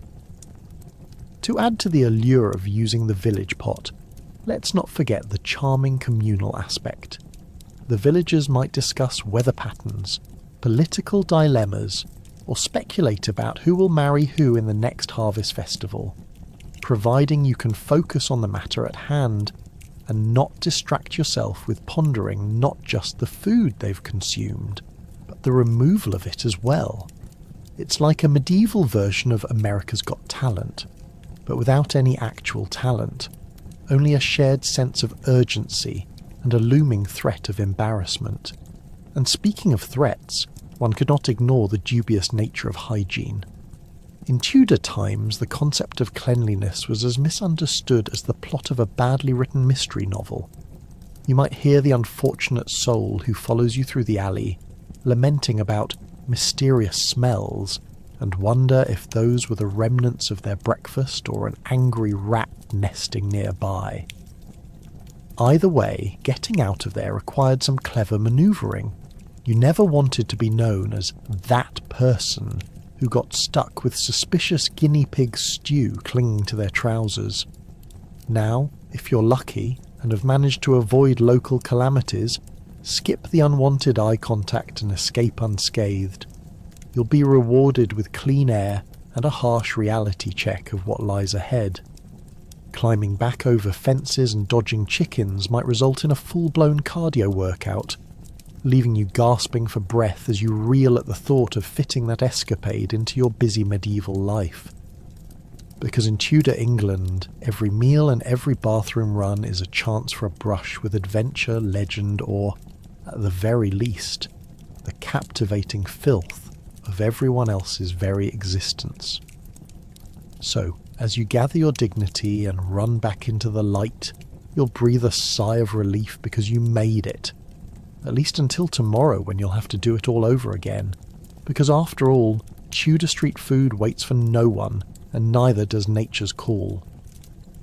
To add to the allure of using the village pot, let's not forget the charming communal aspect. The villagers might discuss weather patterns, political dilemmas, or speculate about who will marry who in the next harvest festival, providing you can focus on the matter at hand and not distract yourself with pondering not just the food they've consumed, but the removal of it as well. It's like a medieval version of America's Got Talent, but without any actual talent, only a shared sense of urgency and a looming threat of embarrassment. And speaking of threats, one could not ignore the dubious nature of hygiene. In Tudor times, the concept of cleanliness was as misunderstood as the plot of a badly written mystery novel. You might hear the unfortunate soul who follows you through the alley, lamenting about mysterious smells, and wonder if those were the remnants of their breakfast or an angry rat nesting nearby. Either way, getting out of there required some clever manoeuvring. You never wanted to be known as that person who got stuck with suspicious guinea pig stew clinging to their trousers. Now, if you're lucky and have managed to avoid local calamities, skip the unwanted eye contact and escape unscathed. You'll be rewarded with clean air and a harsh reality check of what lies ahead. Climbing back over fences and dodging chickens might result in a full-blown cardio workout, leaving you gasping for breath as you reel at the thought of fitting that escapade into your busy medieval life. Because in Tudor England, every meal and every bathroom run is a chance for a brush with adventure, legend, or, at the very least, the captivating filth of everyone else's very existence. So, as you gather your dignity and run back into the light, you'll breathe a sigh of relief because you made it. At least until tomorrow, when you'll have to do it all over again. Because after all, Tudor street food waits for no one, and neither does nature's call.